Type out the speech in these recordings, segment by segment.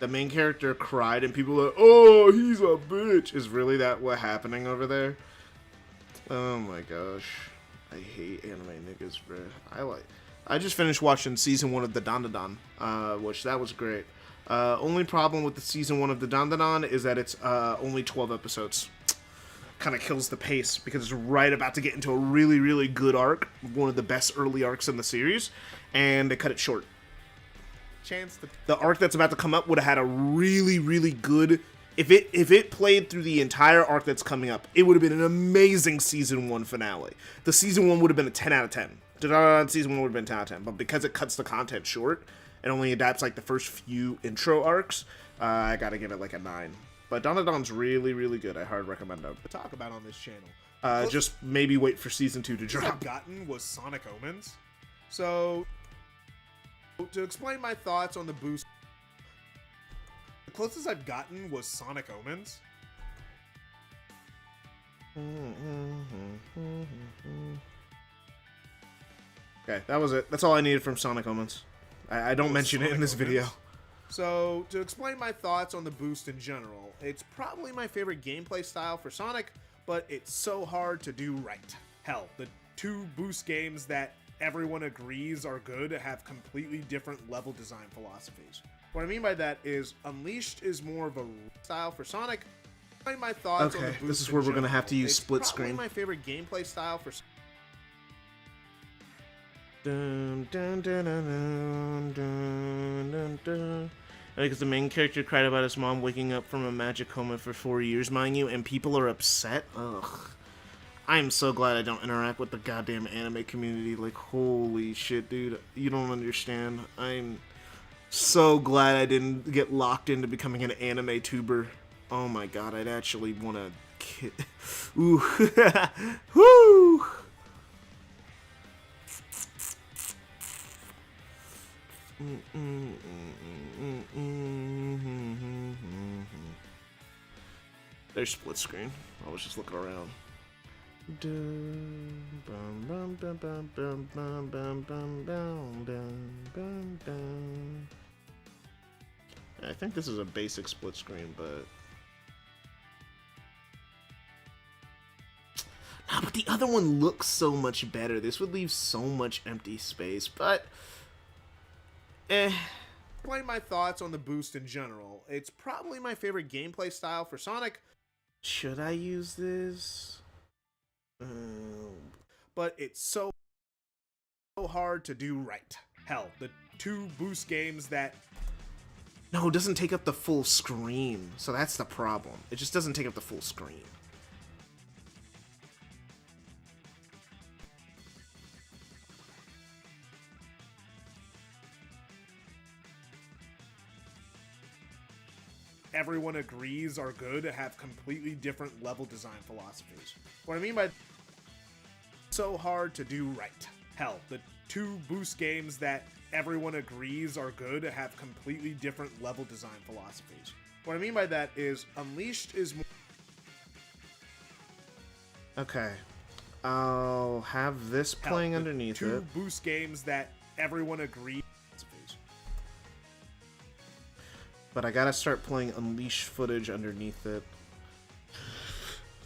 the main character cried and people are like, oh, he's a bitch. Is really that what happening over there? Oh my gosh. I hate anime niggas, bro. I just finished watching season 1 of the Dandadan, which that was great. Only problem with the season 1 of the Dandadan is that it's only 12 episodes. Kind of kills the pace because it's right about to get into a really, really good arc, one of the best early arcs in the series, and they cut it short. The arc that's about to come up would have had a really, really good. If it played through the entire arc that's coming up, it would have been an amazing season 1 finale. The season 1 would have been a 10 out of 10. Season 1 would have been 10 out of 10, but because it cuts the content short and only adapts like the first few intro arcs, I gotta give it like a 9. But Dandadan's really, really good. I hard recommend it. To talk about on this channel. Just maybe wait for season 2 to drop. I've gotten was Sonic Omens. So, to explain my thoughts on the boost, the closest I've gotten was Sonic Omens. Okay, that was it. That's all I needed from Sonic Omens. I don't mention it in this video. So, to explain my thoughts on the boost in general, it's probably my favorite gameplay style for Sonic, but it's so hard to do right. Hell, the 2 boost games that everyone agrees are good have completely different level design philosophies. What I mean by that is Unleashed is more of a style for Sonic. My thoughts on the boost this is where we're going to have to use it's split probably screen. my favorite gameplay style for Dun, dun, dun, dun, dun, dun, dun. Because the main character cried about his mom waking up from a magic coma for 4 years, mind you, and people are upset. Ugh. I'm so glad I don't interact with the goddamn anime community. Like, holy shit, dude. You don't understand. I'm so glad I didn't get locked into becoming an anime tuber. Oh my god, I'd actually want to kid. Ooh. Woo! There's split screen. I was just looking around. I think this is a basic split screen, but no, but the other one looks so much better. This would leave so much empty space, but explain my thoughts on the boost in general. It's probably my favorite gameplay style for Sonic. Should I use this? But it's so hard to do right. Hell, the 2 boost games that No, it doesn't take up the full screen. So that's the problem. It just doesn't take up the full screen. everyone agrees are good have completely different level design philosophies. What I mean by so hard to do right. Hell, the 2 boost games that everyone agrees are good have completely different level design philosophies. What I mean by that is Unleashed is more... Okay. I'll have this playing underneath it. 2 boost games that everyone agrees. But I gotta start playing Unleashed footage underneath it.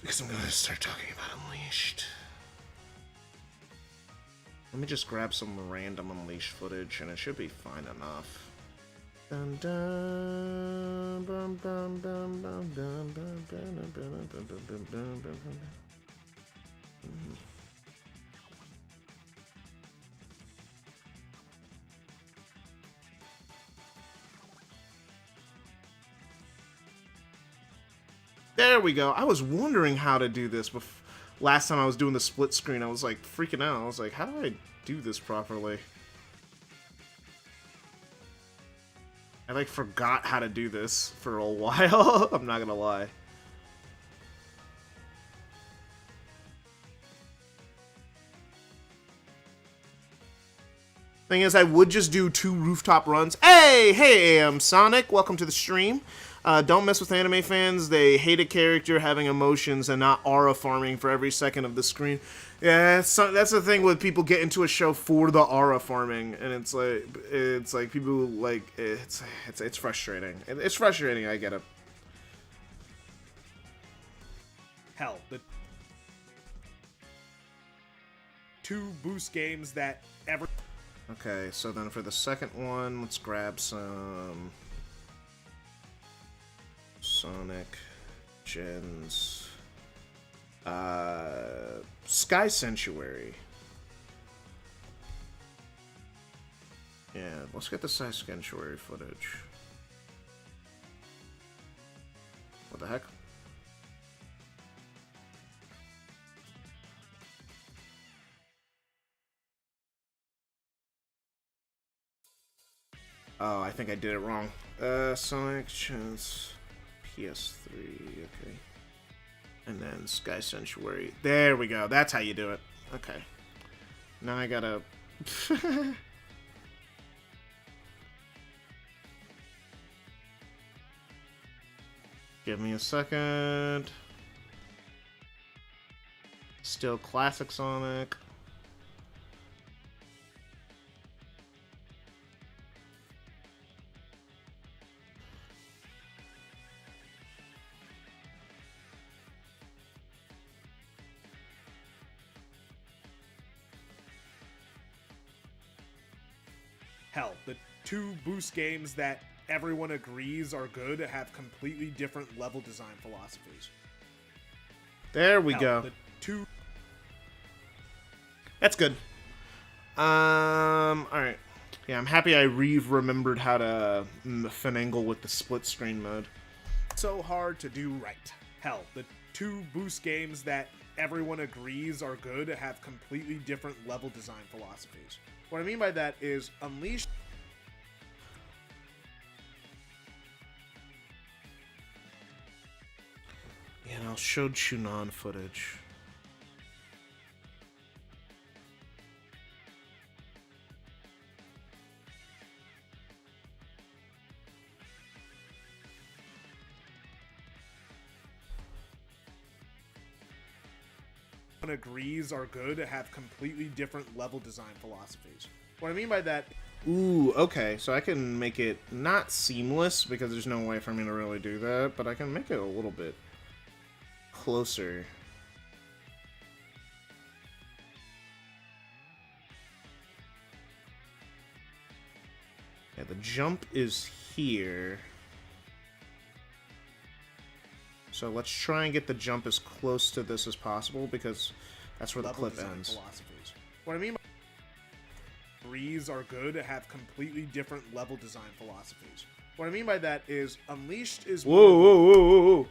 Because I'm gonna start talking about Unleashed. Let me just grab some random Unleashed footage and it should be fine enough. Dun, dun, bum, bum, bum, bum, dun, bum, bum, bum, bum, bum, bum, bum, bum, bum. There we go. I was wondering how to do this last time I was doing the split screen. I was like freaking out. I was like, how do I do this properly? I like forgot how to do this for a while. I'm not gonna lie. Thing is, I would just do 2 rooftop runs. Hey, I'm Sonic. Welcome to the stream. Don't mess with anime fans. They hate a character having emotions and not aura farming for every second of the screen. Yeah, that's the thing with people get into a show for the aura farming, and it's like people like it's frustrating. It's frustrating. I get it. Hell, the 2 boost games that ever. Okay, so then for the second one, let's grab some Sonic Gens. Sky Sanctuary. Yeah, let's get the Sky Sanctuary footage. What the heck? Oh, I think I did it wrong. Sonic Chance PS3, okay. And then Sky Sanctuary. There we go. That's how you do it. Okay. Now I gotta... Give me a second. Still classic Sonic. Hell, the 2 boost games that everyone agrees are good have completely different level design philosophies. There we Hell, go. The 2. That's good. Alright. Yeah, I'm happy I remembered how to finagle with the split screen mode. So hard to do right. Hell, the 2 boost games that everyone agrees are good have completely different level design philosophies. What I mean by that is Unleashed. Yeah, and I'll show Chunan footage. Agrees are good have completely different level design philosophies. What I mean by that. Ooh, okay, so I can make it not seamless because there's no way for me to really do that, but I can make it a little bit closer. Yeah, the jump is here. So let's try and get the jump as close to this as possible because that's where the level clip design ends. Philosophies. What I mean by agrees are good have completely different level design philosophies. What I mean by that is Unleashed is Whoa.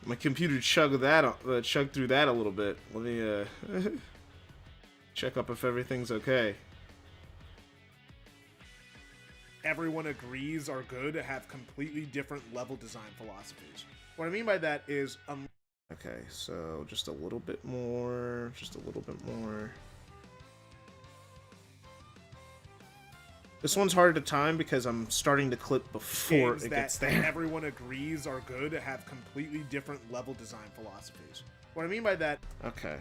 My computer chugged through that a little bit. Let me check up if everything's okay. everyone agrees are good have completely different level design philosophies. What I mean by that is okay, so just a little bit more, This one's hard to time because I'm starting to clip before it gets there. Everyone agrees are good have completely different level design philosophies. What I mean by that. Okay.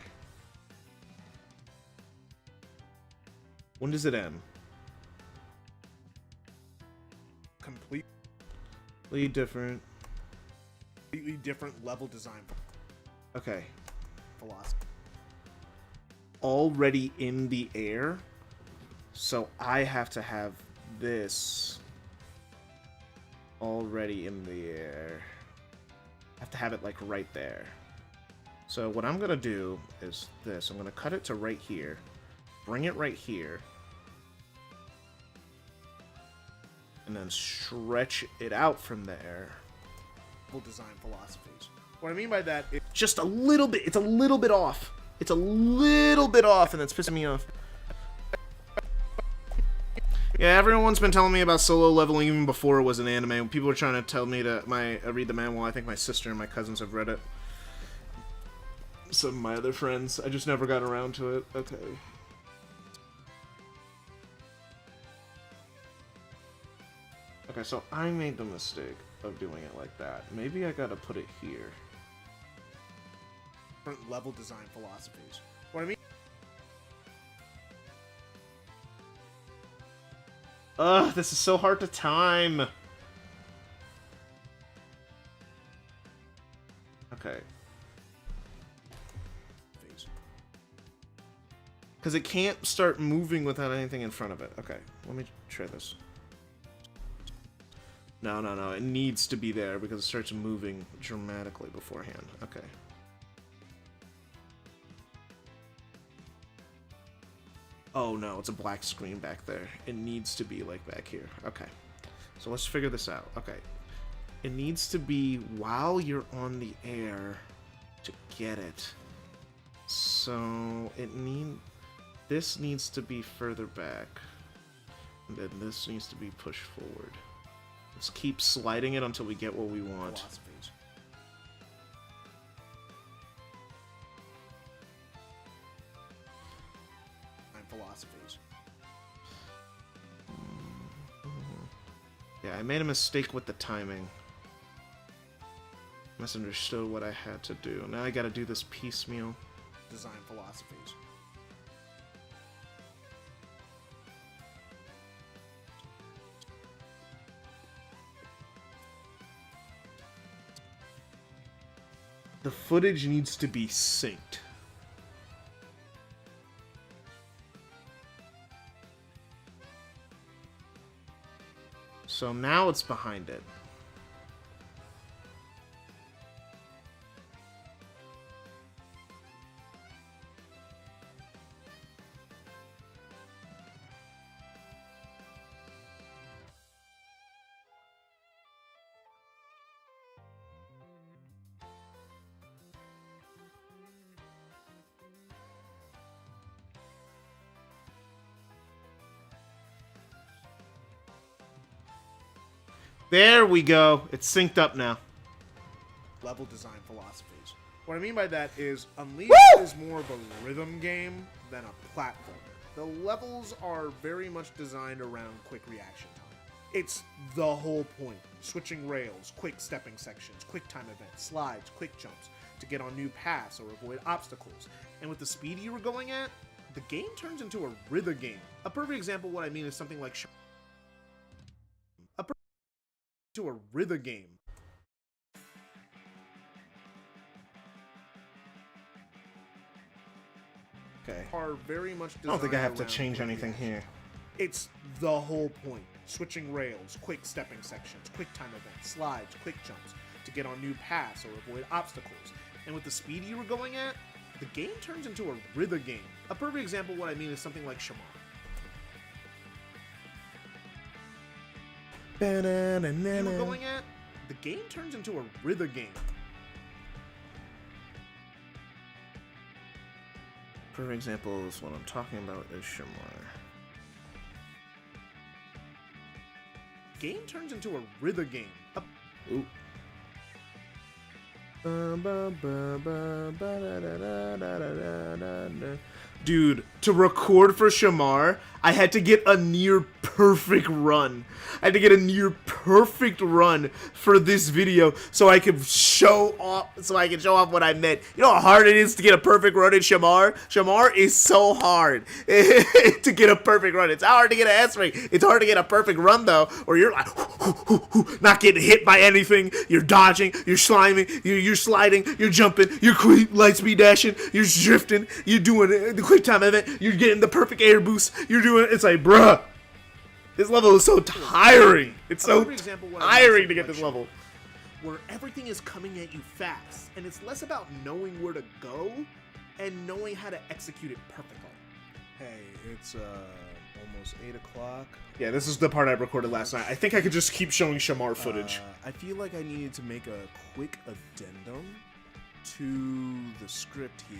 When does it end? Completely different level design. Okay. Philosophy. Already in the air. So I have to have this already in the air. I have to have it like right there. So what I'm gonna do is this. I'm gonna cut it to right here. Bring it right here. And then stretch it out from there. Design philosophies. What I mean by that is just a little bit. It's a little bit off. It's a little bit off, and that's pissing me off. Yeah, everyone's been telling me about solo leveling even before it was an anime. People are trying to tell me to read the manual. I think my sister and my cousins have read it. Some of my other friends. I just never got around to it. Okay. Okay, so I made the mistake of doing it like that. Maybe I gotta put it here. Different level design philosophies. What I mean? Ugh, this is so hard to time. Okay. Because it can't start moving without anything in front of it. Okay, let me try this. No, no, no. It needs to be there because it starts moving dramatically beforehand. Okay. Oh no, it's a black screen back there. It needs to be like back here. Okay. So let's figure this out. Okay. It needs to be while you're on the air to get it. So this needs to be further back. And then this needs to be pushed forward. Let's keep sliding it until we get what we want. Philosophies. Philosophies. Yeah, I made a mistake with the timing. Misunderstood what I had to do. Now I gotta do this piecemeal. Design philosophies. The footage needs to be synced. So now it's behind it. There we go. It's synced up now. Level design philosophies. What I mean by that is Unleashed is more of a rhythm game than a platformer. The levels are very much designed around quick reaction time. It's the whole point. Switching rails, quick stepping sections, quick time events, slides, quick jumps to get on new paths or avoid obstacles. And with the speed you were going at, the game turns into a rhythm game. A perfect example of what I mean is something like to a rhythm game. Okay. Are very much I don't think I have to designed change around anything here. It's the whole point. Switching rails, quick stepping sections, quick time events, slides, quick jumps to get on new paths or avoid obstacles. And with the speed you were going at, the game turns into a rhythm game. A perfect example of what I mean is something like Shamar. You were going at, the game turns into a rhythm game. For example, is what I'm talking about is Shamar. Game turns into a rhythm game. Ooh. Dude, to record for Shamar, I had to get a near perfect run. I had to get a near perfect run for this video so I could show off what I meant. You know how hard it is to get a perfect run in Shamar? Shamar is so hard to get a perfect run. It's hard to get an S rank. It's hard to get a perfect run though, or you're like not getting hit by anything. You're dodging, you're sliming, you're sliding, you're jumping, you're quick light speed dashing, you're drifting, you're doing the quick time event, you're getting the perfect air boost, it's like, bruh, this level is so tiring. It's so tiring to get this level. Where everything is coming at you fast, and it's less about knowing where to go and knowing how to execute it perfectly. Hey, it's almost 8 o'clock. Yeah, this is the part I recorded last night. I think I could just keep showing Shamar footage. I feel like I needed to make a quick addendum to the script here.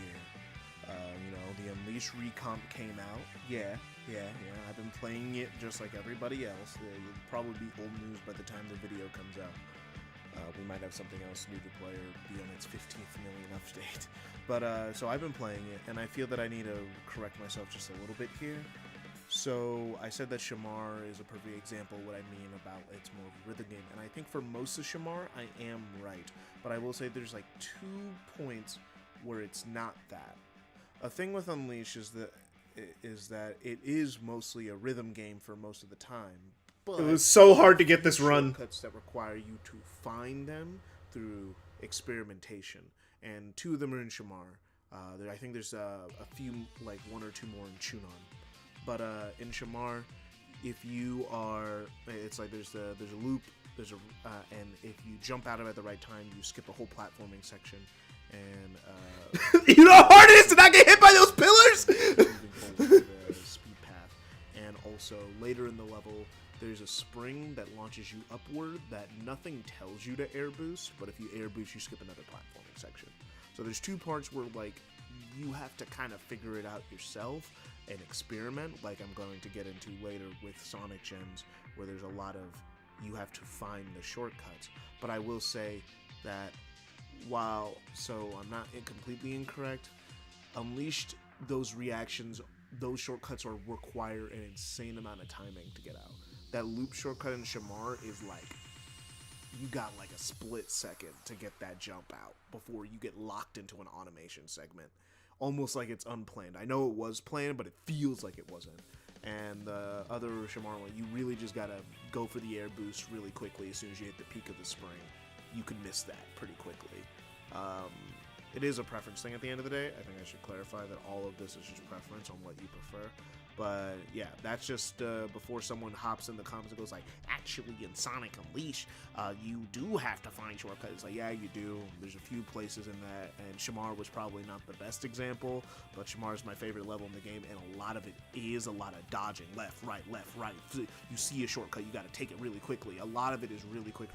The Unleashed Recomp came out. Yeah. I've been playing it just like everybody else. It'll probably be old news by the time the video comes out. We might have something else new to play or be on its 15th million update. But, so I've been playing it, and I feel that I need to correct myself just a little bit here. So I said that Shamar is a perfect example of what I mean about it's more of a rhythm game, and I think for most of Shamar I am right, but I will say there's like 2 points where it's not that. A thing with Unleash is that it is mostly a rhythm game for most of the time. But It was so hard to get this run. shortcuts that require you to find them through experimentation, and 2 of them are in Shamar. I think there's a few, like 1 or 2 more in Chunon. But in Shamar, if you are, it's like there's a loop, and if you jump out of it at the right time, you skip a whole platforming section, and You know how hard it is to not get hit by those pillars? moving forward to the speed path. And also later in the level, there's a spring that launches you upward that nothing tells you to air boost, but if you air boost, you skip another platforming section. So there's 2 parts where like you have to kind of figure it out yourself and experiment, like I'm going to get into later with Sonic Gems, where there's a lot of you have to find the shortcuts. But I will say that while, so I'm not completely incorrect, Unleashed, those reactions, those shortcuts require an insane amount of timing to get out. That loop shortcut in Shamar is like, you got like a split second to get that jump out before you get locked into an automation segment. Almost like it's unplanned. I know it was planned, but it feels like it wasn't. And the other Shamar one, you really just gotta go for the air boost really quickly as soon as you hit the peak of the spring. You can miss that pretty quickly. It is a preference thing at the end of the day. I think I should clarify that all of this is just preference on what you prefer. But yeah, that's just before someone hops in the comments and goes like, actually in Sonic Unleashed, you do have to find shortcuts. It's like, yeah, you do. There's a few places in that, and Shamar was probably not the best example, but Shamar is my favorite level in the game, and a lot of it is a lot of dodging, left, right, left, right. You see a shortcut, you got to take it really quickly. A lot of it is really quick.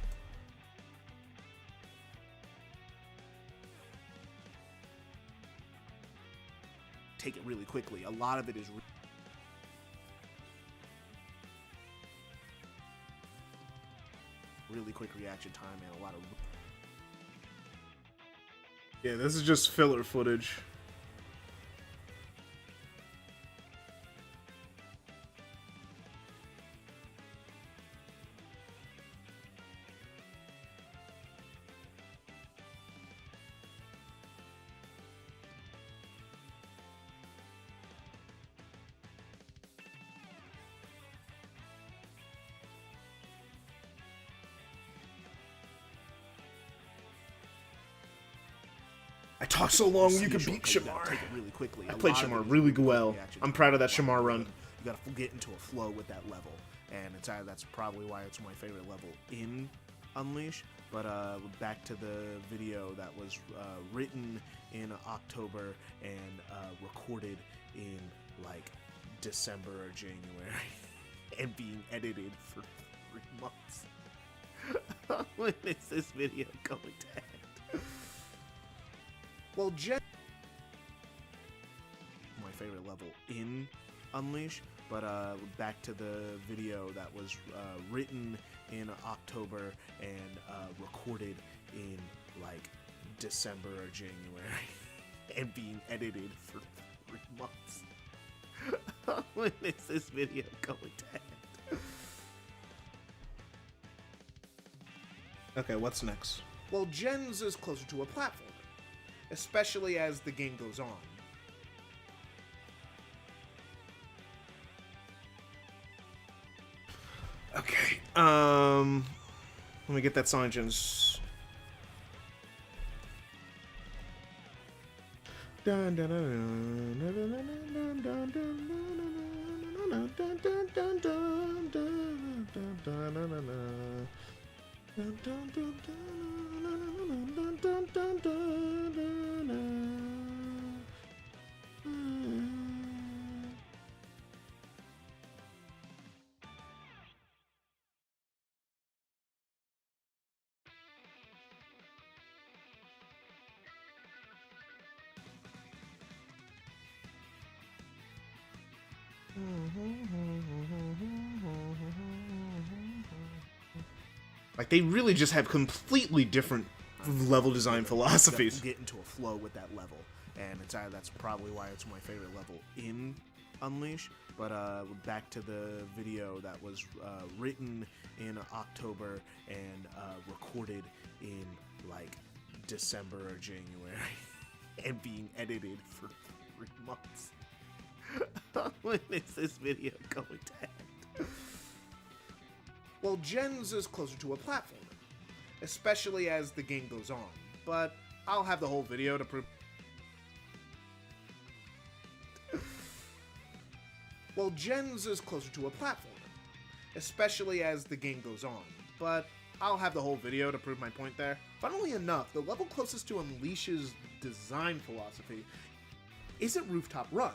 Take it really quickly. A lot of it is really quick reaction time and a lot of. Yeah, this is just filler footage. I talk so long you can beat Shamar. Take it really quickly. I played Shamar really well. I'm proud of that Shamar run. You gotta get into a flow with that level, and that's probably why it's my favorite level in Unleash. But back to the video that was written in October and recorded in like December or January, and being edited for 3 months. When is this video going to end? Well, my favorite level in Unleash, but back to the video that was written in October and recorded in like December or January, and being edited for 3 months. When is this video going to end? Okay, what's next? Well, Gens is closer to a platformer, especially as the game goes on. Okay. Let me get that Sonic Gems. Like, they really just have completely different level design philosophies. Get into a flow with that level, and that's probably why it's my favorite level in Unleash. But back to the video that was written in October and recorded in like December or January and being edited for 3 months. When is this video going to end? Well, Gens is closer to a platformer, especially as the game goes on, but I'll have the whole video to prove. Well, Gens is closer to a platformer, especially as the game goes on, but I'll have the whole video to prove my point there. Funnily enough, the level closest to Unleash's design philosophy isn't Rooftop Run.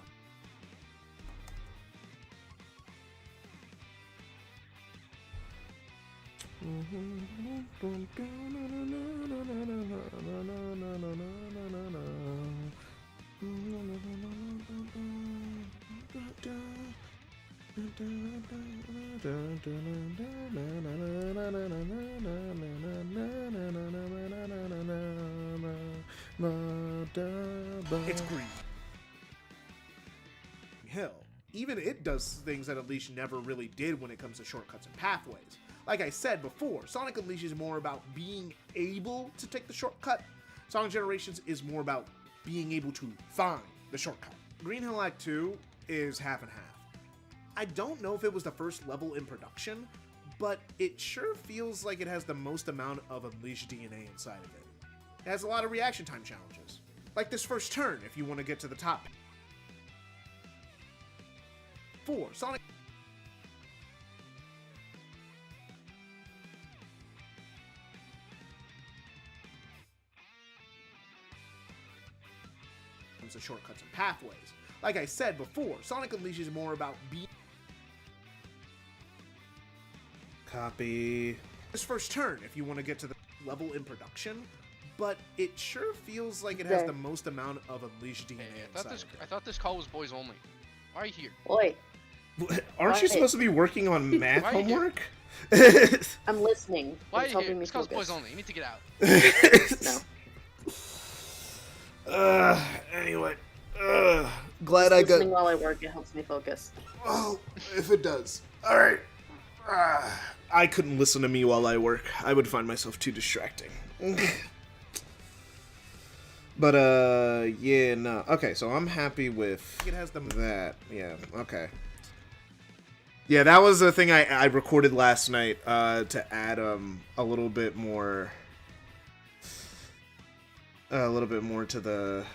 It's green. Hill. Even it does things that Unleash never really did when it comes to shortcuts and pathways. Like I said before, Sonic Unleashed is more about being able to take the shortcut. Sonic Generations is more about being able to find the shortcut. Green Hill Act 2 is half and half. I don't know if it was the first level in production, but it sure feels like it has the most amount of Unleashed DNA inside of it. It has a lot of reaction time challenges. Like this first turn if you want to get to the top. 4. Sonic the shortcuts and pathways. Like I said before, Sonic Unleashed is more about being copy this first turn if you want to get to the level in production, but it sure feels like it has the most amount of Unleashed DNA inside of it. I thought this call was boys only. Why are you here? Oi, Aren't you supposed to be working on math Why are you homework? I'm listening. Why are It's you here? helping me This call's focus. boys only. You need to get out. No. Anyway. Glad I got. Listening while I work, it helps me focus. Oh, if it does. Alright. I couldn't listen to me while I work. I would find myself too distracting. But, yeah, no. Okay, so I'm happy with it has that. Yeah, okay. Yeah, that was the thing I recorded last night, to add, a little bit more to the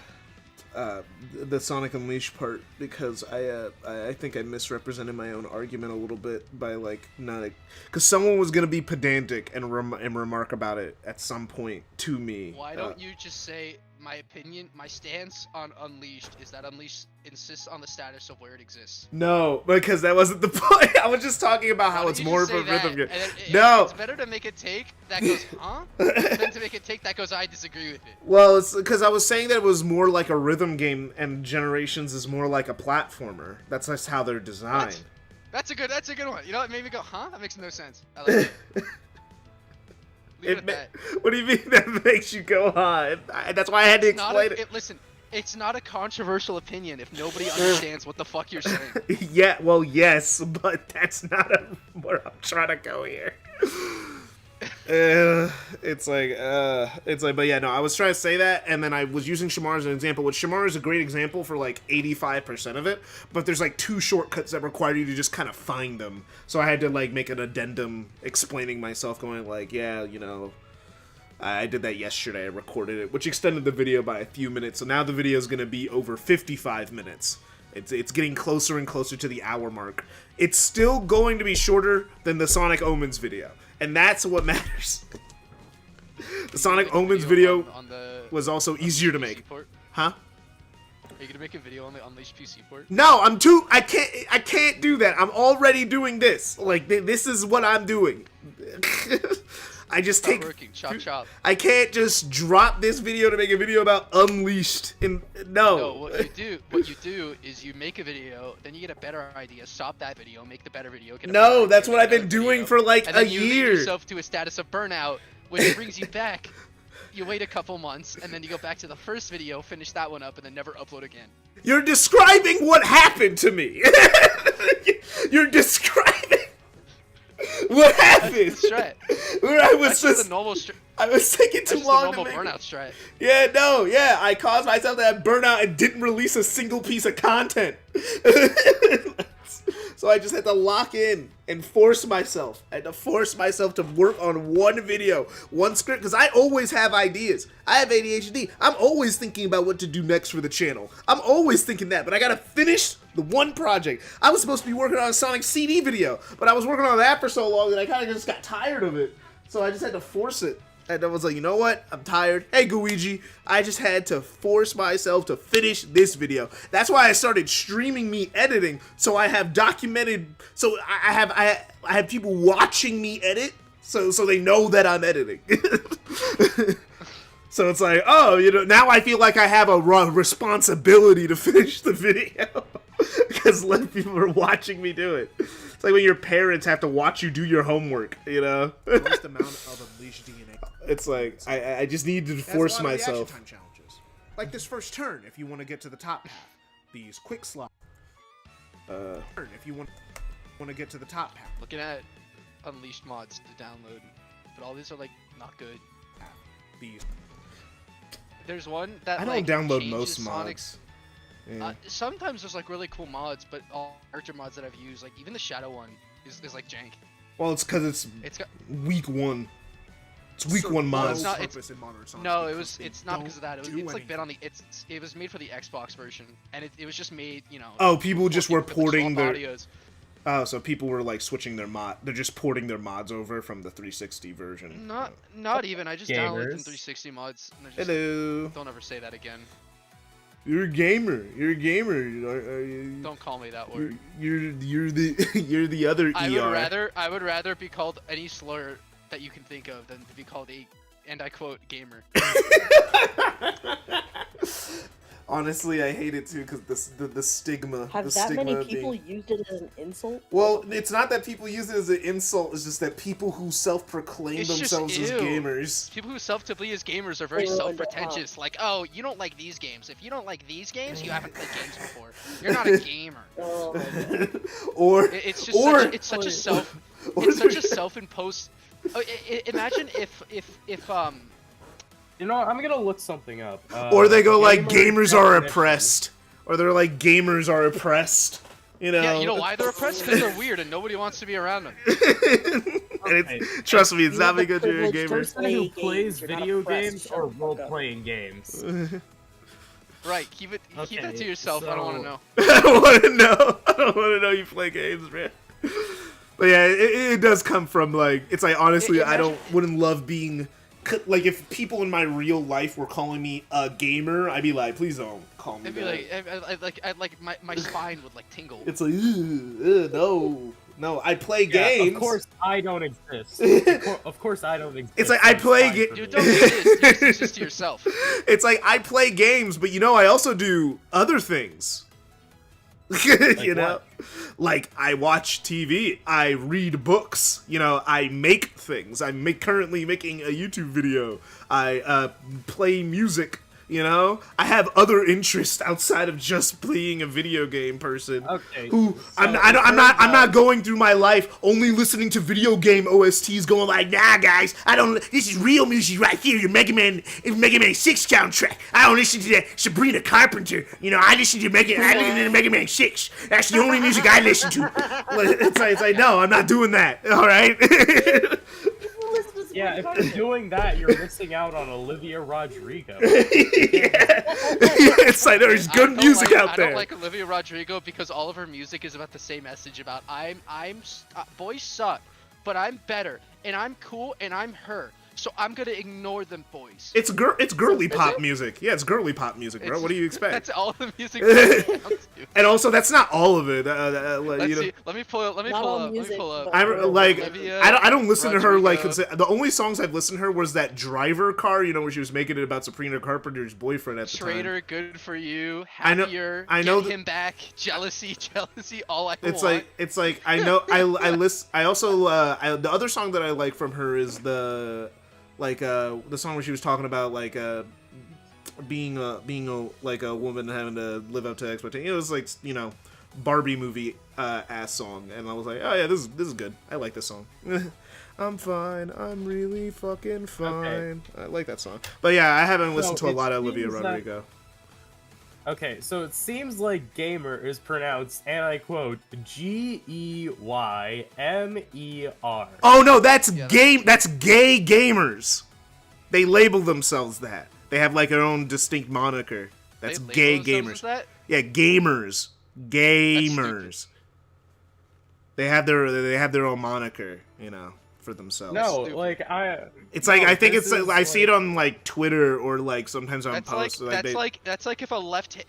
Sonic Unleashed part, because I think I misrepresented my own argument a little bit by like not, because someone was gonna be pedantic and remark about it at some point to me. Why don't you just say my opinion, my stance on Unleashed is that Unleashed insists on the status of where it exists. No, because that wasn't the point. I was just talking about how Why it's don't you more just of a say that? rhythm game. And No. It's better to make a take that goes, huh? than to make a take that goes, I disagree with it. Well, it's because I was saying that it was more like a rhythm game, and Generations is more like a platformer. That's just how they're designed. What? That's a good one. You know what made me go, huh? That makes no sense. I like it. Leave it at that. What do you mean that makes you go high? That's why I had to explain it. Listen, it's not a controversial opinion if nobody understands what the fuck you're saying. Yeah, well, yes, but that's not where I'm trying to go here. It's like, but yeah, no, I was trying to say that, and then I was using Shamar as an example, which Shamar is a great example for like 85% of it, but there's like 2 shortcuts that require you to just kind of find them, so I had to like make an addendum explaining myself, going like, yeah, you know, I did that yesterday, I recorded it, which extended the video by a few minutes, so now the video is going to be over 55 minutes. It's getting closer and closer to the hour mark. It's still going to be shorter than the Sonic Omens video. And that's what matters. The Sonic Omens video on the was also easier to make. port? Huh? Are you gonna make a video on the Unleashed PC port? No, I can't do that. I'm already doing this. Like, this is what I'm doing. I just Stop take... working. Chop chop. I can't just drop this video to make a video about Unleashed. No. No, what you do is you make a video, then you get a better idea, stop that video, make the better video. Get a better No, idea, that's what make I've been another doing video, for like and a then you lead year. yourself to a status of burnout, which brings you back. You wait a couple months, and then you go back to the first video, finish that one up, and then never upload again. You're describing what happened to me. You're describing what happened. That's strat. Where I was That's just just, the normal strat. I was taking That's too just the long to normal make burnout it. strat. Yeah, no, yeah. I caused myself to have burnout and didn't release a single piece of content. So I just had to lock in and force myself. I had to force myself to work on one video, one script, because I always have ideas. I have ADHD. I'm always thinking about what to do next for the channel. I'm always thinking that, but I gotta finish the one project. I was supposed to be working on a Sonic CD video, but I was working on that for so long that I kind of just got tired of it. So I just had to force it. And I was like, you know what? I'm tired. Hey, Guiji. I just had to force myself to finish this video. That's why I started streaming me editing. So I have documented. So I have people watching me edit. So they know that I'm editing. So it's like, oh, you know, now I feel like I have a responsibility to finish the video because less people are watching me do it. It's like when your parents have to watch you do your homework, you know? Most amount of Unleashed DNA. It's like I just need to That's force a lot of the action myself. time challenges. Like this first turn, if you want to get to the top path. These quick slot. If you want to get to the top path. Looking at Unleashed mods to download, but all these are like not good. These. There's one that I like don't download changes most Sonic's. mods. Yeah. Sometimes there's like really cool mods, but all character mods that I've used, like even the Shadow one, is like jank. Well, it's because it's It's got week one. It's week one Well, mods. it's not- Purpose in Modern Sonic no, because it's they not because of that. don't It's like do been on the it was made for the Xbox version, and it was just made, you know. Oh, people just were with the porting swap their. audios. Oh, so people were like switching their mod. They're just porting their mods over from the 360 version. Not even. I just downloaded them Gamers. 360 mods. And they're just, Hello. don't ever say that again. You're a gamer. You're a gamer. Are you? Don't call me that word. You're the you're the other ER. I would rather be called any slur that you can think of than to be called a, and I quote, gamer. Honestly, I hate it too because the stigma. Have the that stigma many of being- people used it as an insult? Well, it's not that people use it as an insult. It's just that people who self-proclaim It's just themselves as ew. gamers. People who self-to-be as gamers are very They ruined it, self-pretentious. Like, oh, you don't like these games. If you don't like these games, you haven't played games before. You're not a gamer. Oh my god. Or It's just or it's such a self or it's such a self-imposed. Oh, imagine if You know, what, I'm gonna look something up. or they go like gamer gamers are definition. oppressed, or they're like gamers are oppressed. You know. yeah, you know why they're oppressed? Because they're weird and nobody wants to be around them. And Okay. trust me, it's You not have the because you're a privilege to gamer. Person who Play plays games, you're not video oppressed. games Shut or the fuck up. role-playing games. Right? Keep that to Okay, yourself. I don't want to so- know. I don't want to know. I don't want to know you play games, man. But yeah, it does come from like it's like honestly, I wouldn't love being like if people in my real life were calling me a gamer, I'd be like, please don't call me It'd be that. like my spine would like tingle. It's like no, I play Yeah, games. of course I don't exist. Of course I don't exist. It's like I That's play fine ga- for You me. don't exist. You exist to yourself. It's like I play games, but you know, I also do other things. You know, like I watch TV, I read books, you know, I make things. I'm currently making a YouTube video. I play music. You know, I have other interests outside of just being a video game person. Okay, Who so I'm in not terms of- going through my life only listening to video game OSTs, going like, nah, guys, I don't. This is real music right here. Your Mega Man 6 soundtrack. I don't listen to that Sabrina Carpenter. You know, I listen to Mega Man 6. That's the only music I listen to. It's like, no, I'm not doing that. All right. Yeah, if you're doing that, you're missing out on Olivia Rodrigo. It's like there's good music out I there. don't like Olivia Rodrigo because all of her music is about the same message about boys suck, but I'm better and I'm cool and I'm her. So I'm gonna ignore them boys. It's girly pop music. Yeah, it's girly pop music, bro. What do you expect? That's all the music comes down to. And also, that's not all of it. Let's you know, see. Let me pull Not all up. music, but- I'm like, Olivia I don't listen to her like. Rodrigo. The only songs I've listened to her was that Driver car, you know, where she was making it about Sabrina Carpenter's boyfriend at the Schrader, good for you. I know- Happier. I know Get him back. Jealousy. All I time. It's want. like I know I list. I also the other song that I like from her is the song where she was talking about like being a like a woman having to live up to expectations. It was like, you know, Barbie movie ass song, and I was like, oh yeah, this is good. I like this song. I'm fine. I'm really fucking fine. I like that song. But yeah, I haven't listened to a lot of Olivia Rodrigo. Okay, so it seems like gamer is pronounced, and I quote, Geymer. Oh no, that's Yeah, game. That's gay gamers. They label themselves that. They have like their own distinct moniker. That's They gay label themselves gamers. as that? Yeah, gamers. Gamers. They have their own moniker, you know, for themselves. No, stupid. like It's like no, I think this it's is, I see it on like Twitter or like sometimes on That's posts. like they- that's like if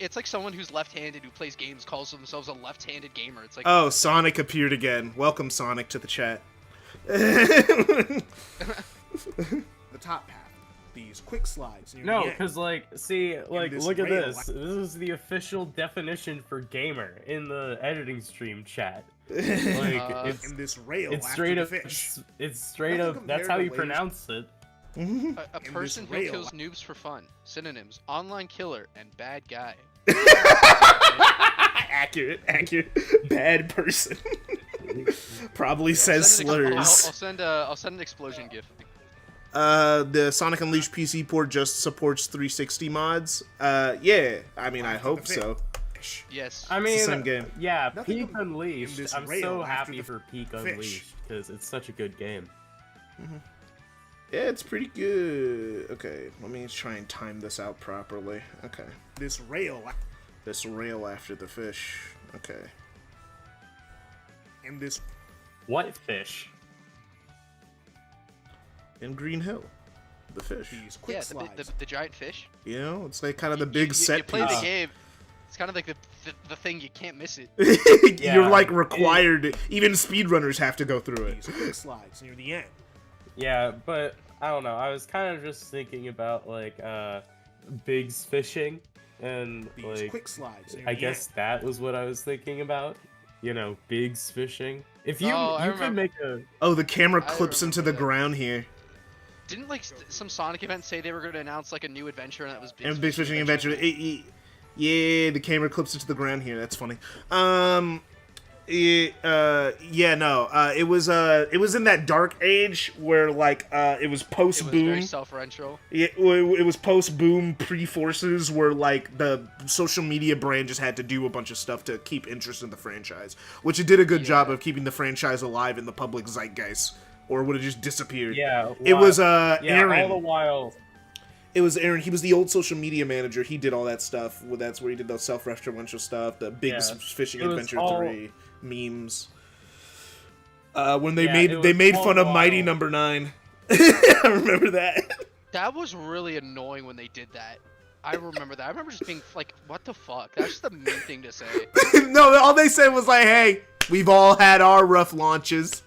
it's like someone who's left-handed who plays games calls themselves a left-handed gamer. It's like Oh, Sonic appeared again. Welcome Sonic to the chat. Oh, The top path. These quick slides. near No, the end. because like, see, like, this look at rail- this. This is the official definition for gamer in the editing stream chat. Like, in this rail it's after straight the up. fish. It's straight Nothing up. That's compared how to you layers- pronounce it. a this person who rail- kills noobs for fun. Synonyms: online killer and bad guy. accurate. Bad person. Probably says I'll slurs. send an explosion gif. The Sonic Unleashed PC port just supports 360 mods. Yeah, I mean, I hope so. Fish. Yes. I the mean, same game. yeah, Nothing Peak in Unleashed. this I'm rail so after happy the for Peak fish. Unleashed because it's such a good game. Yeah, it's pretty good. Okay, let me try and time this out properly. Okay. This rail This rail after the fish. Okay. in this What fish? In Green Hill. The fish. these quick yeah, slides. the giant fish. You know, it's like kind of the big set You play piece. the game. It's kind of like the thing you can't miss it. You're Yeah, like required. Even speedrunners have to go through it. These quick slides near the end. Yeah, but I don't know. I was kind of just thinking about like Biggs fishing, and These like quick slides near I the guess end. that was what I was thinking about. You know, Biggs fishing. If you Oh, I you could remember. make a Oh, the camera I clips into the remember that. ground here. Didn't like some Sonic event say they were going to announce like a new adventure and that was And Big Fishing Adventure. Yeah, the camera clips into the ground here. That's funny. Yeah, no. It was in that dark age where like it was It post was very boom. self-referential. Yeah, it was post boom, pre Forces, where like the social media brand just had to do a bunch of stuff to keep interest in the franchise, which it did a good job of keeping the franchise alive in the public zeitgeist, or would have just disappeared. yeah. It was yeah, Aaron. all the while. It was Aaron. He was the old social media manager. He did all that stuff. Well, that's where he did those self-referential stuff, the Big Yeah. Fishing It was Adventure all- 3 memes. When they Yeah, made it they was made all fun of wild. Mighty Number 9. I remember that. That was really annoying when they did that. I remember that. I remember just being like, "What the fuck?" That's just a mean thing to say. No, all they said was like, "Hey, we've all had our rough launches."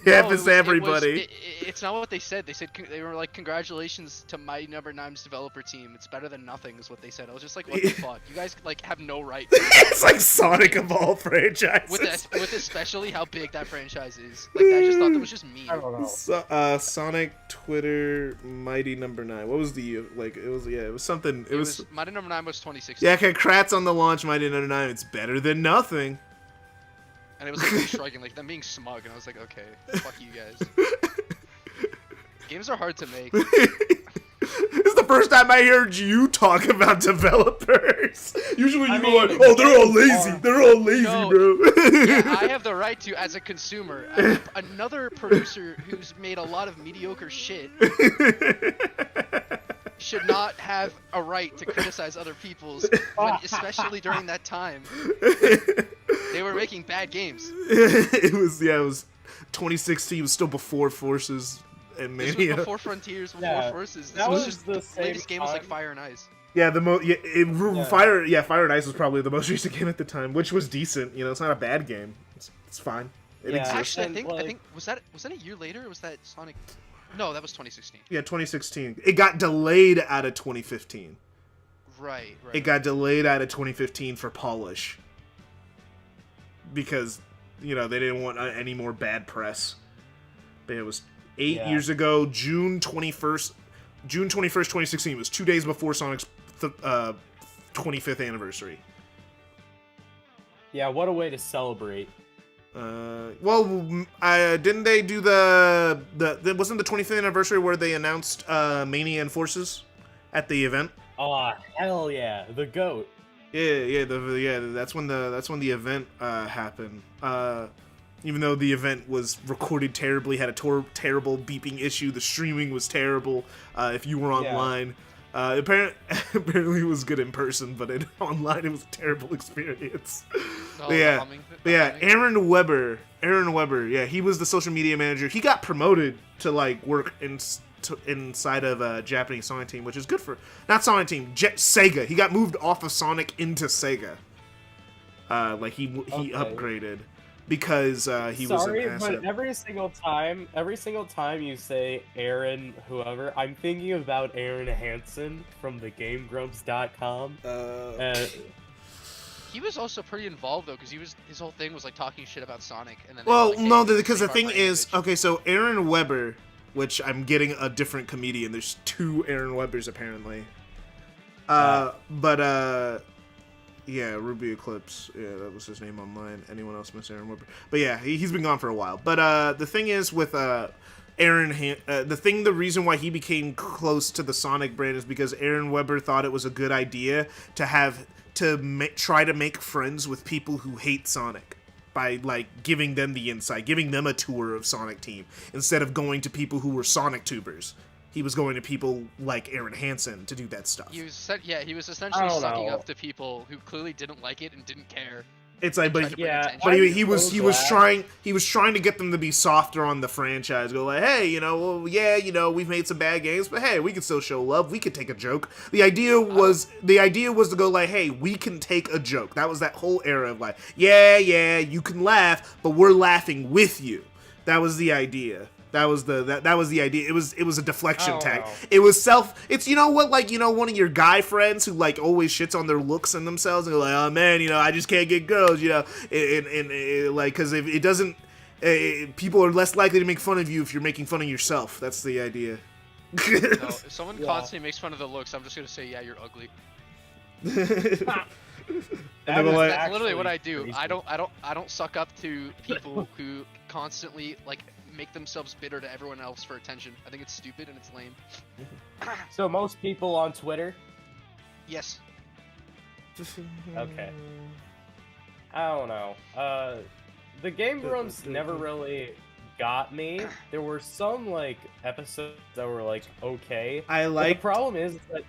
It happens to everybody. It's not what they said. They said they were like, "Congratulations to Mighty Number 9's developer team. It's better than nothing," is what they said. I was just like, "What the fuck? You guys like have no right." It's like Sonic of all franchises. with especially how big that franchise is. Like, I just thought that was just mean. I don't know. Sonic Twitter Mighty Number 9. What was the like? It was something. It was Mighty Number 9 was 2016. yeah. Congrats on the launch, Mighty Number 9. It's better than nothing. And it was like them shrugging, like them being smug, and I was like, okay, fuck you guys. Games are hard to make. This is the first time I heard you talk about developers. Usually you I go mean, like, "Oh, they're all games lazy. are- They're all lazy, No, bro." Yeah, I have the right to, as a consumer. Another producer who's made a lot of mediocre shit should not have a right to criticize other people's, especially during that time. They were making bad games. it was 2016. It was still before Forces and This was Mania. before Frontiers, before Yeah, Forces. This that was was just the the same latest game was like time. Fire and Ice. Yeah, Fire and Ice was probably the most recent game at the time, which was decent. You know, it's not a bad game. It's fine. It Yeah. exists. Actually, And, I like- think was that a year later? Or was that Sonic? No, that was 2016. Yeah, 2016. It got delayed out of 2015. Right. It got delayed out of 2015 for polish. Because, you know, they didn't want any more bad press. But it was 8 Yeah. years ago, June 21st, June 21st, 2016 was 2 days before Sonic's 25th anniversary. Yeah, what a way to celebrate. Didn't they do the wasn't the 25th anniversary where they announced Mania and Forces at the event? Oh, hell yeah, the GOAT. Yeah, that's when the event happened. Even though the event was recorded terribly, had a terrible beeping issue, the streaming was terrible. If you were online, apparently it was good in person, but online it was a terrible experience. Oh, But yeah, Aaron Weber, yeah, he was the social media manager. He got promoted to like work inside of Japanese Sonic Team, which is good for not Sonic Team, Sega. He got moved off of Sonic into Sega. He upgraded because he was an asset. But every single time you say Aaron whoever, I'm thinking about Aaron Hansen from the GameGrumps.com. He was also pretty involved though, because his whole thing was like talking shit about Sonic, and then because the thing is, okay, so Aaron Weber, which I'm getting a different comedian. There's 2 Aaron Webers apparently. Yeah, Ruby Eclipse. Yeah, that was his name online. Anyone else miss Aaron Weber? But yeah, he's been gone for a while. But the thing is with the reason why he became close to the Sonic brand is because Aaron Weber thought it was a good idea to try to make friends with people who hate Sonic by like giving them the insight, giving them a tour of Sonic Team instead of going to people who were Sonic tubers. He was going to people like Aaron Hansen to do that stuff. He was essentially sucking up to people who clearly didn't like it and didn't care. It's like, but he was trying to get them to be softer on the franchise. Go like, hey, we've made some bad games, but hey, we can still show love. We could take a joke. The idea was to go like, hey, we can take a joke. That was that whole era of like, yeah, you can laugh, but we're laughing with you. That was the idea. That was the idea. It was a deflection tag. It was it's one of your guy friends who like always shits on their looks and themselves and go like, oh man, I just can't get girls, and like, because if it doesn't, people are less likely to make fun of you if you're making fun of yourself. That's the idea. No, if someone constantly makes fun of the looks, I'm just gonna say, yeah, you're ugly. That's literally what I do. Crazy. I don't suck up to people who constantly like make themselves bitter to everyone else for attention. I think it's stupid and it's lame. So most people on Twitter? Yes. Okay. I don't know. The Game Grumps never really got me. There were some like episodes that were like okay. The problem is that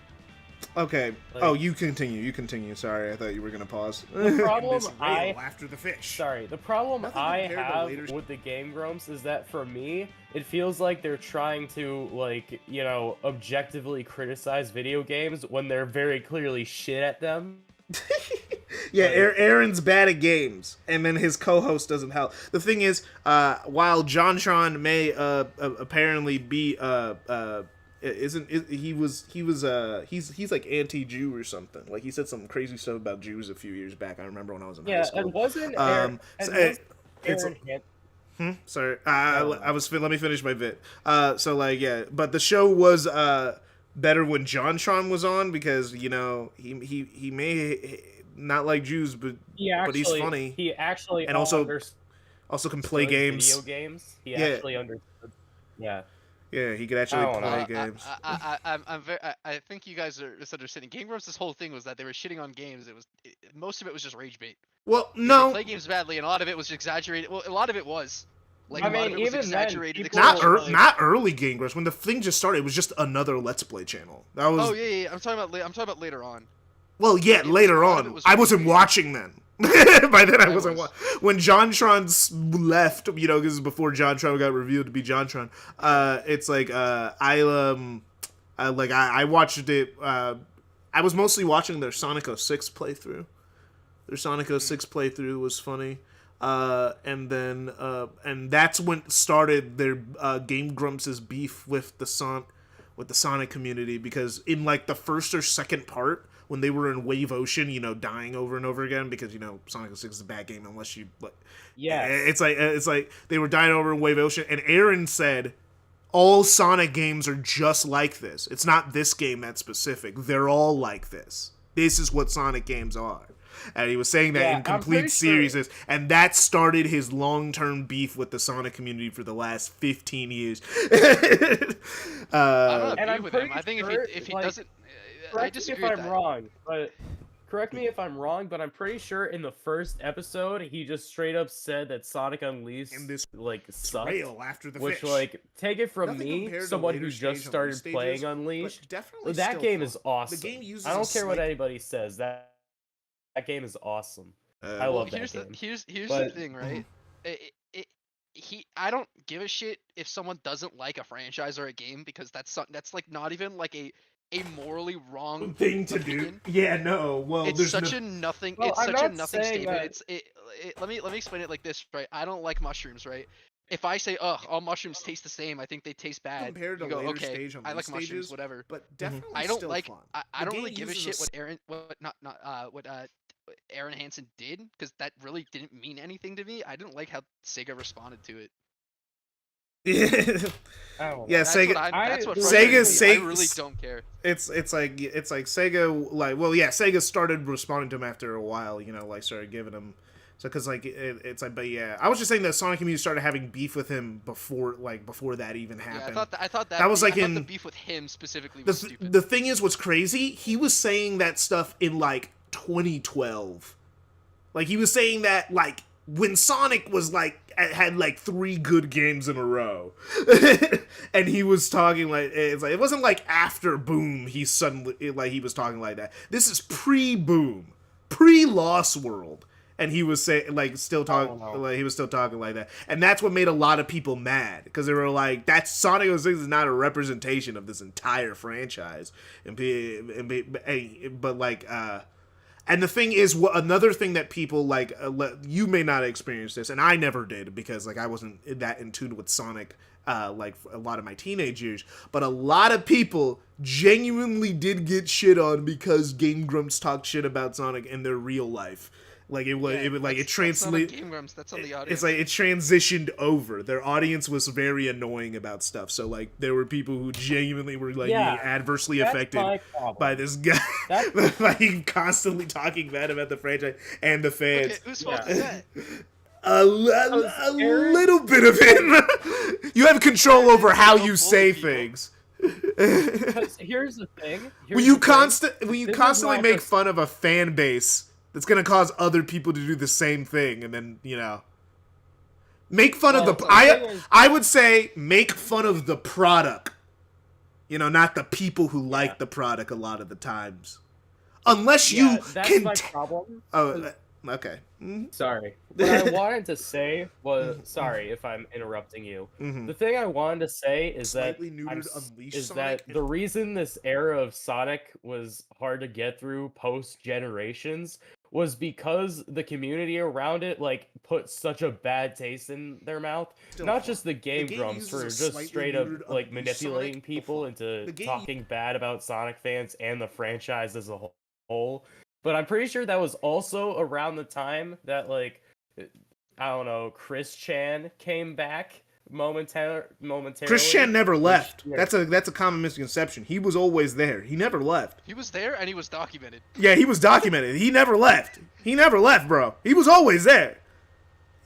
okay. You continue. Sorry, I thought you were gonna pause. The problem after the fish. Sorry, the problem I have with the Game Grumps is that for me, it feels like they're trying to like, objectively criticize video games when they're very clearly shit at them. Yeah, Aaron's bad at games, and then his co-host doesn't help. The thing is, while JonTron may apparently be he's like anti-Jew or something. Like he said some crazy stuff about Jews a few years back. I remember when I was in high school. Yeah, and wasn't Aaron? Sorry, let me finish my bit. But the show was better when JonTron was on because he may not like Jews, but he's funny. He actually and also can play games. Video games. He actually understood. Yeah. Yeah, he could actually play games. I think you guys are misunderstanding. Game Grumps, this whole thing was that they were shitting on games. Most of it was just rage bait. Well, no. They play games badly, and a lot of it was exaggerated. Well, a lot of it was. Like, I mean, even exaggerated. Not early Game Grumps. When the thing just started, it was just another Let's Play channel. That was. Oh yeah. I'm talking about later on. Well, yeah, later on. I wasn't watching then. By then I wasn't when JonTron left, because this is before JonTron got revealed to be JonTron. It's like I watched it. I was mostly watching their Sonic 06 playthrough. Their Sonic 06 playthrough was funny. And then that's when started their Game Grumps' beef with the Sonic community, because in like the first or second part, when they were in Wave Ocean, dying over and over again, because Sonic 06 is a bad game unless you like. Yeah. It's like they were dying over in Wave Ocean, and Aaron said all Sonic games are just like this. It's not this game that's specific. They're all like this. This is what Sonic games are. And he was saying that in complete series, and that started his long-term beef with the Sonic community for the last 15 years. I don't agree with him. I think if he doesn't, I disagree with that. Correct me if I'm wrong, but I'm pretty sure in the first episode he just straight up said that Sonic Unleashed sucked. After the which fish. Take it from Nothing me, someone who just started playing Unleashed. That game is awesome. The game uses I don't care what anybody says. That game is awesome. I love that game. Here's the thing, right? I don't give a shit if someone doesn't like a franchise or a game, because that's like not even like a morally wrong thing to do. Yeah, no. Well, it's such a nothing. It's such a nothing statement. That... Let me explain it like this, right? I don't like mushrooms, right? If I say, "Ugh, all mushrooms taste the same," I think they taste bad. Compared to you go, later okay, stage on I like these mushrooms, stages, whatever. But definitely, I don't still like. fun. I don't really give a shit what Aaron Hansen did, because that really didn't mean anything to me. I didn't like how Sega responded to it. Yeah, Sega. That's what Sega. I really don't care. It's like Sega. Like, well, yeah, Sega started responding to him after a while. You know, like started giving him. So, because like it's like, but yeah, I was just saying that Sonic community started having beef with him before that even happened. Yeah, I thought that was like the beef with him specifically was stupid. The thing is, what's crazy? He was saying that stuff in like 2012. Like he was saying that like when Sonic was like had like 3 good games in a row, and he was talking like it's like it wasn't like after Boom he suddenly like he was talking like that. This is pre-Boom, pre-Lost World. And he was saying, like, still talking, like, he was still talking like that, and that's what made a lot of people mad, because they were like, "That Sonic 06 is not a representation of this entire franchise." And the thing is, another thing that people like, you may not experience this, and I never did, because like I wasn't that in tune with Sonic, like a lot of my teenage years, but a lot of people genuinely did get shit on because Game Grumps talked shit about Sonic in their real life. Like it translated. That's on the audience. It's like it transitioned over. Their audience was very annoying about stuff. So like there were people who genuinely were like being adversely affected by this guy, like constantly talking bad about the franchise and the fans. Okay, whose fault is that? A little bit of it. You have control over how you say things. Here's the thing. When you constantly make fun of a fan base, it's gonna cause other people to do the same thing, and then make fun of the. I would say make fun of the product, not the people who like the product a lot of the times, unless you that's can. My problem. Oh, okay. Mm-hmm. Sorry. What I wanted to say was sorry if I'm interrupting you. Mm-hmm. The thing I wanted to say is that the reason this era of Sonic was hard to get through post generations was because the community around it like put such a bad taste in their mouth. Not just the Game Grumps for just straight up like manipulating people into talking bad about Sonic fans and the franchise as a whole. But I'm pretty sure that was also around the time that like I don't know, Chris Chan came back momentarily. Chris Chan never left. That's a common misconception. He was always there. He never left. He was there and he was documented. Yeah, he was documented. He never left. He never left, bro. He was always there.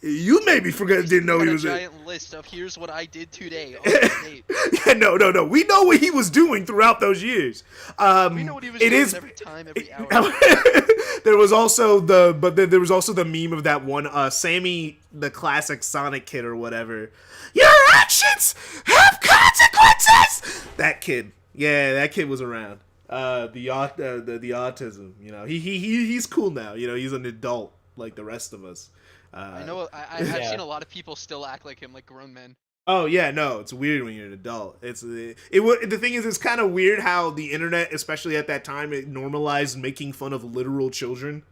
You maybe didn't know he was there. A giant list of here's what I did today. Yeah, no. We know what he was doing throughout those years. We know what he was doing every time, every hour. There was also the meme of that one Sammy, the classic Sonic kid or whatever. Your actions have consequences. That kid, yeah, that kid was around. The autism, he's cool now. He's an adult like the rest of us. I know. I've seen a lot of people still act like him, like grown men. Oh yeah, no, it's weird when you're an adult. The thing is, it's kind of weird how the internet, especially at that time, it normalized making fun of literal children.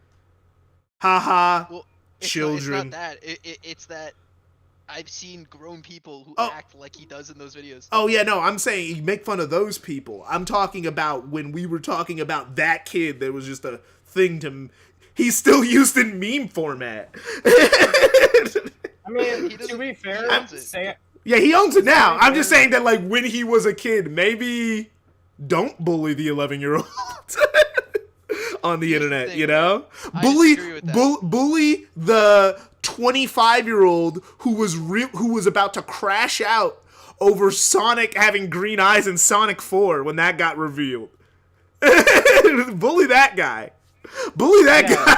Haha, well, children. It's not that. It's that I've seen grown people who act like he does in those videos. Oh yeah, no, I'm saying you make fun of those people. I'm talking about when we were talking about that kid. There was just a thing to. He's still used in meme format. I mean, to be fair, Yeah, he owns it now. I'm just saying that, like, when he was a kid, maybe don't bully the 11-year-old on the internet, you know? Bully the 25-year-old who was about to crash out over Sonic having green eyes in Sonic 4 when that got revealed. Bully that guy. Bully that guy.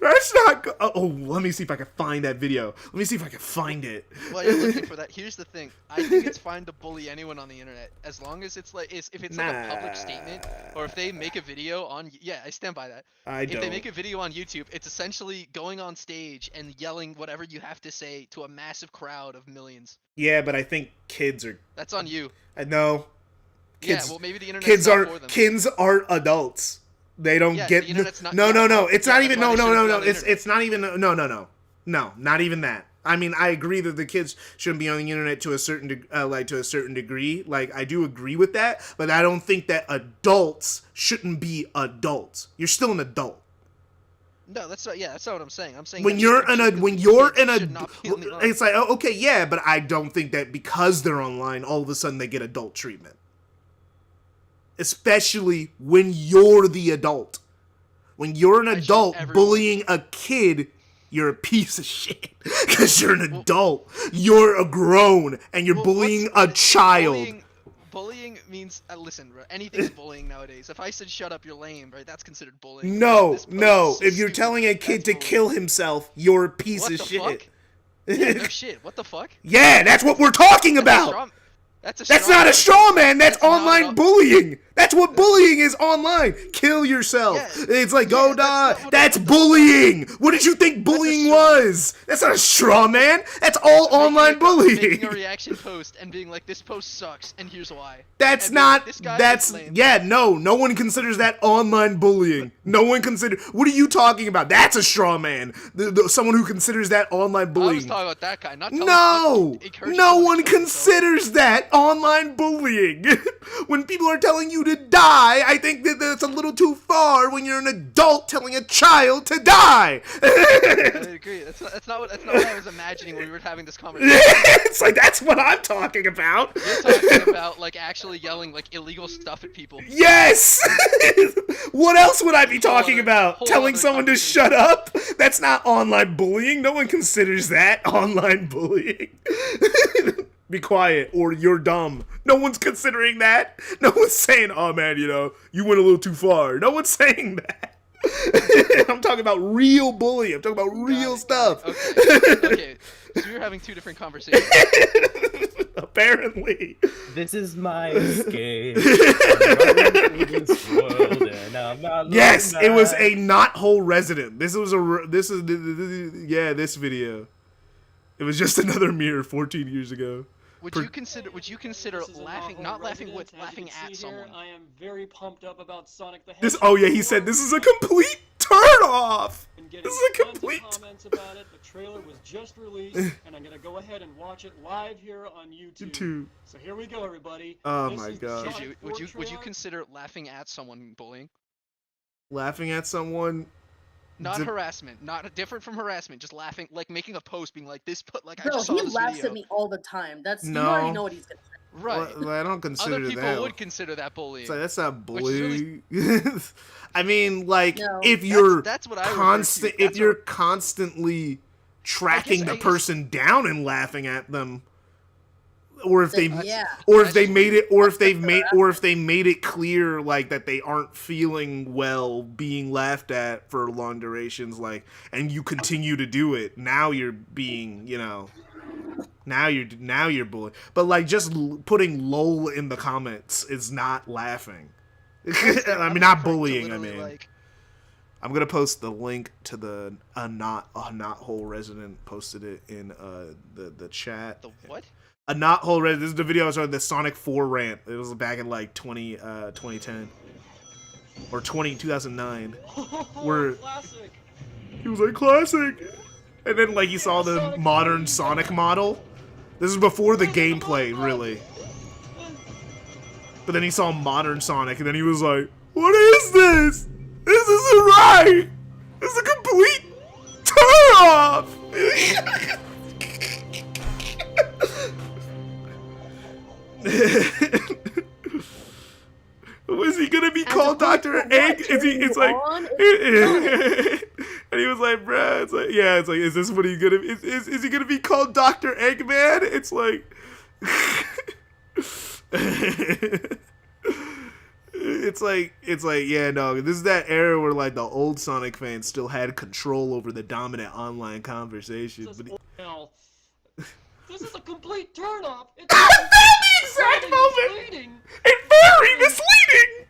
That's not good. Oh, let me see if I can find that video. Let me see if I can find it. While you're looking for that, here's the thing. I think it's fine to bully anyone on the internet as long as it's like if it's like a public statement, or if they make a video on. Yeah, I stand by that. If they make a video on YouTube, it's essentially going on stage and yelling whatever you have to say to a massive crowd of millions. Yeah, but I think kids are. That's on you. No. Kids, yeah, well, maybe the internet's kids not aren't for them. kids aren't adults. They don't get the internet's not, no. It's not even no. It's not even no. Not even that. I mean, I agree that the kids shouldn't be on the internet to a certain degree. Like, I do agree with that, but I don't think that adults shouldn't be adults. You're still an adult. No, that's not. Yeah, that's not what I'm saying. I'm saying when you're in a it's like, oh, okay, yeah, but I don't think that because they're online, all of a sudden they get adult treatment. Especially when you're the adult. When you're an adult bullying a kid, you're a piece of shit. Because you're an adult. You're a grown, and you're bullying a child. Bullying means, listen, anything is bullying nowadays. If I said shut up, you're lame, right? That's considered bullying. No. If you're telling a kid to kill himself, you're a piece of shit. Fuck? Yeah, no shit. What the fuck? Yeah, that's what we're talking about. That's not a straw man. That's online bullying. That's what bullying is online. Kill yourself. Yeah. It's like, go die. That's bullying. What did you think bullying was? That's not a straw man. That's all online bullying. Making a reaction post and being like, this post sucks, and here's why. That's not. That's yeah. No one considers that online bullying. No one considers. What are you talking about? That's a straw man. Someone who considers that online bullying. I was talking about that guy. Not no one considers that online bullying. When people are telling you to die, I think that that's a little too far when you're an adult telling a child to die. I agree. That's not what I was imagining when we were having this conversation. It's like, that's what I'm talking about. You're talking about like actually yelling like illegal stuff at people. Yes! What else would I be talking about? Telling someone to shut up? That's not online bullying. No one considers that online bullying. Be quiet, or you're dumb. No one's considering that. No one's saying, oh man, you went a little too far. No one's saying that. I'm talking about real bullying. I'm talking about real stuff. Okay. So we're having two different conversations. Apparently. This is my escape. Yes, it was a Knothole resident. This video. It was just another mirror 14 years ago. Would you consider laughing at someone? I am very pumped up about Sonic the Hedgehog. Oh yeah, he said this is a complete turn off. This is a complete. Comments about it. The trailer was just released, and I'm gonna go ahead and watch it live here on YouTube. So here we go, everybody. Oh my god. Would you consider laughing at someone bullying? Laughing at someone. Not harassment, not different from harassment. Just laughing, like making a post, being like, "This put like I just saw this video." He laughs at me all the time. You already know what he's gonna say. Right. Well, I don't consider that. Other people would consider that bullying. So that's not bullying. I mean, like, if you're constantly tracking the person down and laughing at them, or if they've made it clear like that they aren't feeling well being laughed at for long durations, like, and you continue to do it, now you're being, now you're bullying. But like, just putting lol in the comments is not laughing. I mean, not bullying. I mean, like, I'm gonna post the link to the Knothole resident. Posted it in the chat. The what? A Knothole resident. This is the video I was on, the Sonic 4 rant. It was back in like 2010 or 2009. Where classic. He was like, classic, and then like he saw the modern Sonic model. This is before the gameplay, really. But then he saw modern Sonic, and then he was like, what is this? This isn't right! This is a complete turn off! called Dr. Egg? Is he? It's like, and he was like, bruh, it's like, yeah, it's like, is this what he gonna? Is he gonna be called Dr. Eggman? It's like, it's like, yeah, no, this is that era where like the old Sonic fans still had control over the dominant online conversation. This is a complete turnoff. It's the exact moment. misleading. It's very misleading.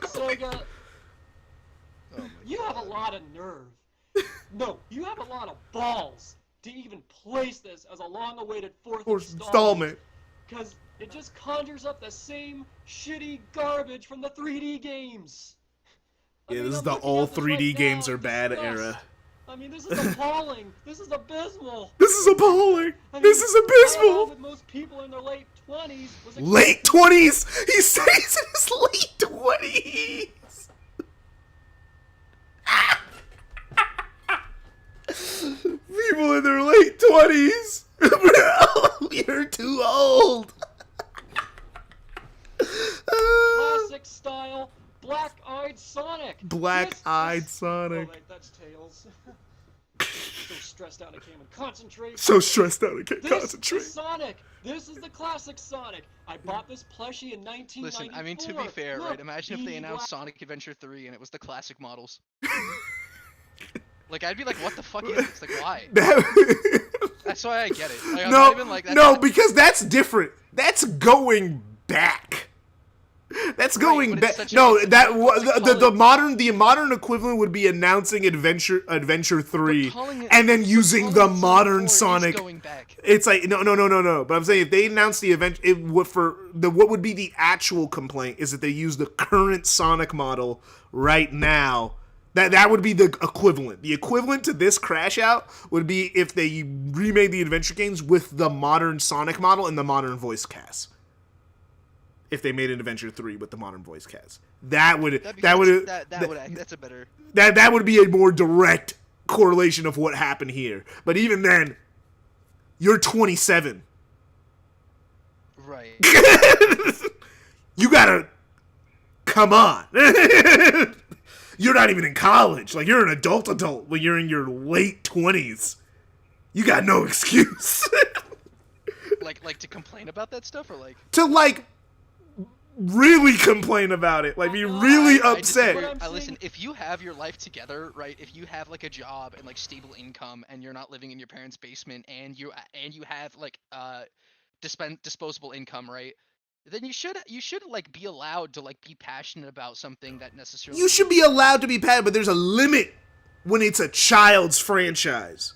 Sega, you have a lot of nerve. No, you have a lot of balls to even place this as a long-awaited fourth installment. Because it just conjures up the same shitty garbage from the 3D games. Yeah, this is the all 3D games are bad era. I mean, this is appalling. This is abysmal. This is appalling. This is abysmal. That most people in their late 20s. Late 20s? He says he's in his late 20s. People in their late 20s. Bro, you're too old. Classic style. Black-eyed Sonic. Black-eyed Sonic. Oh, wait, that's Tails. So stressed out I can't even concentrate. This is Sonic. This is the classic Sonic. I bought this plushie in 1994. Listen, I mean, to be fair, right? Imagine if they announced Sonic Adventure 3 and it was the classic models. Like, I'd be like, what the fuck is this? Like, why? That's why I get it. Like, I'm not even like, because that's different. That's going back. That's going back. No, the modern equivalent would be announcing Adventure 3 and then using the modern Sonic. It's like no. But I'm saying if they announce the event, what would be the actual complaint is that they use the current Sonic model right now. That would be the equivalent. The equivalent to this crash out would be if they remade the adventure games with the modern Sonic model and the modern voice cast. If they made an Adventure 3 with the modern voice cast, that would be a more direct correlation of what happened here. But even then, you're 27. Right. You gotta come on. You're not even in college. Like, you're an adult when you're in your late 20s. You got no excuse. like to complain about that stuff, or like to really complain about it, like be really upset. Listen, if you have your life together, right? If you have like a job and like stable income, and you're not living in your parents' basement, and you have like disposable income, right? Then you should like be allowed to like be passionate about something that necessarily. You should be allowed to be passionate, but there's a limit when it's a child's franchise.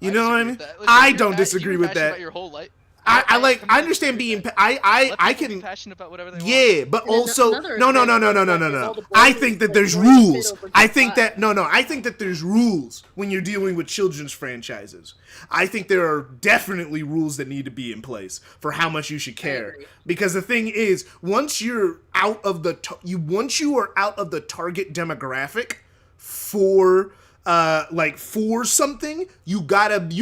You know what I mean? Listen, I don't disagree with that. About your whole life. I understand being I can be passionate about whatever they want. Yeah, but also no. I think that there's rules. I think that there's rules when you're dealing with children's franchises. I think there are definitely rules that need to be in place for how much you should care. Because the thing is, once you are out of the target demographic for something, you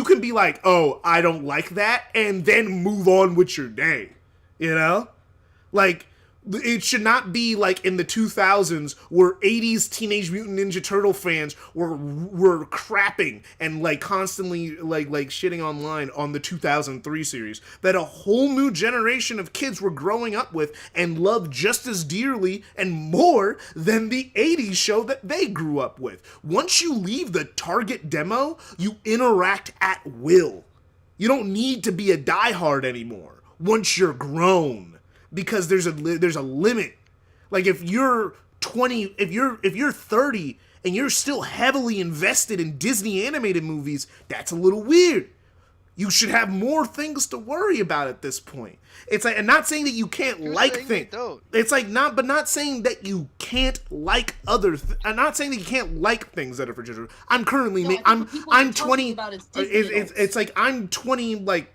can be like, oh, I don't like that, and then move on with your day, you know? Like, it should not be like in the 2000s where 80s Teenage Mutant Ninja Turtle fans were crapping and like constantly like shitting online on the 2003 series that a whole new generation of kids were growing up with and loved just as dearly and more than the 80s show that they grew up with. Once you leave the target demo, you interact at will. You don't need to be a diehard anymore once you're grown. Because there's a limit. Like if you're 20, if you're 30 and you're still heavily invested in Disney animated movies, that's a little weird. You should have more things to worry about at this point. It's like, and not saying that you can't like things. It's like not saying that you can't like I'm not saying that you can't like things that are for children. I'm currently I'm 20. It's like I'm 20 like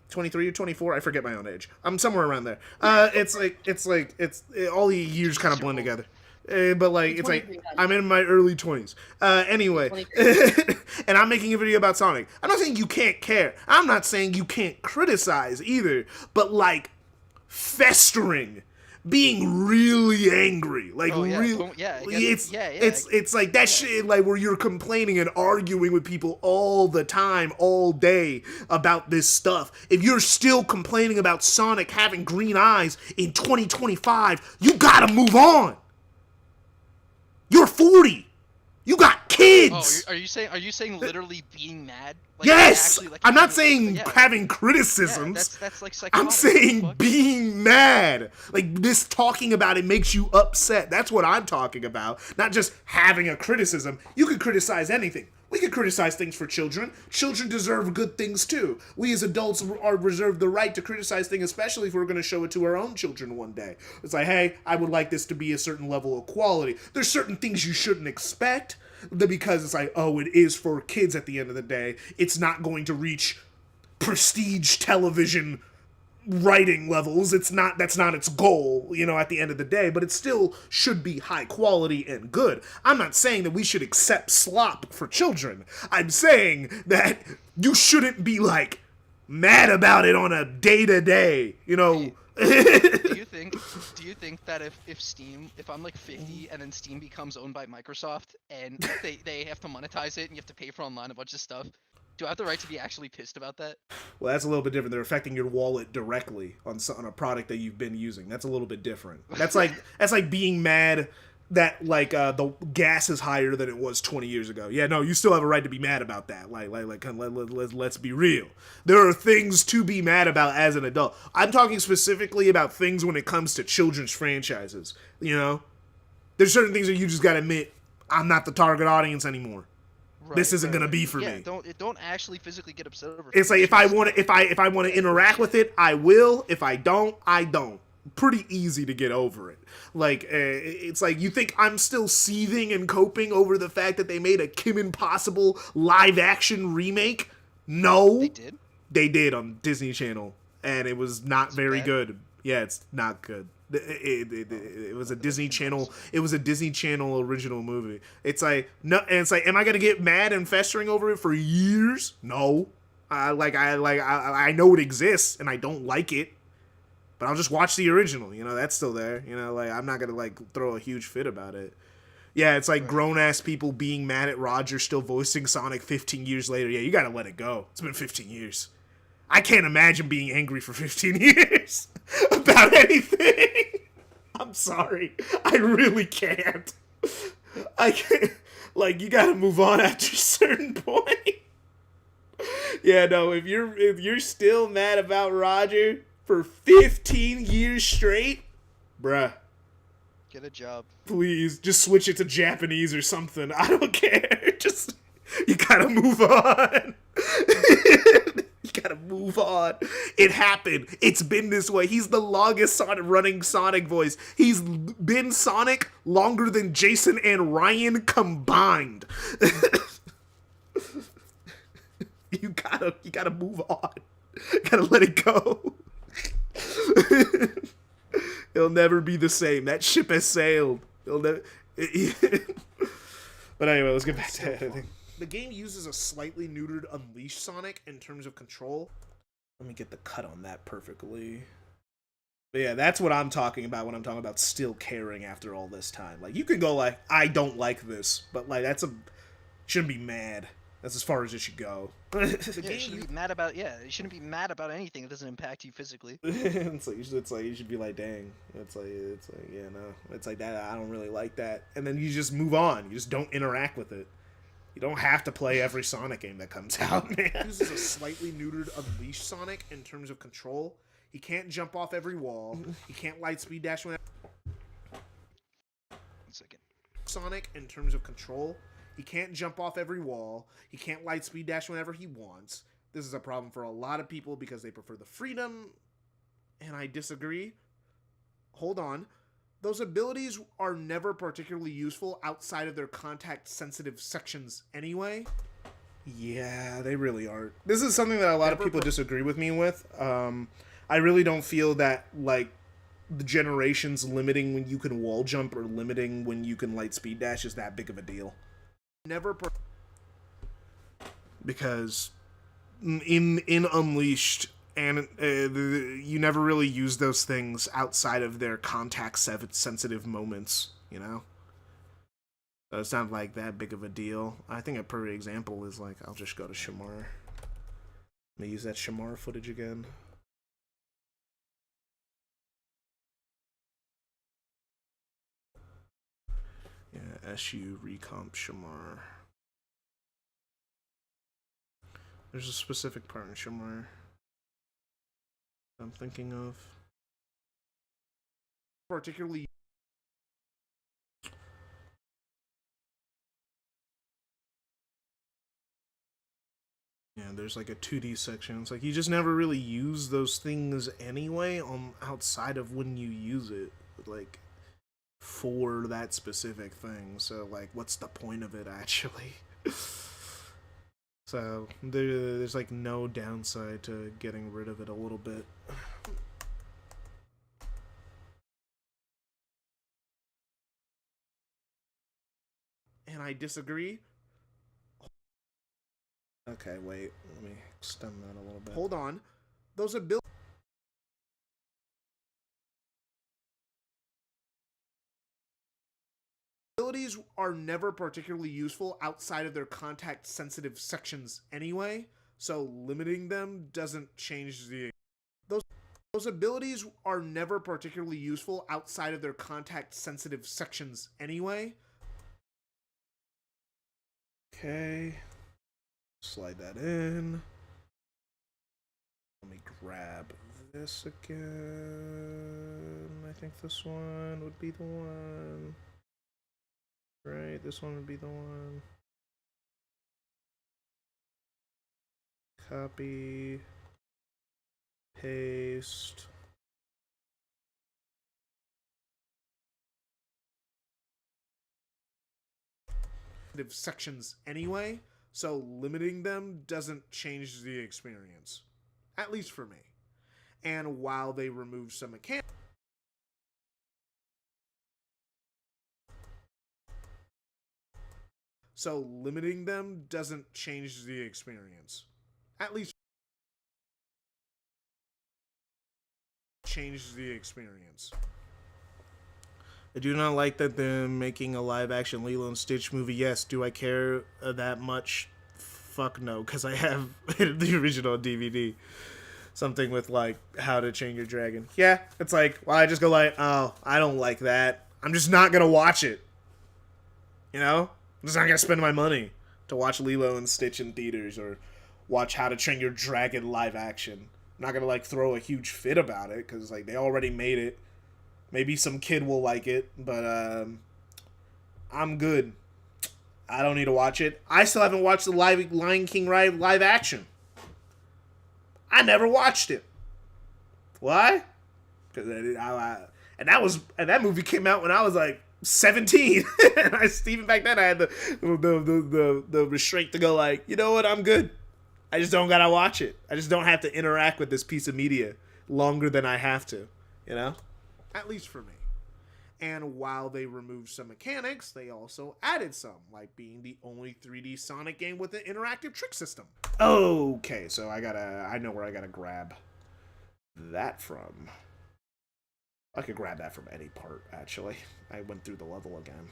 23 or 24, I forget my own age. I'm somewhere around there. It's all the years kind of blend together. But like, it's like, I'm in my early 20s. Anyway, and I'm making a video about Sonic. I'm not saying you can't care. I'm not saying you can't criticize either. But like, festering being really angry, like it's like that shit, like where you're complaining and arguing with people all the time, all day about this stuff. If you're still complaining about Sonic having green eyes in 2025, you gotta move on. You're 40. You got kids. Oh, are you saying literally being mad? Like, yes, actually, like, I'm not saying having criticisms. Yeah, that's like psychotic. I'm saying being mad. Like, this talking about it makes you upset. That's what I'm talking about. Not just having a criticism. You can criticize anything. We can criticize things for children. Children deserve good things too. We as adults are reserved the right to criticize things, especially if we're going to show it to our own children one day. It's like, hey, I would like this to be a certain level of quality. There's certain things you shouldn't expect, because it's like, oh, it is for kids at the end of the day. It's not going to reach prestige television writing levels. That's not its goal, at the end of the day, but it still should be high quality and good. I'm not saying that we should accept slop for children. I'm saying that you shouldn't be like mad about it on a day-to-day, Do you think that if I'm like 50 and then Steam becomes owned by Microsoft and they have to monetize it and you have to pay for online a bunch of stuff, do I have the right to be actually pissed about that? Well, that's a little bit different. They're affecting your wallet directly on a product that you've been using. That's a little bit different. That's like being mad that the gas is higher than it was 20 years ago. Yeah, no, you still have a right to be mad about that. Let's be real. There are things to be mad about as an adult. I'm talking specifically about things when it comes to children's franchises. There's certain things that you just gotta admit, I'm not the target audience anymore. Right, this isn't gonna be for me. Don't actually physically get upset over. It's like if I want to interact with it, I will. If I don't, I don't. Pretty easy to get over it. It's like, you think I'm still seething and coping over the fact that they made a Kim Impossible live action remake? No, they did on Disney Channel, and it was not very good. Yeah, it's not good. It was a Disney Channel. It was a Disney Channel original movie. It's like, no, and it's like, am I gonna get mad and festering over it for years? No. I know it exists and I don't like it, but I'll just watch the original. That's still there. I'm not gonna throw a huge fit about it. Yeah, it's like grown ass people being mad at Roger still voicing Sonic 15 years later. Yeah, you gotta let it go. It's been 15 years. I can't imagine being angry for 15 years about anything. I'm sorry. I really can't. I can't. You gotta move on after a certain point. Yeah, no, if you're still mad about Roger for 15 years straight, bruh. Get a job. Please, just switch it to Japanese or something. I don't care. Just, you gotta move on. You gotta move on. It happened. It's been this way. He's the longest running Sonic voice. He's been Sonic longer than Jason and Ryan combined. You gotta move on. You gotta let it go. It'll never be the same. That ship has sailed. It'll never. But anyway, let's get back to editing. The game uses a slightly neutered Unleashed Sonic in terms of control. Let me get the cut on that perfectly. But yeah, that's what I'm talking about when I'm talking about still caring after all this time. You can go I don't like this, but shouldn't be mad. That's as far as it should go. You shouldn't be mad about. Yeah, you shouldn't be mad about anything that doesn't impact you physically. it's like you should be like, dang. It's like yeah, no. It's like that. I don't really like that, and then you just move on. You just don't interact with it. You don't have to play every Sonic game that comes out, man. He uses a slightly neutered Unleashed Sonic in terms of control. He can't jump off every wall. He can't light speed dash whenever. 1 second. Sonic in terms of control. He can't jump off every wall. He can't light speed dash whenever he wants. This is a problem for a lot of people because they prefer the freedom, and I disagree. Hold on. Those abilities are never particularly useful outside of their contact-sensitive sections anyway. Yeah, they really aren't. This is something that a lot of people disagree with me with. I really don't feel that, the generations limiting when you can wall jump or limiting when you can light speed dash is that big of a deal. Because in Unleashed, and you never really use those things outside of their context-sensitive moments, you know? So it's not like that big of a deal. I think a perfect example is like, I'll just go to Shamar. Let me use that Shamar footage again. Yeah, SU recomp Shamar. There's a specific part in Shamar I'm thinking of. Particularly. Yeah, there's like a 2D section. It's like you just never really use those things anyway outside of when you use it, like, for that specific thing. So, like, what's the point of it, actually? So, there's, like, no downside to getting rid of it a little bit. And I disagree. Okay, wait. Let me extend that a little bit. Hold on. Those abilities are never particularly useful outside of their context-sensitive sections anyway, so limiting them doesn't change the... Those abilities are never particularly useful outside of their context-sensitive sections anyway. Okay. Slide that in. Let me grab this again. I think this one would be the one. Right, this one would be the one. Copy. Paste. Sections anyway, so limiting them doesn't change the experience. At least for me. And while they remove some mechanics, so limiting them doesn't change the experience. At least change the experience. I do not like that they're making a live-action Lilo and Stitch movie. Yes, do I care that much? Fuck no, because I have the original DVD. Something with, like, How to Train Your Dragon. Yeah, it's like, well, I just go like, oh, I don't like that. I'm just not going to watch it. You know? I'm just not going to spend my money to watch Lilo and Stitch in theaters or watch How to Train Your Dragon live action. I'm not going to, like, throw a huge fit about it because, like, they already made it. Maybe some kid will like it, but I'm good. I don't need to watch it. I still haven't watched the Lion King live action. I never watched it. Why? Because and that movie came out when I was like 17, and even back then I had the restraint to go like, you know what, I'm good. I just don't gotta watch it. I just don't have to interact with this piece of media longer than I have to. You know. At least for me. And while they removed some mechanics, they also added some, like being the only 3D Sonic game with an interactive trick system. Okay, so I know where I gotta grab that from. I could grab that from any part, actually. I went through the level again.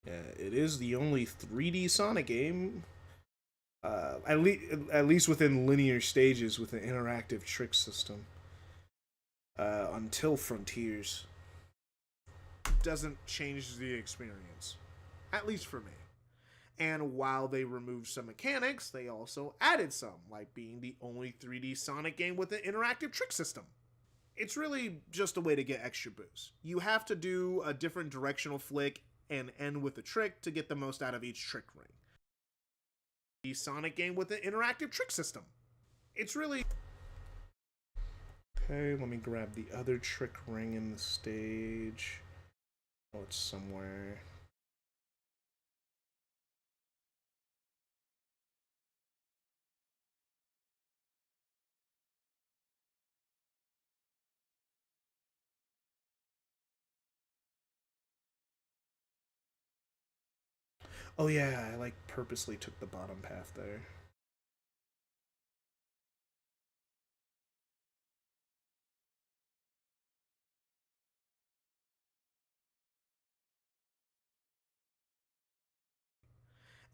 Yeah, it is the only 3D Sonic game, at least within linear stages with an interactive trick system, until Frontiers. Doesn't change the experience. At least for me. And while they removed some mechanics, they also added some, like being the only 3D Sonic game with an interactive trick system. It's really just a way to get extra boost. You have to do a different directional flick and end with a trick to get the most out of each trick ring. The Sonic game with an interactive trick system. It's really... Okay, let me grab the other trick ring in the stage. Oh, it's somewhere. Oh yeah, I like purposely took the bottom path there.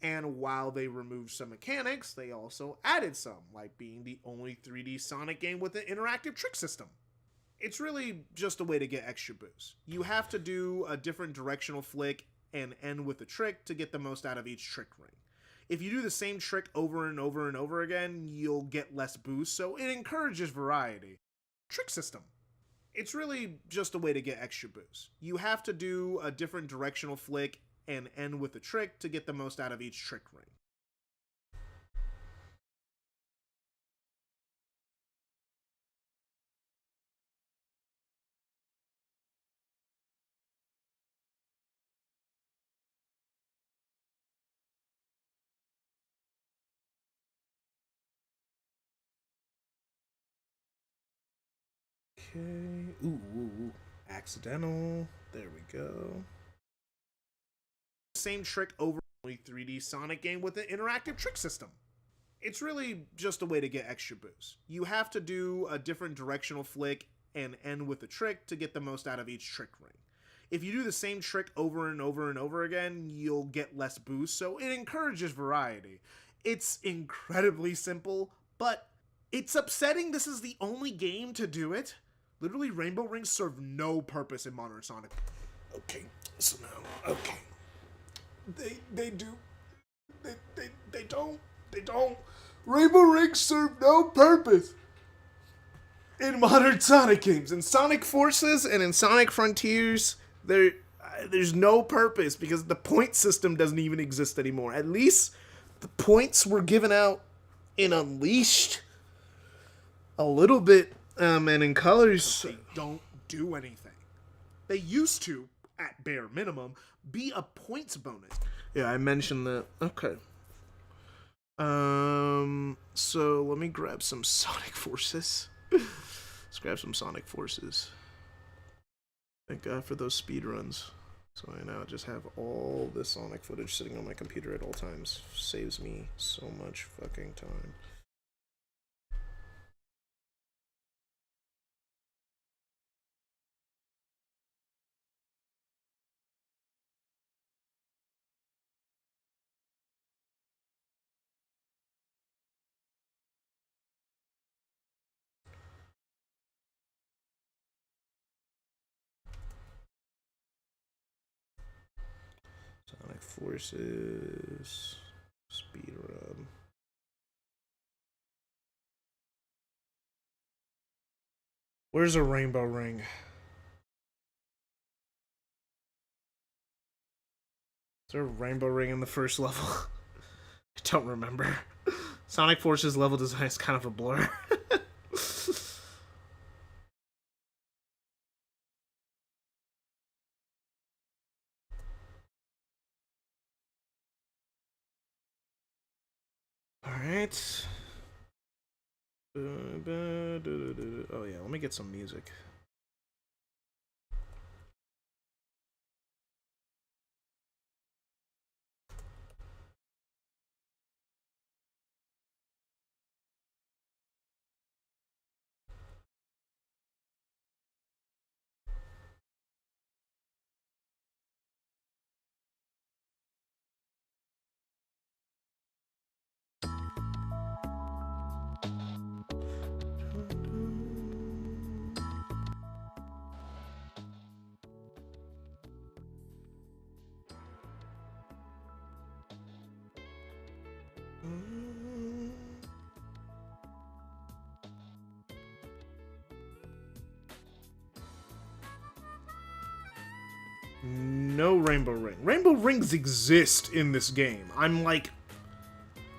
And while they removed some mechanics, they also added some, like being the only 3D Sonic game with an interactive trick system. It's really just a way to get extra boost. You have to do a different directional flick and end with a trick to get the most out of each trick ring. If you do the same trick over and over and over again, you'll get less boost, so it encourages variety. Trick system. It's really just a way to get extra boost. You have to do a different directional flick and end with a trick to get the most out of each trick ring. Okay. Ooh. Accidental. There we go. Same trick over, only 3D Sonic game with an interactive trick system. It's really just a way to get extra boost. You have to do a different directional flick and end with a trick to get the most out of each trick ring. If you do the same trick over and over and over again, you'll get less boost, so it encourages variety. It's incredibly simple, but it's upsetting this is the only game to do it. Literally, Rainbow Rings serve no purpose in Modern Sonic. Okay, so now, okay. They do. They don't. Rainbow Rings serve no purpose in modern Sonic games. In Sonic Forces and in Sonic Frontiers, there's no purpose because the point system doesn't even exist anymore. At least the points were given out in Unleashed a little bit, and in Colors. They don't do anything. They used to, at bare minimum, be a points bonus. Yeah, I mentioned that. Okay. So let me grab some Sonic Forces. Let's grab some Sonic Forces. Thank God for those speedruns. So I now just have all the Sonic footage sitting on my computer at all times. Saves me so much fucking time. Sonic Forces, speedrun. Where's a Rainbow Ring? Is there a Rainbow Ring in the first level? I don't remember. Sonic Forces level design is kind of a blur. Alright. Oh yeah, let me get some music. No Rainbow Ring. Rainbow Rings exist in this game. I'm like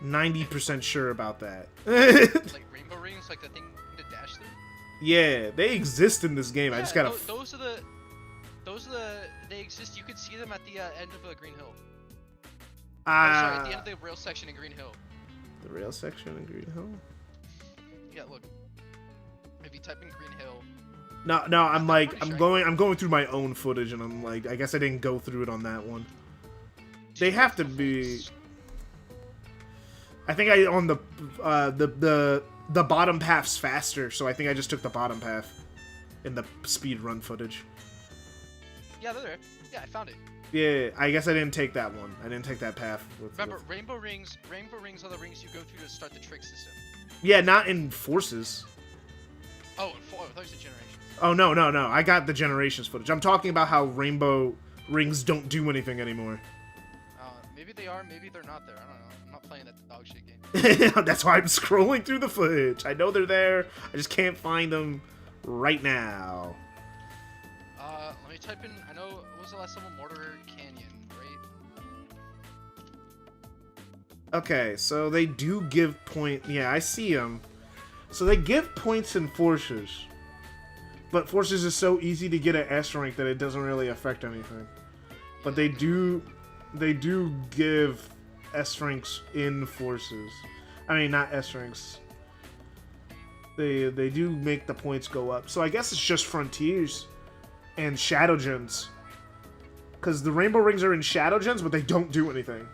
90% sure about that. Like Rainbow Rings, like the thing to dash through? Yeah, they exist in this game. Yeah, I just gotta. Those are the. They exist. You could see them at the end of Green Hill. Sorry, at the end of the rail section in Green Hill. The rail section in Green Hill? Yeah, look. If you type in Green Hill. No, I'm going through my own footage, and I'm like, I guess I didn't go through it on that one. They have to be. I think I on the bottom path's faster, so I think I just took the bottom path in the speed run footage. Yeah, they're there. Yeah, I found it. Yeah, I guess I didn't take that one. I didn't take that path. Remember, rainbow rings are the rings you go through to start the trick system. Yeah, not in Forces. Oh, I thought you said Generations. Oh, no. I got the Generations footage. I'm talking about how rainbow rings don't do anything anymore. Maybe they are, maybe they're not there. I don't know. I'm not playing that dog shit game. That's why I'm scrolling through the footage. I know they're there. I just can't find them right now. Let me type in, I know, what was the last one? Mortar Canyon, right? Okay, so they do give point. Yeah, I see them. So they give points in Forces. But Forces is so easy to get at S rank that it doesn't really affect anything. But they do give S ranks in Forces. I mean, not S ranks. They do make the points go up. So I guess it's just Frontiers and Shadow Gens. Because the Rainbow Rings are in Shadow Gens, but they don't do anything.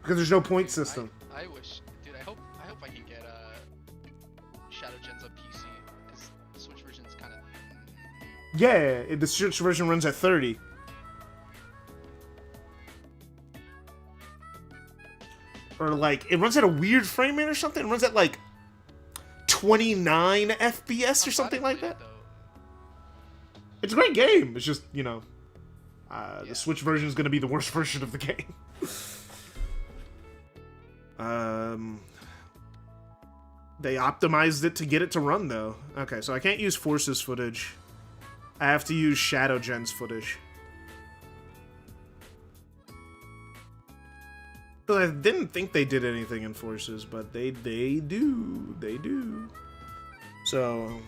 Because there's no point system. I wish, dude. I hope I can get Shadow Gens on PC. Because the Switch version is kind of. Yeah, the Switch version runs at 30. Or like, it runs at a weird frame rate or something. It runs at like 29 FPS or something like that. It's a great game. It's just, you know, the Switch version is going to be the worst version of the game. They optimized it to get it to run, though. Okay, so I can't use Forces footage. I have to use Shadow Gens footage. I didn't think they did anything in Forces, but they do. They do. So,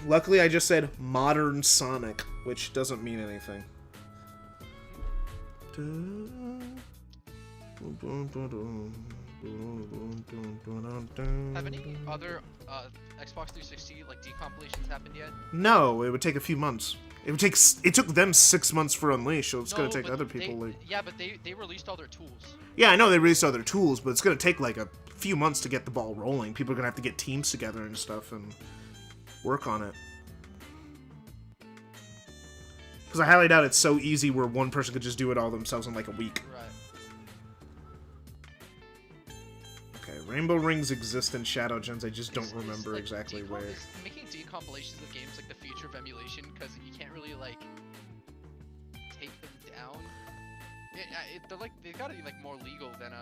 luckily I just said Modern Sonic, which doesn't mean anything. Have any other Xbox 360 like decompilations happened yet? No, it would take a few months. It took them 6 months for Unleash, so it's gonna take other people Yeah, but they released all their tools. Yeah, I know they released all their tools, but it's gonna take like a few months to get the ball rolling. People are gonna have to get teams together and stuff and work on it. Because I highly doubt it's so easy where one person could just do it all themselves in like a week. Right. Okay, Rainbow Rings exist in Shadow Gens, I just don't remember exactly where. Making decompilations of games like the future of emulation, because you can't really like take them down. They're like, they gotta be like more legal than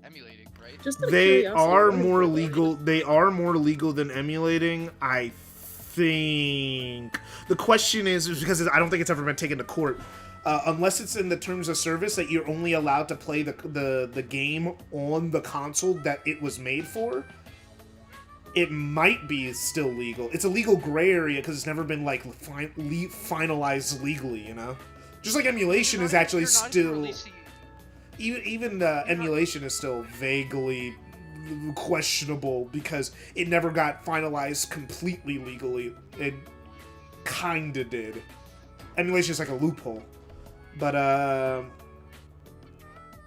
emulating, right? They are more legal. They are more legal than emulating, I think. The question is because I don't think it's ever been taken to court. Unless it's in the terms of service that you're only allowed to play the game on the console that it was made for, it might be still legal. It's a legal gray area because it's never been like finalized legally, you know? Just like emulation is actually still... Even emulation is still vaguely questionable because it never got finalized completely legally. It kinda did. Emulation is like a loophole. But,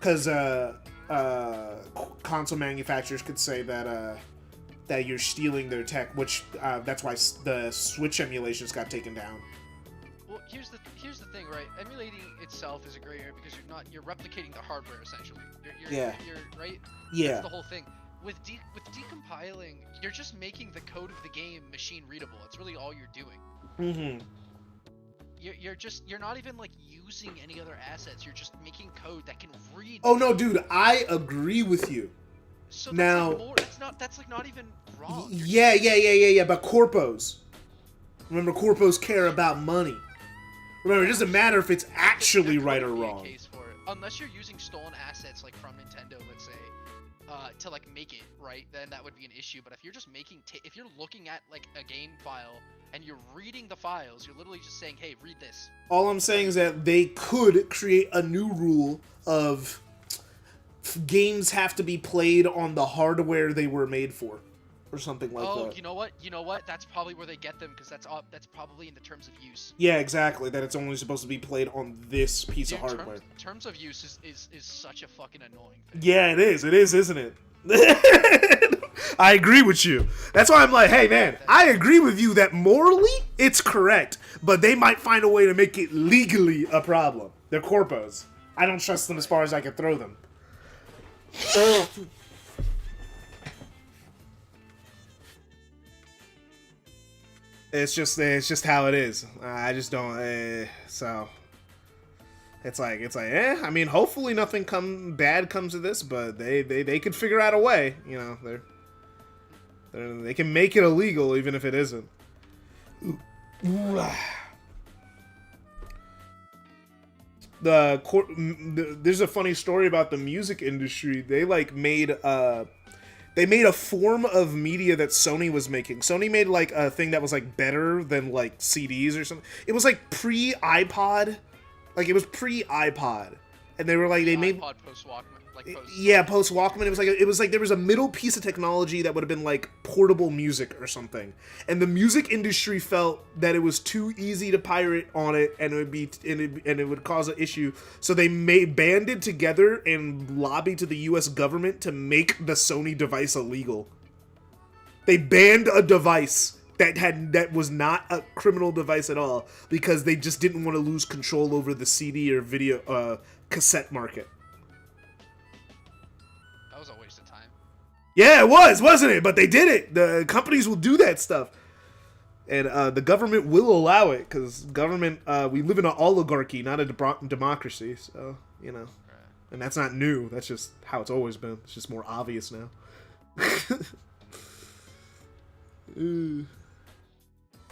because, console manufacturers could say that, that you're stealing their tech, which, that's why the Switch emulations got taken down. Well, here's the thing, right? Emulating itself is a gray area because you're replicating the hardware, essentially. You're right? Yeah. That's the whole thing. With decompiling, you're just making the code of the game machine readable. It's really all you're doing. Mm-hmm. You're not even like using any other assets. You're just making code that can read. Oh no, dude, I agree with you. So now, that's like not even wrong. Yeah. But corpos, remember, corpos care about money. Remember, it doesn't matter if it's actually right or wrong. Case for it. Unless you're using stolen assets, like from Nintendo, let's say, to like make it right, then that would be an issue. But if you're just making, if you're looking at like a game file and you're reading the files, you're literally just saying, "Hey, read this." All I'm saying is that they could create a new rule of games have to be played on the hardware they were made for. or something like that. Oh, you know what? You know what? That's probably where they get them, because that's probably in the terms of use. Yeah, exactly. That it's only supposed to be played on this piece of hardware. Terms of use is such a fucking annoying thing. Yeah, it is. It is, isn't it? I agree with you. That's why I'm like, hey man, I agree with you that morally it's correct, but they might find a way to make it legally a problem. They're corpos. I don't trust them as far as I can throw them. It's just how it is. I just don't. So it's like, I mean, hopefully nothing bad comes of this, but they could figure out a way. You know, they can make it illegal even if it isn't. There's a funny story about the music industry. They made a form of media that Sony was making. Sony made like a thing that was like better than like CDs or something. It was like pre-iPod. Like it was pre-iPod. And they were like, they made iPod post-Walkman. Yeah, post-Walkman. It was like there was a middle piece of technology that would have been like portable music or something. And the music industry felt that it was too easy to pirate on it, and it would cause an issue. So they banded together and lobbied to the US government to make the Sony device illegal. They banned a device that was not a criminal device at all because they just didn't want to lose control over the CD or video cassette market. Yeah, it was, wasn't it? But they did it. The companies will do that stuff. And the government will allow it, because government, we live in an oligarchy, not a democracy, so, you know. And that's not new. That's just how it's always been. It's just more obvious now. But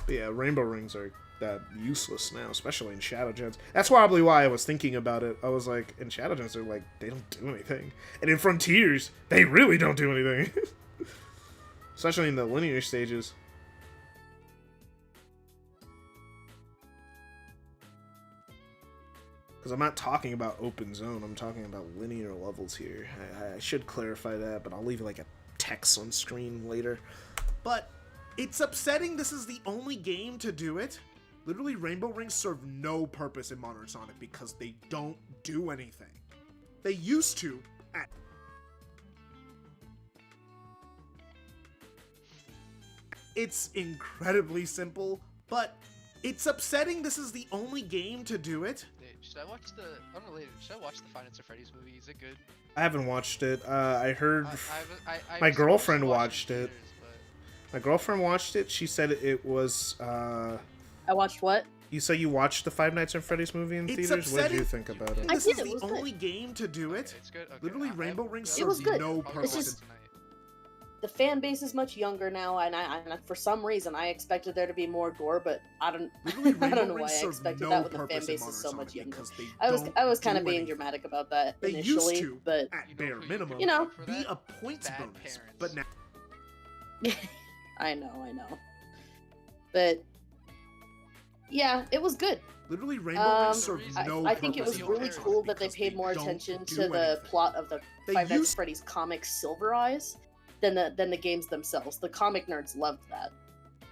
yeah, rainbow rings are that useless now, especially in Shadow Gens. That's probably why I was thinking about it. I was like, in Shadow Gens, they're like, they don't do anything. And in Frontiers, they really don't do anything. Especially in the linear stages. Because I'm not talking about open zone, I'm talking about linear levels here. I should clarify that, but I'll leave like a text on screen later. But it's upsetting this is the only game to do it. Literally, Rainbow Rings serve no purpose in Modern Sonic because they don't do anything. They used to. It's incredibly simple, but it's upsetting this is the only game to do it. Should I watch should I watch the Five Nights at Freddy's movie? Is it good? I haven't watched it. I heard my girlfriend watched it. My girlfriend watched it. She said it was. I watched what? You say you watched the Five Nights at Freddy's movie in theaters? What did you think about it? This is the only game to do it. It's good. Okay, Literally, Rainbow Rings serves no purpose. It's just, the fan base is much younger now, and for some reason I expected there to be more gore, but I don't know why I expected that when the fan base is so much younger. I was kind of being dramatic about that initially, but at bare minimum, you know, be a points bonus. But now, I know, but yeah, it was good. Literally, Rainbow Rings serves no purpose. I think it was really cool that they paid more attention to the plot of the Five Nights at Freddy's comic Silver Eyes than the games themselves. The comic nerds loved that.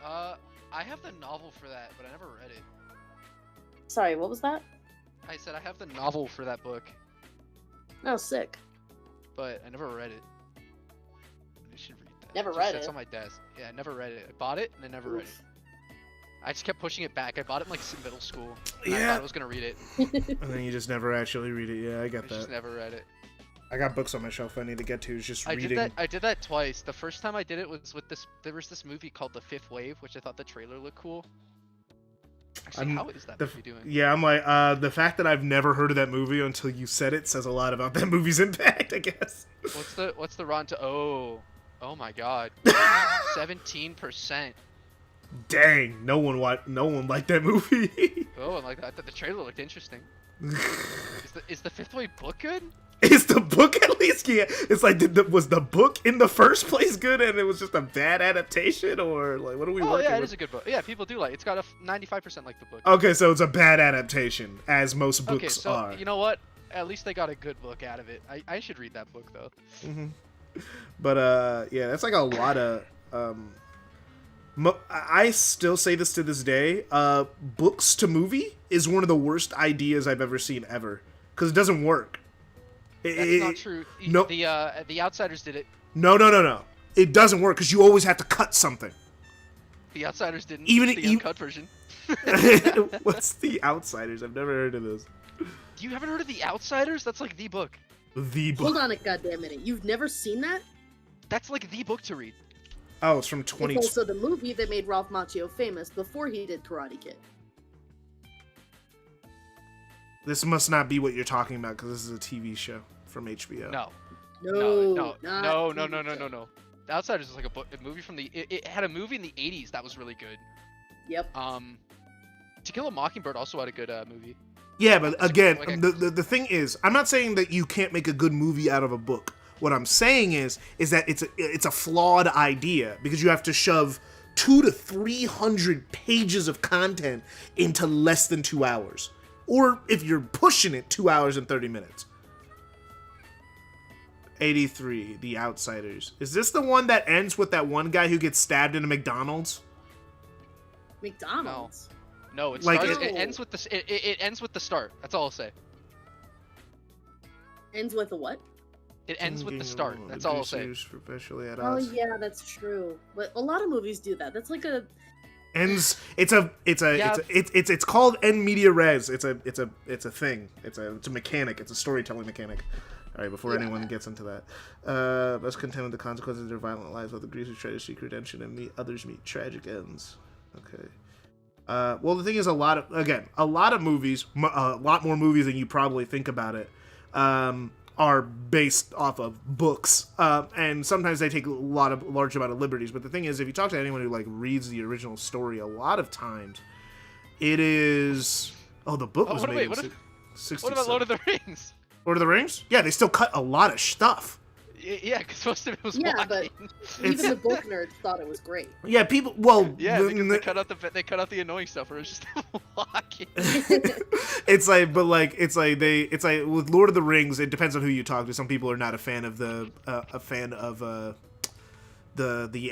I have the novel for that, but I never read it. Sorry, what was that? I said I have the novel for that book. Oh, sick. But I never read it. I should read that. Never read it? It's on my desk. Yeah, I never read it. I bought it, and I never read it. I just kept pushing it back. I bought it in like middle school. And I thought I was gonna read it. And then you just never actually read it. Yeah, I got that. Just never read it. I got books on my shelf I need to get to. Is just reading. I did that twice. The first time I did it was with this. There was this movie called The Fifth Wave, which I thought the trailer looked cool. Actually, how is that movie doing? Yeah, I'm like, the fact that I've never heard of that movie until you said it says a lot about that movie's impact, I guess. What's the Rotten oh my god, 17%. Dang, no one liked that movie. Oh, I like that. I thought the trailer looked interesting. Is the Fifth Wave book good? Is the book at least? Yeah, it's like, was the book in the first place good and it was just a bad adaptation, or like what are we working with? Oh yeah, it is a good book. Yeah, people do like it. It's got a 95% like the book. Okay, so it's a bad adaptation, as most books are. You know what? At least they got a good book out of it. I should read that book though. Mm-hmm. But yeah, that's like a lot of I still say this to this day. Books to movie is one of the worst ideas I've ever seen ever, because it doesn't work. That's not true. No, the Outsiders did it. No. It doesn't work because you always have to cut something. The Outsiders didn't. Even the uncut version. What's The Outsiders? I've never heard of this. You haven't heard of The Outsiders? That's like the book. The book. Hold on a goddamn minute. You've never seen that? That's like the book to read. Oh, it's from 20. It's also the movie that made Ralph Macchio famous before he did Karate Kid. This must not be what you're talking about because this is a TV show from HBO. No. No. The Outsiders is like a movie from the. It had a movie in the 80s that was really good. Yep. To Kill a Mockingbird also had a good movie. Yeah, but again, the thing is, I'm not saying that you can't make a good movie out of a book. What I'm saying is that it's a flawed idea because you have to shove 200 to 300 pages of content into less than 2 hours, or if you're pushing it, 2 hours and 30 minutes. 83, The Outsiders. Is this the one that ends with that one guy who gets stabbed in a McDonald's? McDonald's. No, it ends with the it ends with the start. That's all I'll say. Ends with a what? It ends with the start. That's all I'll say. Oh yeah, that's true. But a lot of movies do that. That's like a ends. It's called end media res. It's a thing. It's a mechanic. It's a storytelling mechanic. All right, before anyone gets into that, best content with the consequences of their violent lives, while the Greasers try to seek redemption and others meet tragic ends. Okay. Well, the thing is, a lot of movies, a lot more movies than you probably think about it, are based off of books, and sometimes they take a large amount of liberties. But the thing is, if you talk to anyone who like reads the original story, a lot of times it is the book was made in 67. What about Lord of the Rings? Lord of the Rings? Yeah, they still cut a lot of stuff. Yeah, because most of it was walking. But even the book nerds thought it was great. Yeah, people. Well, yeah, because they cut out the annoying stuff where it was just walking. It's like with Lord of the Rings, it depends on who you talk to. Some people are not a fan of the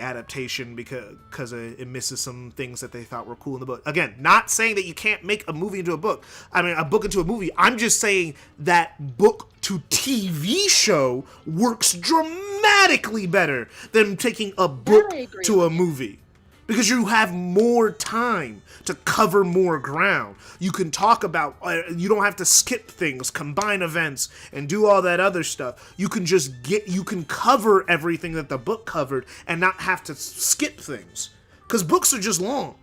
adaptation because it misses some things that they thought were cool in the book. Again, not saying that you can't make a movie into a book. I mean, a book into a movie. I'm just saying that book to TV show works dramatically better than taking a book to a movie. Because you have more time to cover more ground. You can talk about, you don't have to skip things, combine events, and do all that other stuff. You can cover everything that the book covered and not have to skip things. Because books are just long.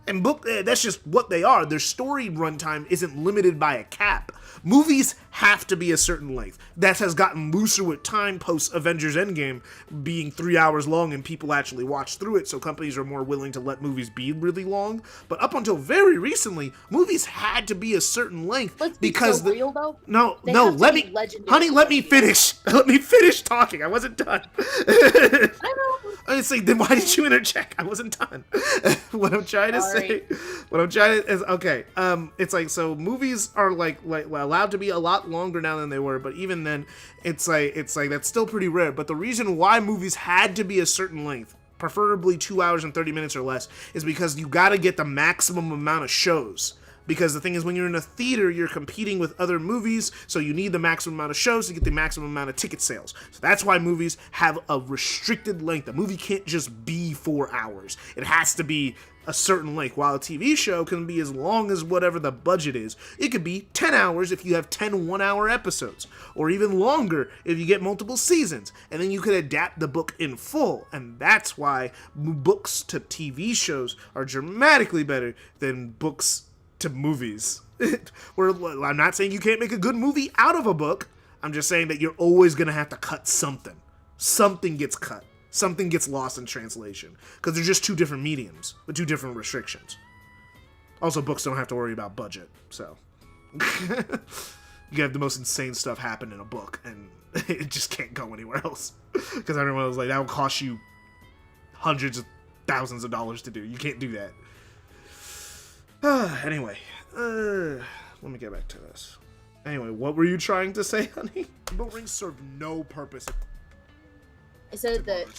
And that's just what they are. Their story runtime isn't limited by a cap. Movies have to be a certain length. That has gotten looser with time post Avengers Endgame being 3 hours long and people actually watch through it, so companies are more willing to let movies be really long. But up until very recently, movies had to be a certain length because real, though? No, let me finish. Let me finish talking. I wasn't done. I know. I was saying, then why did you interject? I wasn't done. What I'm trying to say is okay. It's like, so movies are like allowed to be a lot longer now than they were, but even then, it's like that's still pretty rare. But the reason why movies had to be a certain length, preferably 2 hours and 30 minutes or less, is because you got to get the maximum amount of shows. Because the thing is, when you're in a theater, you're competing with other movies, so you need the maximum amount of shows to get the maximum amount of ticket sales. So that's why movies have a restricted length. A movie can't just be 4 hours. It has to be a certain length, while a TV show can be as long as whatever the budget is. It could be 10 hours if you have 10 one-hour episodes, or even longer if you get multiple seasons, and then you could adapt the book in full, and that's why books to TV shows are dramatically better than books to movies. I'm not saying you can't make a good movie out of a book. I'm just saying that you're always going to have to cut something. Something gets cut. Something gets lost in translation. Because they're just two different mediums with two different restrictions. Also, books don't have to worry about budget, so. You have the most insane stuff happen in a book, and it just can't go anywhere else. Because everyone was like, that will cost you hundreds of thousands of dollars to do. You can't do that. Anyway, let me get back to this. Anyway, what were you trying to say, honey? Rainbow Rings serve no purpose. I said that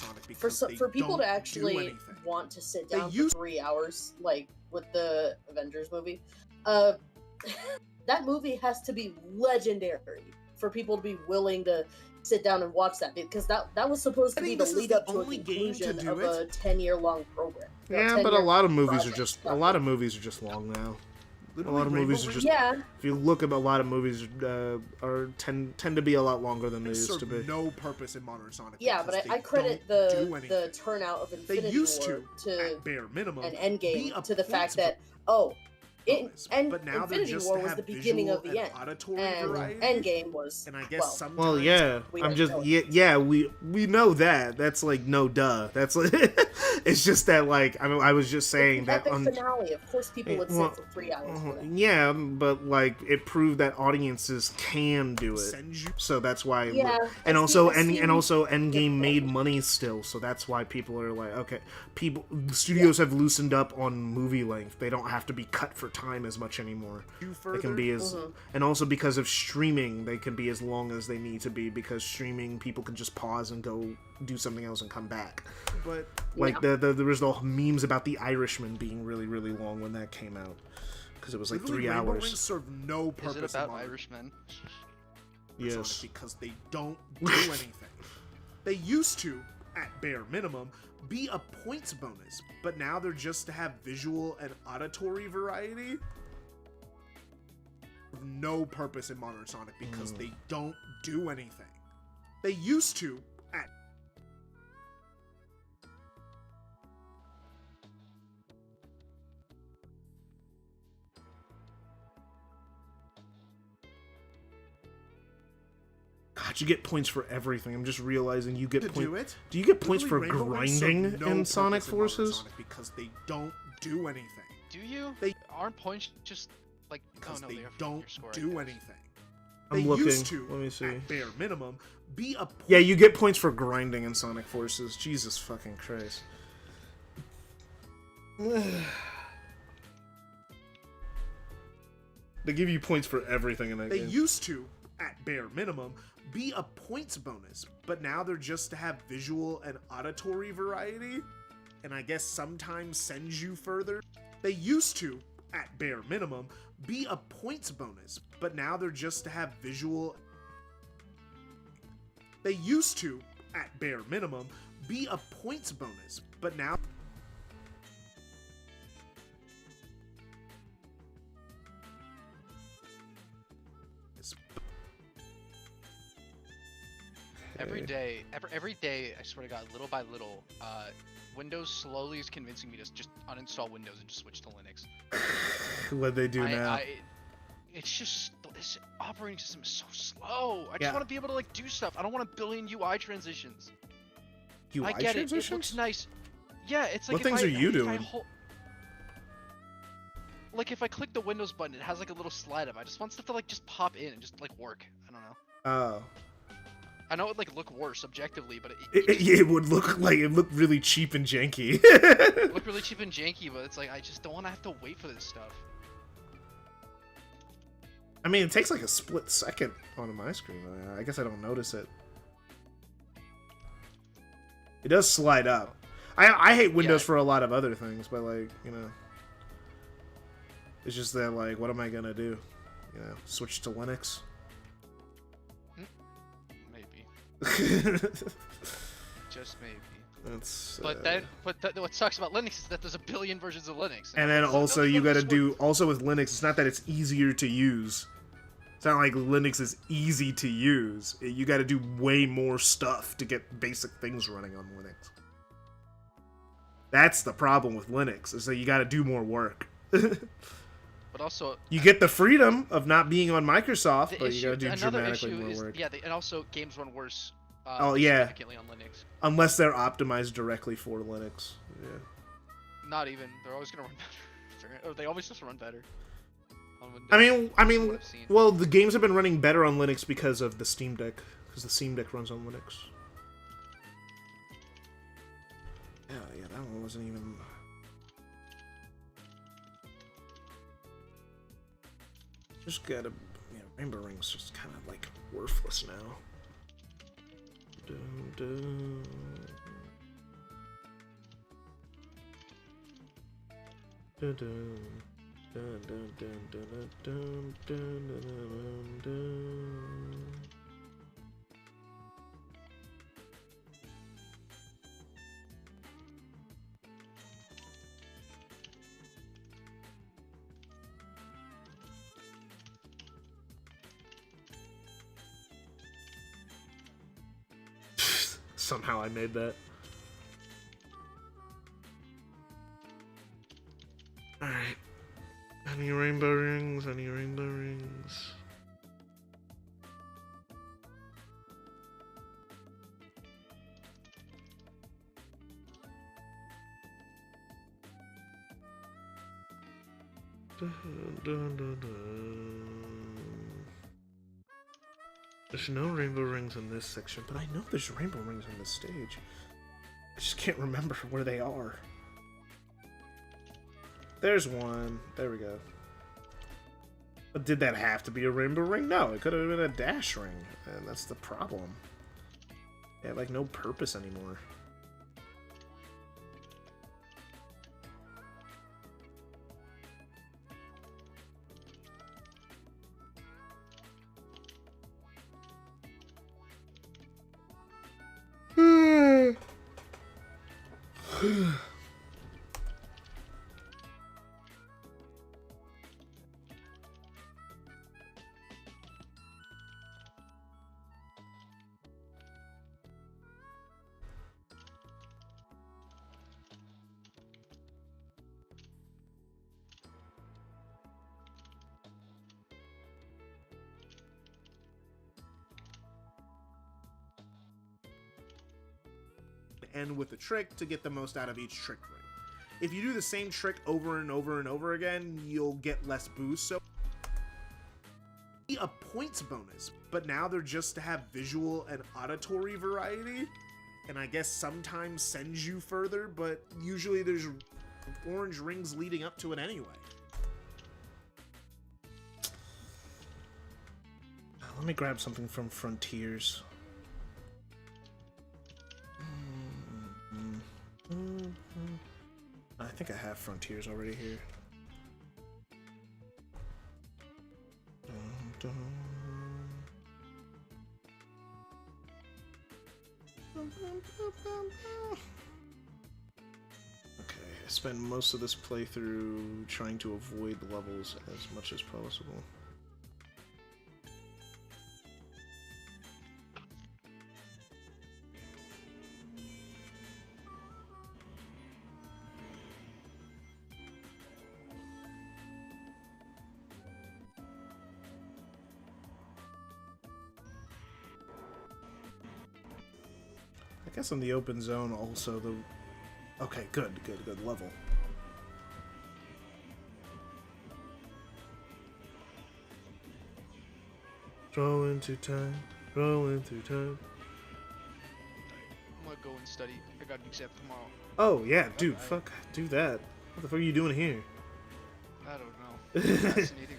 for people to actually want to sit down for 3 hours, like with the Avengers movie, that movie has to be legendary for people to be willing to sit down and watch that, because that was supposed to be the lead up to a conclusion of a 10-year-long program. Yeah, but a lot of movies are just long now. A lot of movies are just. Yeah. If you look at a lot of movies, tend to be a lot lot than they used to be. No purpose in modern Sonic. Yeah, but I credit the turnout of Infinity War to bare minimum and Endgame to the fact that but now Infinity War was the beginning of the end, and Endgame was. And I guess well, yeah, we know that. That's like no duh. That's like it's just that like I was just saying that on the finale, of course, people would sit for 3 hours. Yeah, but like it proved that audiences can do it, so that's why. Yeah, and also Endgame made money still, so that's why people are like, okay, studios have loosened up on movie length. They don't have to be cut for time as much anymore. They can be as and also because of streaming, they can be as long as they need to be, because streaming people can just pause and go do something else and come back. But like there was the memes about The Irishman being really really long when that came out, because it was like 3 hours. Rings serve no purpose. Is it about Irishmen? Yes, because they don't do anything. They used to, at bare minimum, be a points bonus, but now they're just to have visual and auditory variety. No purpose in modern Sonic because they don't do anything. They used to at God, you get points for everything. I'm just realizing you get points. Do you get points for grinding in Sonic Forces? Because they don't do anything. Do you? Aren't points just like because they don't do anything? I'm looking. Let me see. At bare minimum, be a yeah, you get points for grinding in Sonic Forces. Jesus fucking Christ. They give you points for everything in that game. They used to, at bare minimum, be a points bonus, but now they're just to have visual and auditory variety, and I guess sometimes sends you further. They used to, at bare minimum, be a points bonus, but now they're just to have visual. They used to, at bare minimum, be a points bonus, but now. Every day, I swear to God, little by little, Windows slowly is convincing me to just uninstall Windows and just switch to Linux. What they do now? It's just this operating system is so slow. I just want to be able to like do stuff. I don't want a billion UI transitions. UI I get transitions? It looks nice. Yeah, it's like what things are you doing? Like if I click the Windows button, it has like a little slide up. I just want stuff to like just pop in and just like work. I don't know. Oh. I know it would like look worse objectively, but it would look like it looked really cheap and janky. It looked really cheap and janky, but it's like I just don't want to have to wait for this stuff. I mean, it takes like a split second on my screen. I guess I don't notice it. It does slide up. I hate Windows for a lot of other things, but like, you know, it's just that like, what am I gonna do? You know, switch to Linux? Just maybe. That's. But what sucks about Linux is that there's a billion versions of Linux. And then also you gotta do with Linux. It's not that it's easier to use. It's not like Linux is easy to use. You gotta do way more stuff to get basic things running on Linux. That's the problem with Linux, is that you gotta do more work. But also, you get the freedom of not being on Microsoft, but you gotta do dramatically more work. Yeah, and also games run worse. Significantly on Linux. Unless they're optimized directly for Linux. Yeah. Not even. They're always gonna run better. Or they always just run better. I mean, well, the games have been running better on Linux because of the Steam Deck, because the Steam Deck runs on Linux. Yeah, that one wasn't even. Just gotta, Rainbow Ring's just kind of like worthless now. Somehow I made that. Alright. Any rainbow rings? Any rainbow rings? There's no rainbow rings in this section, but I know there's rainbow rings on this stage. I just can't remember where they are. There's one. There we go. But did that have to be a rainbow ring? No, it could have been a dash ring, and that's the problem. They have like no purpose anymore. End with a trick to get the most out of each trick ring. If you do the same trick over and over and over again, you'll get less boost. So a points bonus, but now they're just to have visual and auditory variety, and I guess sometimes sends you further, but usually there's orange rings leading up to it anyway. Let me grab something from Frontiers. I think I have Frontiers already here. Okay, I spent most of this playthrough trying to avoid the levels as much as possible. I guess in the open zone also the... Okay, good level. Rolling through time, rolling through time. I'm gonna go and study. I got an exam tomorrow. Oh yeah, dude, fuck, do that. What the fuck are you doing here? I don't know. Fascinating.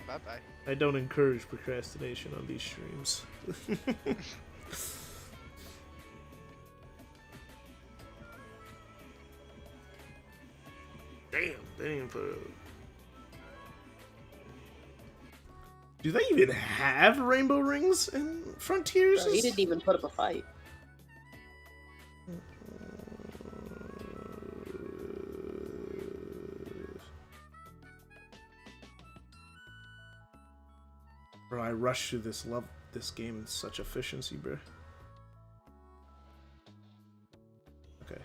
Bye-bye. I don't encourage procrastination on these streams. Damn, bro. Do they even have rainbow rings in Frontiers? He didn't even put up a fight. Bro, I rush through this game in such efficiency, bro. Okay.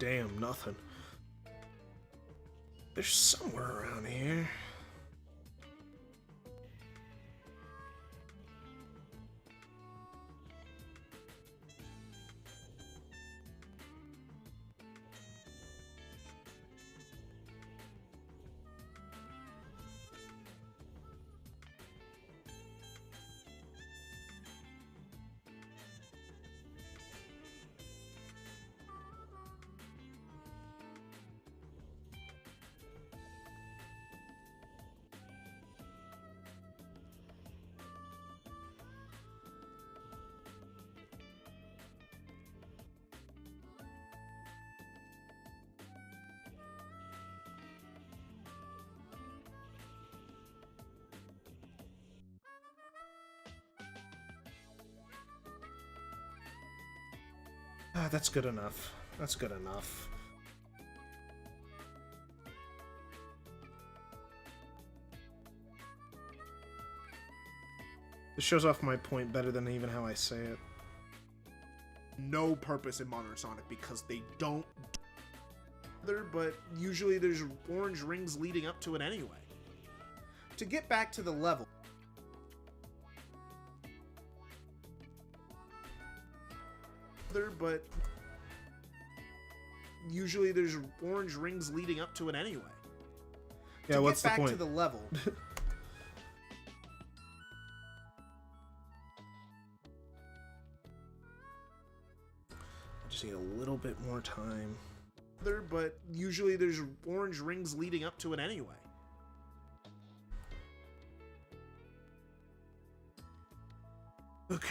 damn nothing. There's somewhere around here. That's good enough. That's good enough. This shows off my point better than even how I say it. No purpose in Modern Sonic because they don't but usually there's orange rings leading up to it anyway. To get back to the level, but usually there's orange rings leading up to it anyway. Yeah, what's the point? To get back to the level. I just need a little bit more time. But usually there's orange rings leading up to it anyway. Okay.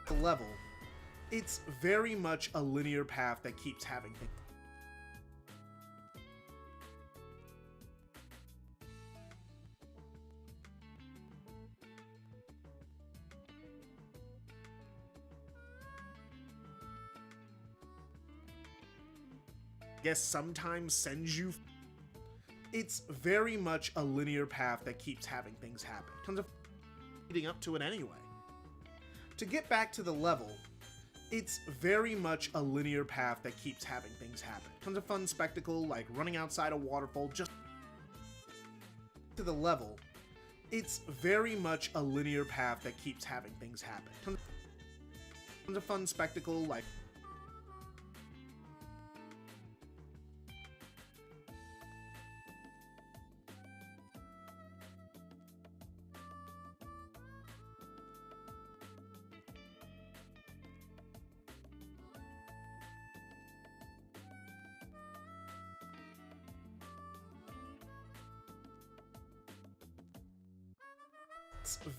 The level, it's very much a linear path that keeps having things. Guess sometimes sends you. It's very much a linear path that keeps having things happen. Tons of leading up to it anyway. To get back to the level, it's very much a linear path that keeps having things happen. Tons of fun spectacle like running outside a waterfall just to the level. It's very much a linear path that keeps having things happen. Tons of fun spectacle like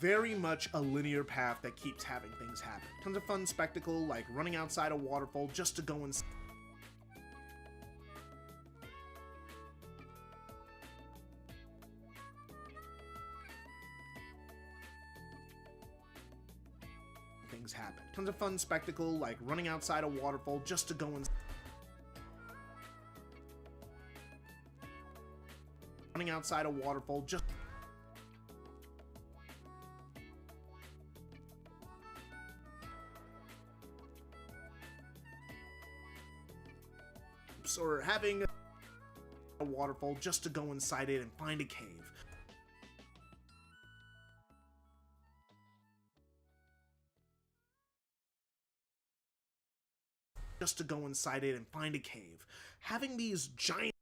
very much a linear path that keeps having things happen. Tons of fun spectacle like running outside a waterfall just to go and things happen. Tons of fun spectacle like running outside a waterfall just to go and running outside a waterfall just or having a waterfall just to go inside it and find a cave. Just to go inside it and find a cave. Having these giant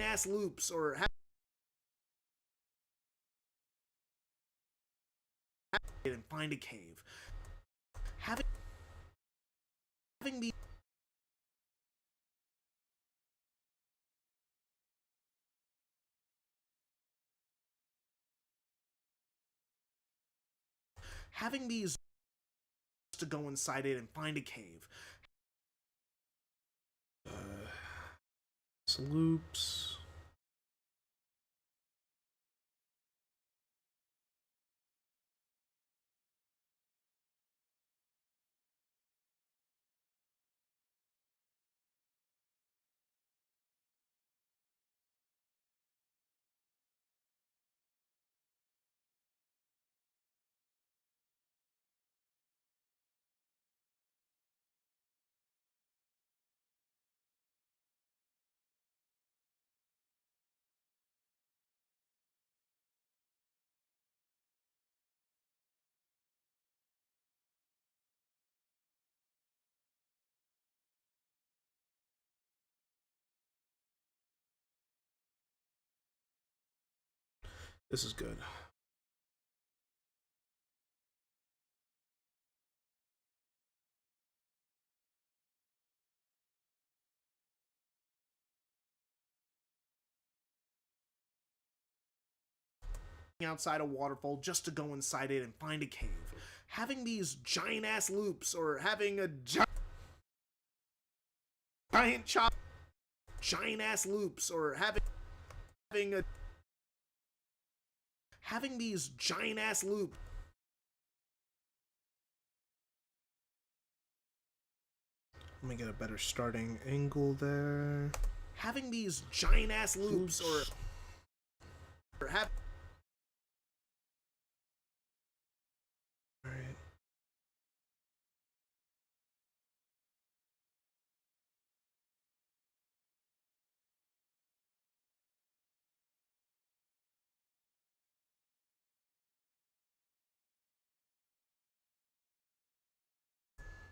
ass loops or and find a cave. Having these to go inside it and find a cave. Loops. This is good. Outside a waterfall just to go inside it and find a cave. Having these giant ass loops, or having a giant chop, giant ass loops, or having these giant ass loops. Let me get a better starting angle there. Having these giant ass loops, or have. All right.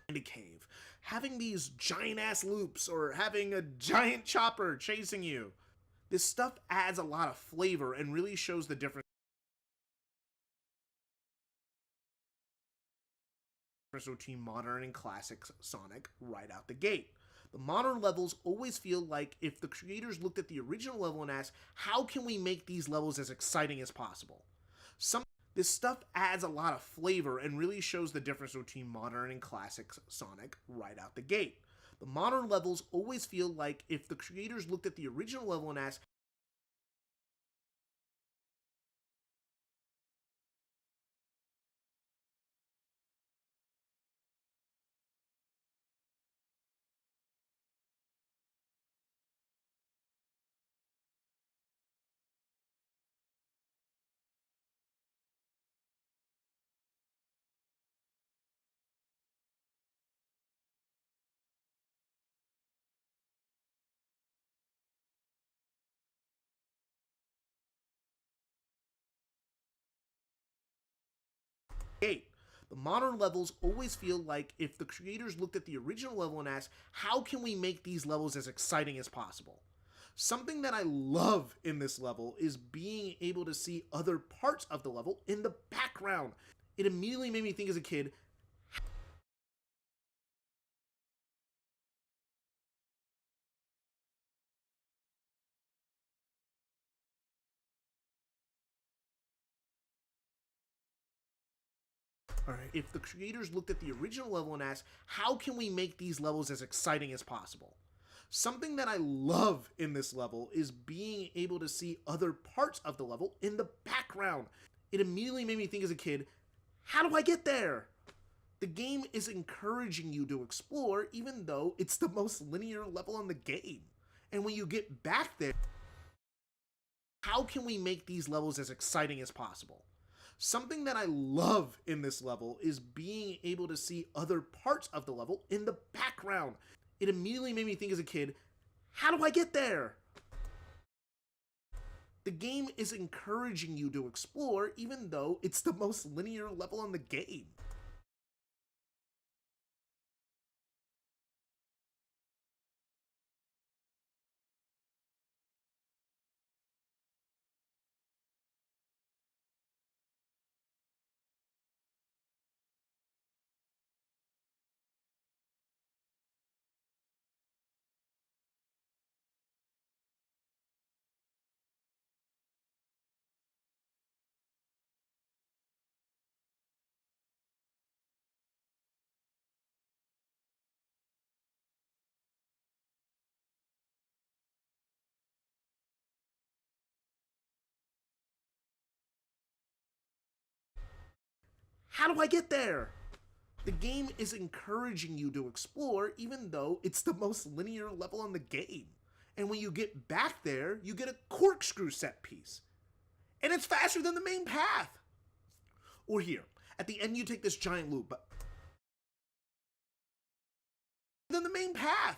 A cave. Having these giant ass loops, or having a giant chopper chasing you. This stuff adds a lot of flavor and really shows the difference between modern and classic Sonic right out the gate. The modern levels always feel like if the creators looked at the original level and asked, how can we make these levels as exciting as possible? This stuff adds a lot of flavor and really shows the difference between modern and classic Sonic right out the gate. The modern levels always feel like if the creators looked at the original level and asked, the modern levels always feel like if the creators looked at the original level and asked, how can we make these levels as exciting as possible? Something that I love in this level is being able to see other parts of the level in the background. It immediately made me think as a kid, Alright. If the creators looked at the original level and asked, how can we make these levels as exciting as possible? Something that I love in this level is being able to see other parts of the level in the background. It immediately made me think as a kid, how do I get there? The game is encouraging you to explore even though it's the most linear level in the game. And when you get back there, how can we make these levels as exciting as possible? Something that I love in this level is being able to see other parts of the level in the background. It immediately made me think as a kid, how do I get there? The game is encouraging you to explore even though it's the most linear level in the game. How do I get there? The game is encouraging you to explore even though it's the most linear level in the game. And when you get back there, you get a corkscrew set piece. And it's faster than the main path. Or here, at the end you take this giant loop, but than the main path.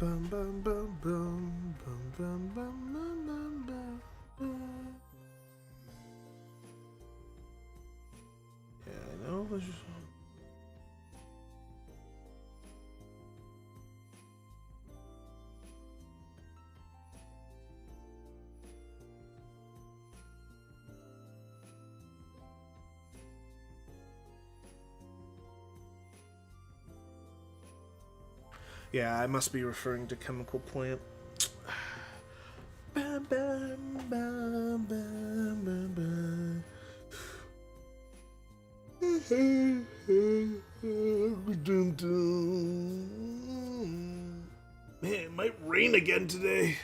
Bum, bum, bum, bum, bum, bum, bum, bum, bum, bum. Yeah, I know. Yeah, I must be referring to Chemical Plant. Bum, bum, bum, bum, bum, bum. Man, it might rain again today.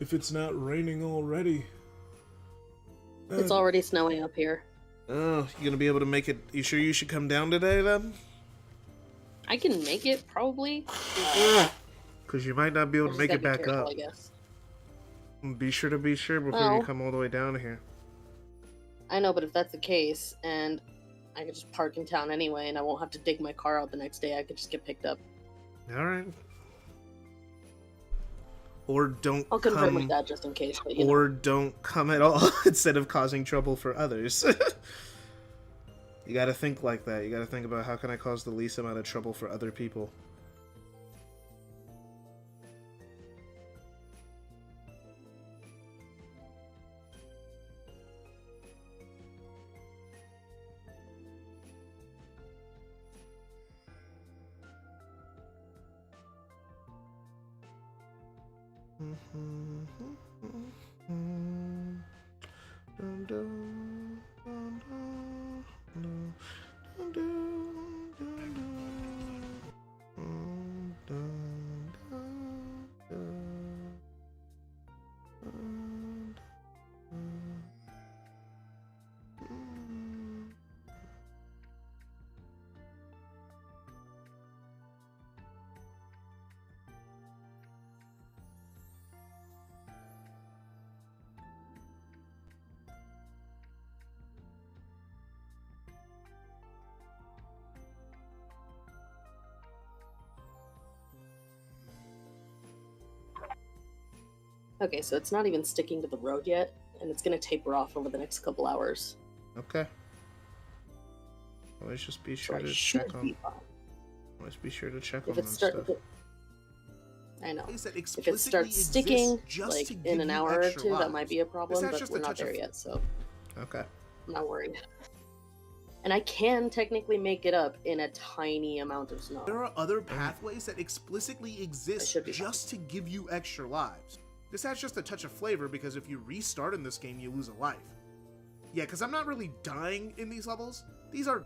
If it's not raining already. It's already snowing up here. Oh, you gonna be able to make it? You sure you should come down today then? I can make it, probably. Because you might not be able to make it back careful, up. I guess. Be sure before you come all the way down here. I know, but if that's the case, and I could just park in town anyway, and I won't have to dig my car out the next day, I could just get picked up. Alright. Or don't I'll confirm with that just in case. But, or don't come at all instead of causing trouble for others. You gotta think like that. You gotta think about how can I cause the least amount of trouble for other people. Okay, so it's not even sticking to the road yet, and it's going to taper off over the next couple hours. Okay. Always just be sure to check on. Always be sure to check on that stuff. I know. If it starts sticking, like in an hour or two, that might be a problem, but we're not there yet, so. Okay. I'm not worried. And I can technically make it up in a tiny amount of snow. There are other pathways that explicitly exist just to give you extra lives. This adds just a touch of flavor because if you restart in this game, you lose a life. Yeah, because I'm not really dying in these levels. These are...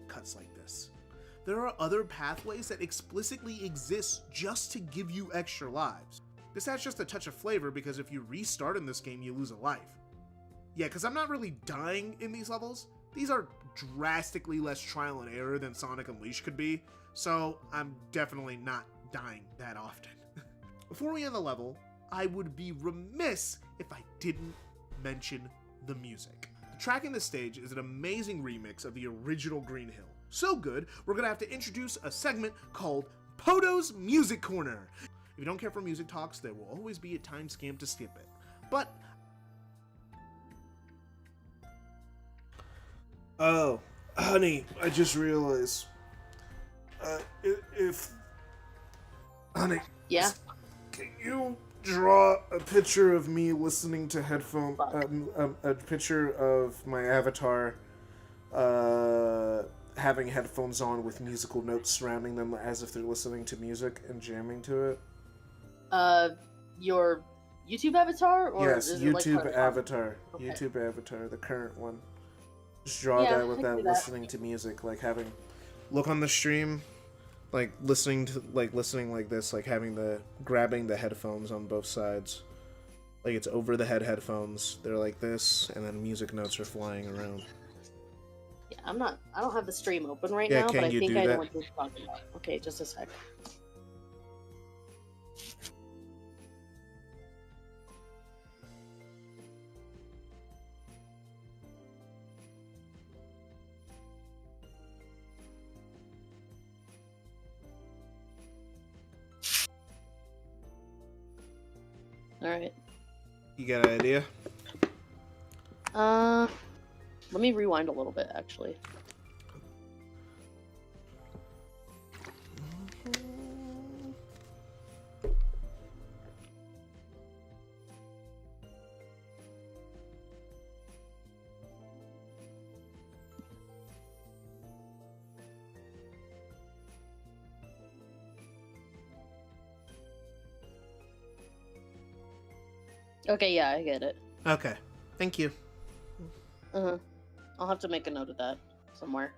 cuts like this. There are other pathways that explicitly exist just to give you extra lives. This adds just a touch of flavor because if you restart in this game, you lose a life. Yeah, because I'm not really dying in these levels. These are drastically less trial and error than Sonic Unleashed could be, so I'm definitely not dying that often. Before we end the level, I would be remiss if I didn't mention the music. The track in this stage is an amazing remix of the original Green Hill. So good, we're gonna have to introduce a segment called Poto's Music Corner. If you don't care for music talks, there will always be a time scam to skip it. But... Oh, honey, I just realized. Honey. Yeah? Can you draw a picture of me listening to headphone, a picture of my avatar, having headphones on with musical notes surrounding them as if they're listening to music and jamming to it. Your YouTube avatar? Or yes, is YouTube it like avatar. Okay. YouTube avatar, the current one. Just draw that without listening to music, like having... Look on the stream, like listening like this, like grabbing the headphones on both sides. Like it's over the head headphones. They're like this, and then music notes are flying around. Yeah, I don't have the stream open right now, but I think I know what you're talking about. Okay, just a sec. Alright. You got an idea? Let me rewind a little bit, actually. Okay, yeah, I get it. Okay. Thank you. Uh-huh. I'll have to make a note of that somewhere.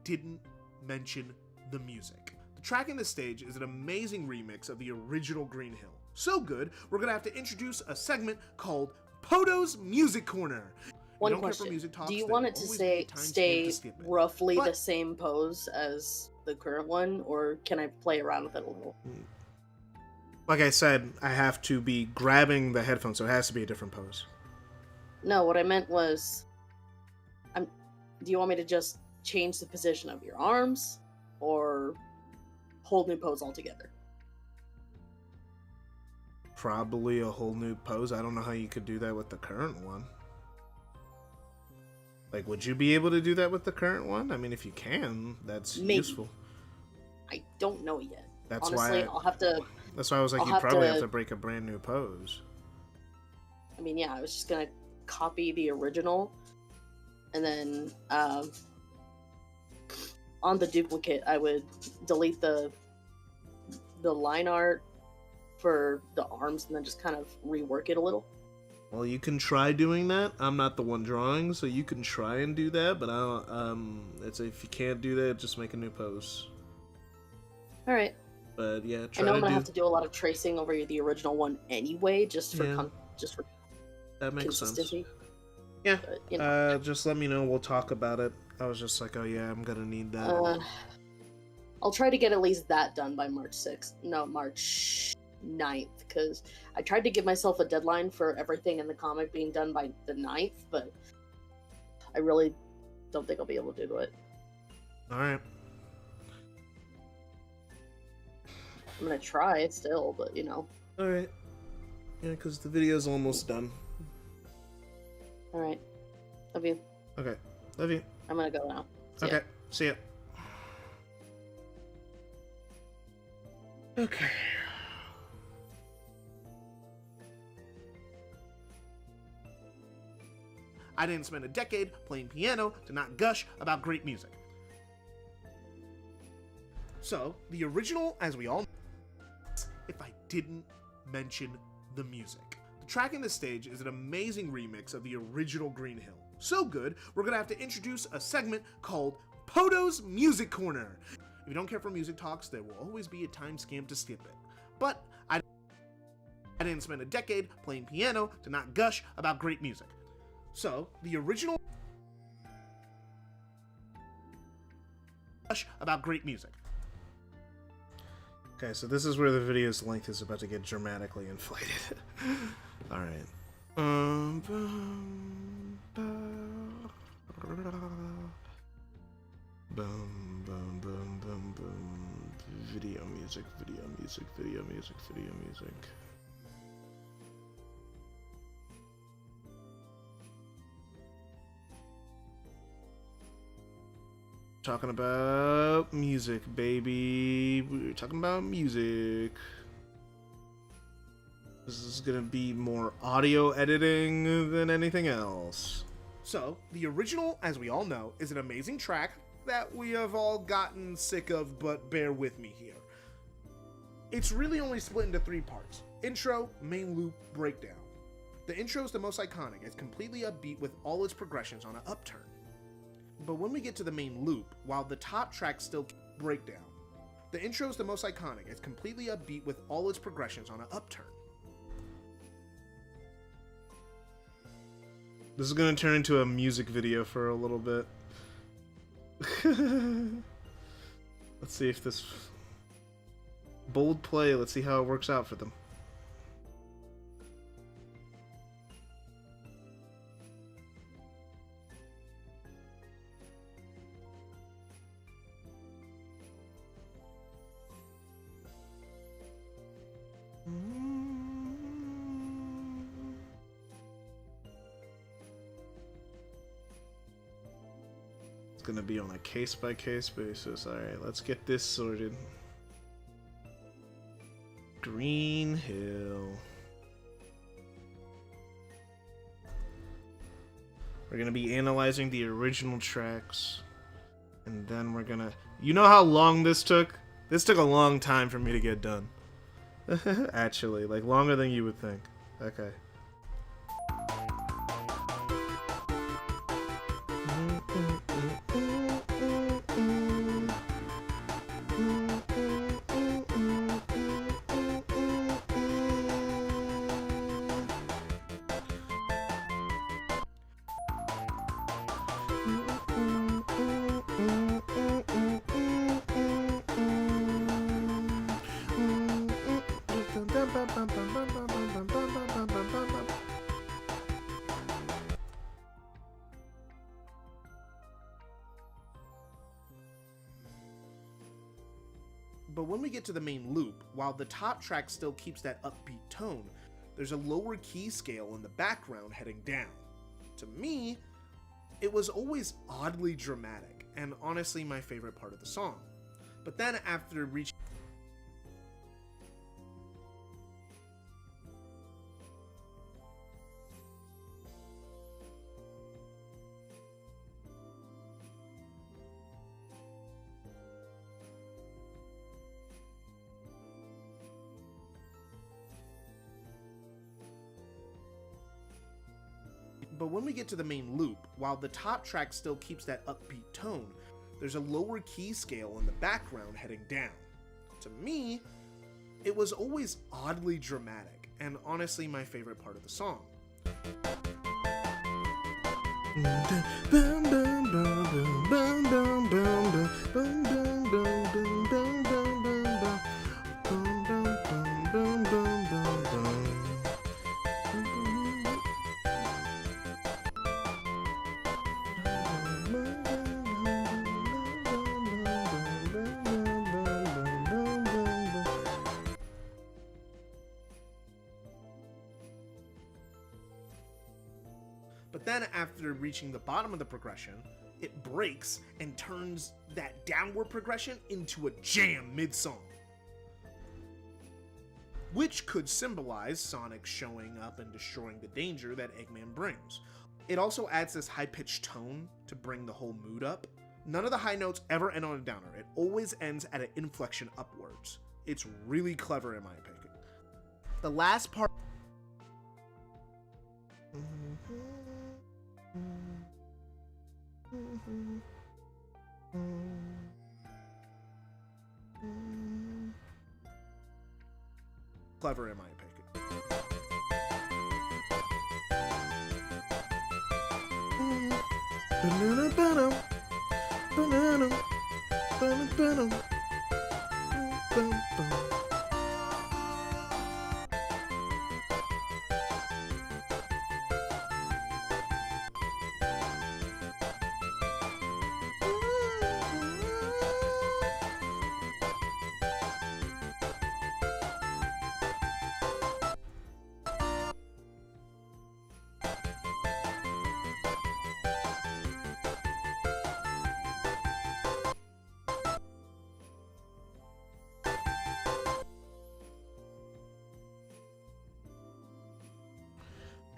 Didn't mention the music. The track in this stage is an amazing remix of the original Green Hill. So good, we're gonna have to introduce a segment called Podo's Music Corner. One question. Do you want it to stay roughly the same pose as the current one, or can I play around with it a little? Like I said, I have to be grabbing the headphones, so it has to be a different pose. No, what I meant was... do you want me to just change the position of your arms, or whole new pose altogether? Probably a whole new pose. I don't know how you could do that with the current one. Like, would you be able to do that with the current one? I mean, if you can, that's useful. I don't know yet. That's Honestly, why I'll have to... That's why I was like, you probably have to break a brand new pose. I mean, yeah, I was just gonna copy the original, and then on the duplicate, I would delete the line art for the arms, and then just kind of rework it a little. Well, you can try doing that. I'm not the one drawing, so you can try and do that. But I don't. It's if you can't do that, just make a new pose. All right. But yeah, I know I'm gonna have to do a lot of tracing over the original one anyway, just for that makes sense. Yeah. But, you know. Just let me know. We'll talk about it. I was just like, oh yeah, I'm gonna need that. I'll try to get at least that done by March 6th. No, March 9th, because I tried to give myself a deadline for everything in the comic being done by the 9th, but I really don't think I'll be able to do it. Alright. I'm gonna try it still, but you know. Alright. Yeah, because the video's almost done. Alright. Love you. Okay. Love you. I'm gonna go now. Okay. See ya. Okay. I didn't spend a decade playing piano to not gush about great music. So, the original, as we all know, if I didn't mention the music. The track in this stage is an amazing remix of the original Green Hill. So good, we're gonna have to introduce a segment called Podo's Music Corner. If you don't care for music talks, there will always be a time scam to skip it. But I didn't spend a decade playing piano to not gush about great music. So, the original gush about great music. Okay, so this is where the video's length is about to get dramatically inflated. Alright. Video music, video music, video music, video music. Talking about music, baby. We're talking about music. This is gonna be more audio editing than anything else. So, the original, as we all know, is an amazing track that we have all gotten sick of, but bear with me here. It's really only split into 3 parts: intro, main loop, breakdown. The intro is the most iconic. It's completely upbeat with all its progressions on an upturn. But when we get to the main loop, while the top track still breakdown, the intro is the most iconic. It's completely upbeat with all its progressions on an upturn. This is gonna turn into a music video for a little bit. Let's see if this bold play, let's see how it works out for them. Gonna be on a case-by-case basis. Alright, let's get this sorted. Green Hill. We're gonna be analyzing the original tracks, and then we're gonna... You know how long this took? This took a long time for me to get done. Actually, like longer than you would think. Okay. But when we get to the main loop, while the top track still keeps that upbeat tone, there's a lower key scale in the background heading down. To me, it was always oddly dramatic, and honestly my favorite part of the song. But then after reaching... But when we get to the main loop, while the top track still keeps that upbeat tone, there's a lower key scale in the background heading down. To me, it was always oddly dramatic, and honestly my favorite part of the song. But then after reaching the bottom of the progression, it breaks and turns that downward progression into a jam mid-song, which could symbolize Sonic showing up and destroying the danger that Eggman brings. It also adds this high-pitched tone to bring the whole mood up. None of the high notes ever end on a downer. It always ends at an inflection upwards. It's really clever in my opinion. The last part... clever in my opinion.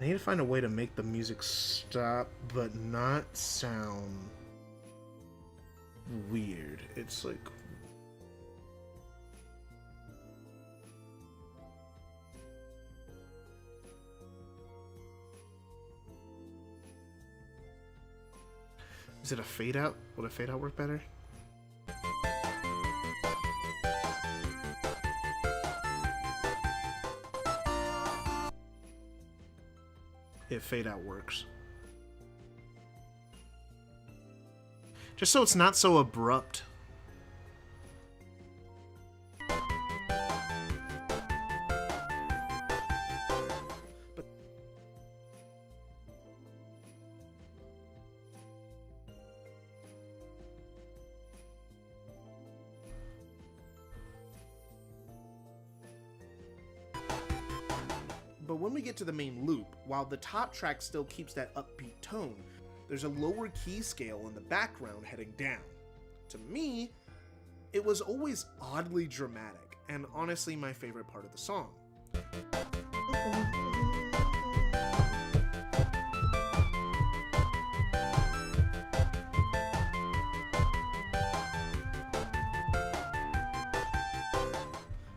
I need to find a way to make the music stop, but not sound weird. It's like... Is it a fade out? Would a fade out work better? If fade out works. Just so it's not so abrupt. But when we get to the main loop, while the top track still keeps that upbeat tone, there's a lower key scale in the background heading down. To me, it was always oddly dramatic, and honestly my favorite part of the song.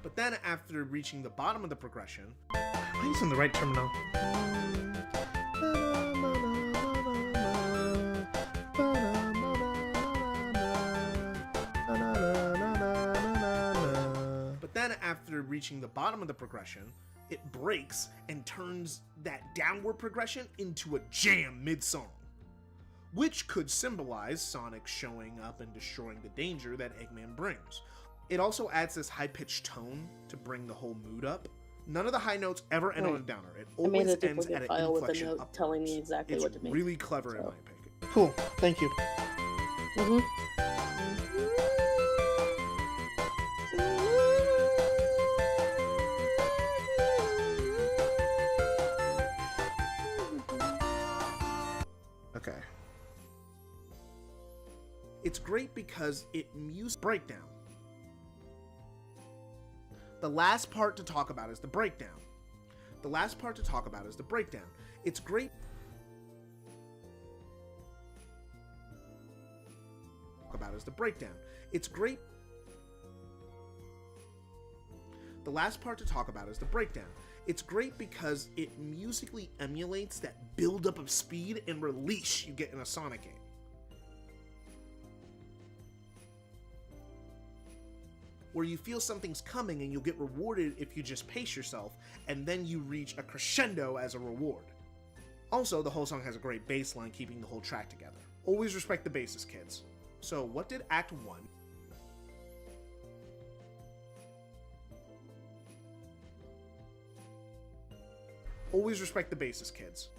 But then after reaching the bottom of the progression, am I using the right terminal? But then after reaching the bottom of the progression, it breaks and turns that downward progression into a jam mid-song, which could symbolize Sonic showing up and destroying the danger that Eggman brings. It also adds this high-pitched tone to bring the whole mood up. None of the high notes ever end on a downer. It always ends at an file with a inflection note upwards. telling me exactly what to It's make. really clever in my opinion. Cool, thank you. Okay. It's great because it music breakdown. The last part to talk about is the breakdown. It's great. It's great. The last part to talk about is the breakdown. It's great because it musically emulates that buildup of speed and release you get in a Sonic game. Where you feel something's coming and you'll get rewarded if you just pace yourself, and then you reach a crescendo as a reward. Also, the whole song has a great bass line keeping the whole track together. Always respect the basses, kids. So, what did Act 1? Always respect the basses, kids.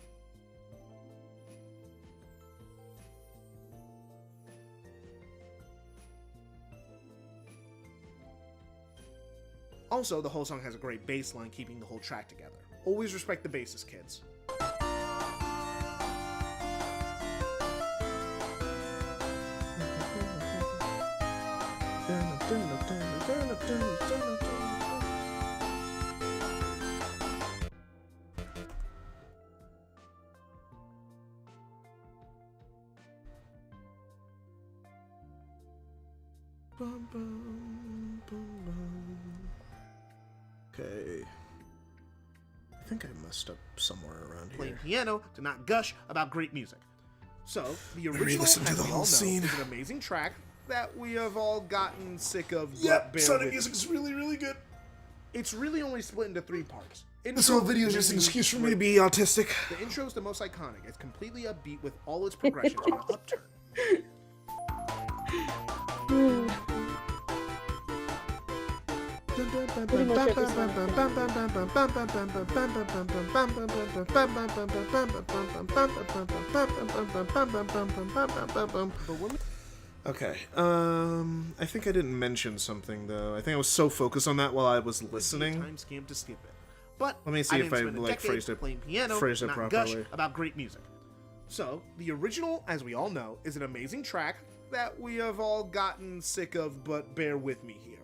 Also, the whole song has a great bass line keeping the whole track together. Always respect the basses, kids. Okay. I think I messed up somewhere around here. Playing piano to not gush about great music. So, the original, as we all know, is an amazing track that we have all gotten sick of. Yep, Sonic music's really, really good. It's really only split into 3 parts. This whole video is just an excuse for me to be autistic. The intro is the most iconic. It's completely upbeat with all its progressions on an upturn. Okay, I think I didn't mention something though. I think I was so focused on that while I was listening. Time scam to skip it. But let me see if I like phrased it properly. Gush about great music. So, the original, as we all know, is an amazing track that we have all gotten sick of, but bear with me here.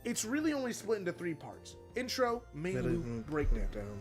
It's really only split into 3 parts. Intro, main loop, breakdown.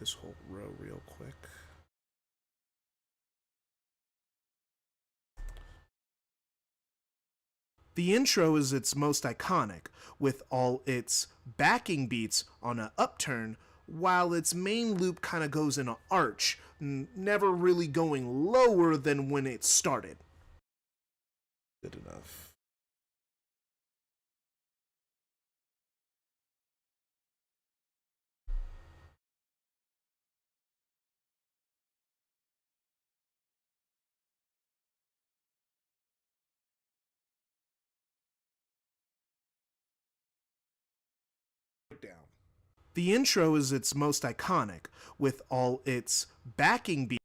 this whole row real quick. The intro is its most iconic, with all its backing beats on an upturn, while its main loop kind of goes in an arch, never really going lower than when it started. Good enough. Down. The intro is its most iconic, with all its backing beats.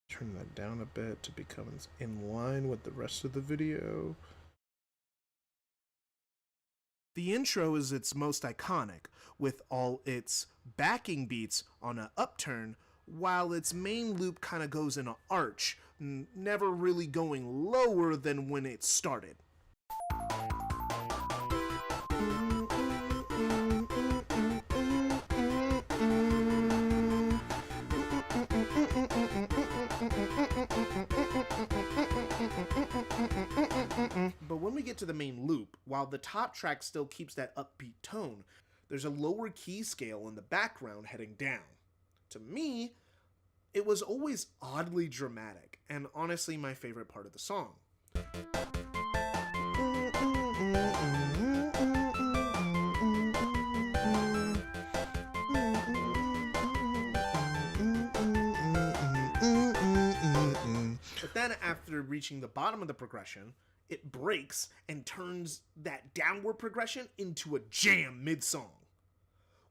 Turn that down a bit to become in line with the rest of the video. The intro is its most iconic, with all its backing beats on an upturn, while its main loop kind of goes in an arch, never really going lower than when it started. But when we get to the main loop, while the top track still keeps that upbeat tone, there's a lower key scale in the background heading down. To me, it was always oddly dramatic, and honestly my favorite part of the song. But then after reaching the bottom of the progression, it breaks and turns that downward progression into a jam mid-song,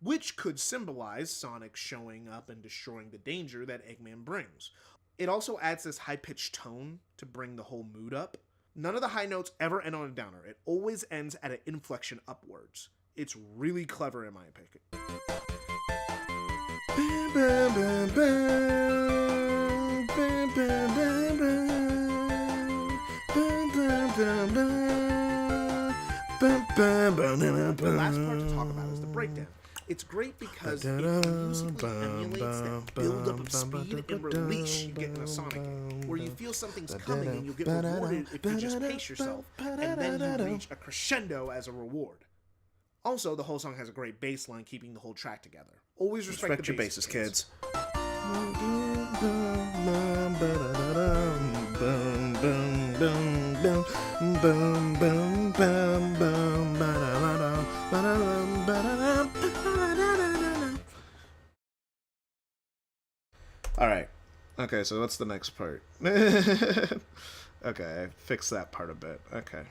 which could symbolize Sonic showing up and destroying the danger that Eggman brings. It also adds this high-pitched tone to bring the whole mood up. None of the high notes ever end on a downer. It always ends at an inflection upwards. It's really clever in my opinion. The last part to talk about is the breakdown. It's great because it musically emulates that build-up of speed and release you get in a Sonic game, where you feel something's coming and you'll get rewarded if you just pace yourself, and then you reach a crescendo as a reward. Also, the whole song has a great bass line keeping the whole track together. Always respect your basses, kids. Alright. Okay, so what's the next part? Okay, I fixed that part a bit. Okay.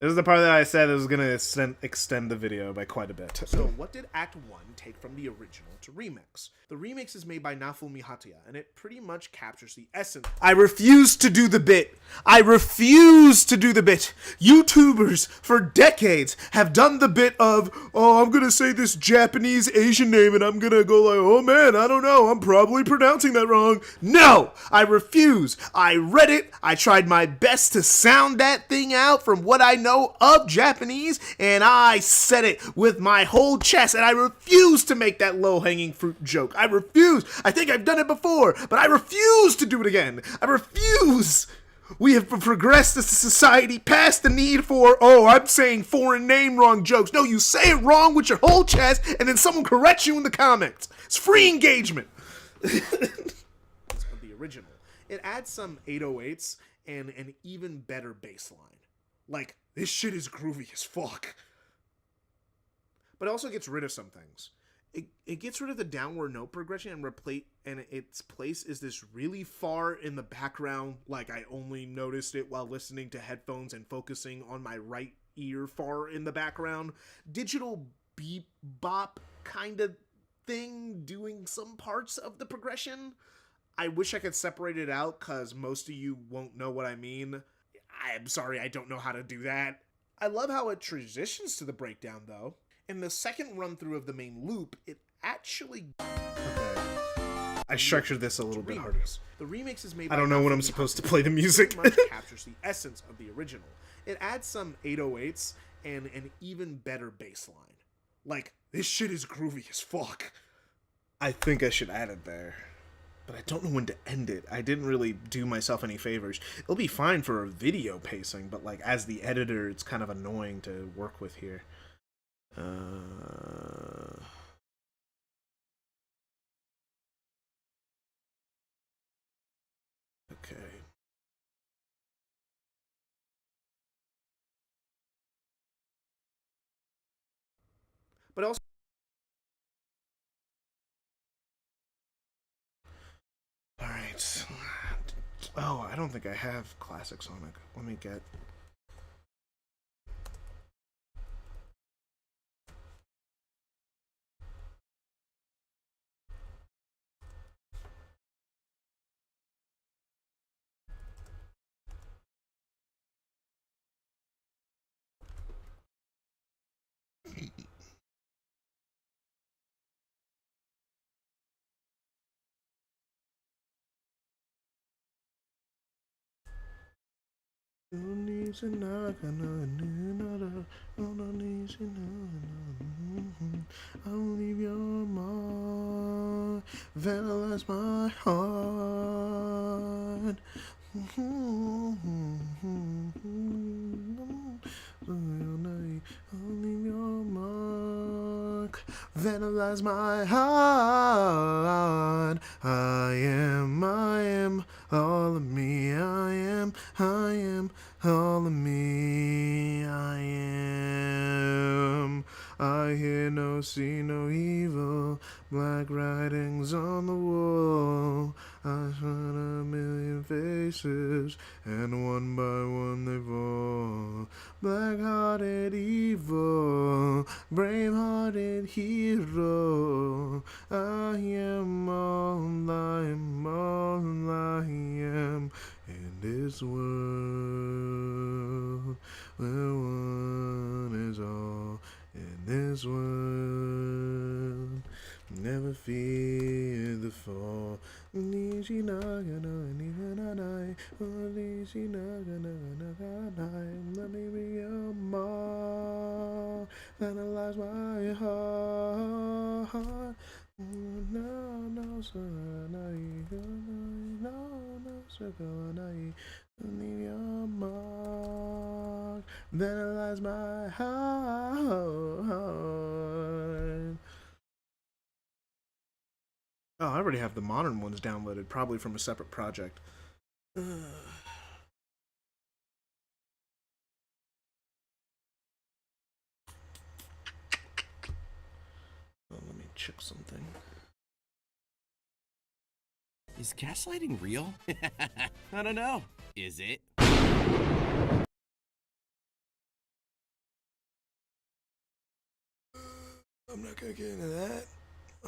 This is the part that I said it was going to extend the video by quite a bit. So, what did Act 1 take from the original to remix? The remix is made by Naofumi Hataya, and it pretty much captures the essence. I refuse to do the bit. I refuse to do the bit. YouTubers for decades have done the bit of, oh, I'm going to say this Japanese Asian name, and I'm going to go like, oh man, I don't know, I'm probably pronouncing that wrong. No, I refuse. I read it. I tried my best to sound that thing out from what I know of Japanese, and I said it with my whole chest, and I refuse to make that low-hanging fruit joke. I refuse. I think I've done it before, but I refuse to do it again. I refuse. We have progressed as a society past the need for, oh, I'm saying foreign name wrong jokes. No, you say it wrong with your whole chest, and then someone corrects you in the comments. It's free engagement. The original. It adds some 808s and an even better bass line. Like, this shit is groovy as fuck. But it also gets rid of some things. It gets rid of the downward note progression and its place is this really far in the background, like I only noticed it while listening to headphones and focusing on my right ear far in the background. Digital beep bop kind of thing doing some parts of the progression. I wish I could separate it out because most of you won't know what I mean. I'm sorry, I don't know how to do that. I love how it transitions to the breakdown, though. In the second run-through of the main loop, it actually... Okay. I structured this a little bit harder. The remix is made by... I don't know when I'm supposed to play the music. Much captures the essence of the original. It adds some 808s and an even better bass line. Like, this shit is groovy as fuck. I think I should add it there. But I don't know when to end it. I didn't really do myself any favors. It'll be fine for a video pacing, but like as the editor, it's kind of annoying to work with here. Okay. But also, all right. Oh, I don't think I have Classic Sonic. Let me get. I'll leave your mark, vandalize my heart. I'll leave your mark, vandalize my heart. I am all of me. I am all of me. I am. I hear no, see no evil. Black writings on the wall. I saw a million faces, and one by one they fall. Black-hearted evil, brave-hearted hero. I am all I am, all I am in this world. Where one is all in this world. Never fear the fall. Let me be your mark, analyze my heart. No, circle, leave your mark, analyze my heart. Oh, I already have the modern ones downloaded, probably from a separate project. Well, let me check something. Is gaslighting real? I don't know. Is it? I'm not gonna get into that.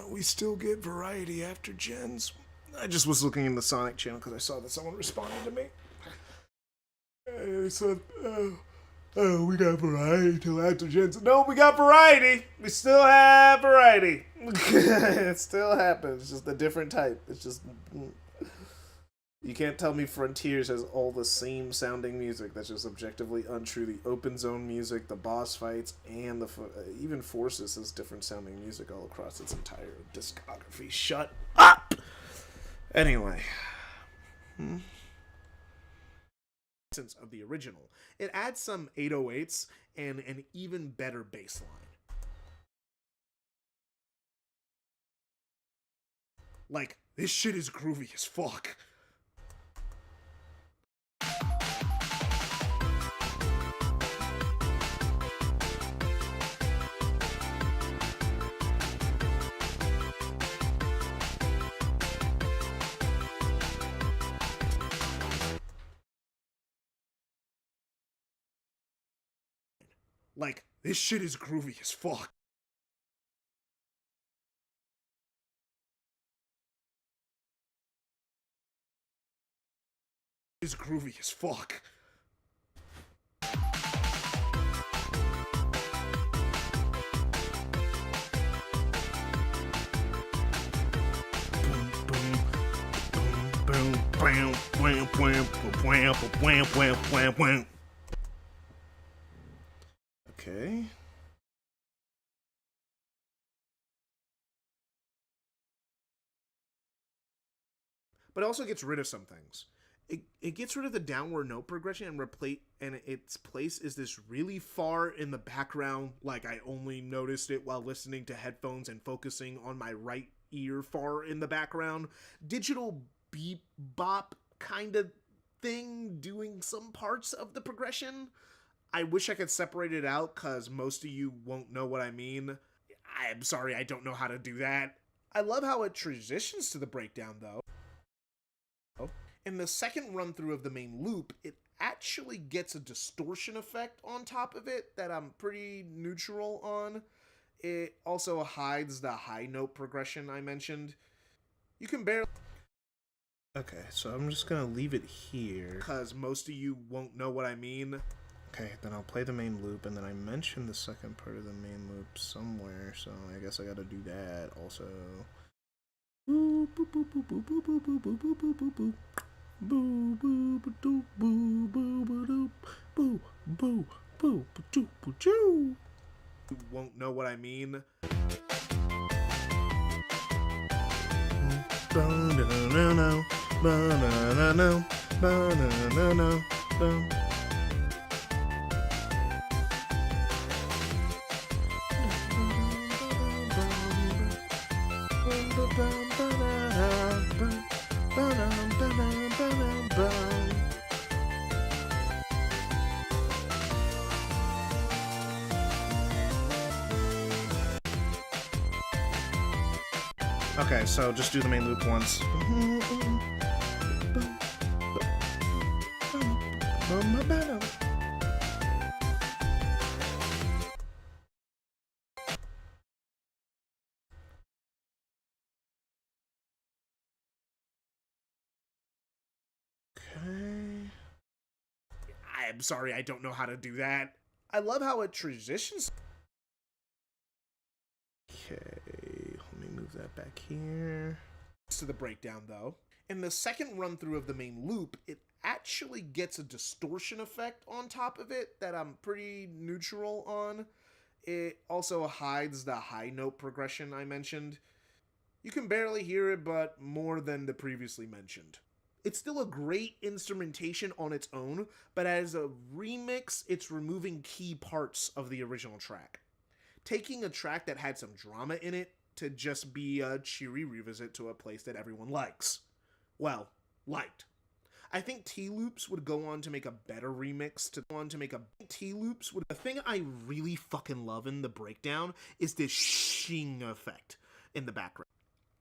We still get variety after gens. I just was looking in the Sonic channel because I saw that someone responded to me. I said, oh, we got variety till after gens. No, we got variety. We still have variety. It still happens. It's just a different type. It's just... You can't tell me Frontiers has all the same sounding music. That's just objectively untrue. The open zone music, the boss fights, and the even Forces has different sounding music all across its entire discography. Shut up! Anyway. Essence of the original. It adds some 808s and an even better bass line. Like, this shit is groovy as fuck. Like, this shit is groovy as fuck. Is groovy as fuck. Okay. but it also gets rid of some things. It gets rid of the downward note progression and its place is this really far in the background, like I only noticed it while listening to headphones and focusing on my right ear far in the background. Digital beep bop kind of thing doing some parts of the progression. I wish I could separate it out because most of you won't know what I mean. I'm sorry, I don't know how to do that. I love how it transitions to the breakdown though. In the second run through of the main loop, it actually gets a distortion effect on top of it that I'm pretty neutral on. It also hides the high note progression I mentioned. You can barely... Okay, so I'm just gonna leave it here because most of you won't know what I mean. Okay, then I'll play the main loop, and then I mentioned the second part of the main loop somewhere, so I guess I gotta do that also. Boo boo boo boo boo boo boo boo boo boo boo boo. Boo boo boo doo boo boo boo doo boo boo boo boo boo choo. You won't know what I mean. Ba-na-na-na, ba-na-na-na, ba-na-na-na, ba. Okay, so just do the main loop once. Okay. I'm sorry, I don't know how to do that. I love how it transitions. Okay, let me move that back here. To the breakdown though. In the second run through of the main loop, it actually gets a distortion effect on top of it that I'm pretty neutral on. It also hides the high note progression I mentioned. You can barely hear it, but more than the previously mentioned. It's still a great instrumentation on its own, but as a remix, it's removing key parts of the original track. Taking a track that had some drama in it to just be a cheery revisit to a place that everyone likes. Well, liked. I think T-Loops would go on to make a better remix The thing I really fucking love in the breakdown is this shing effect in the background.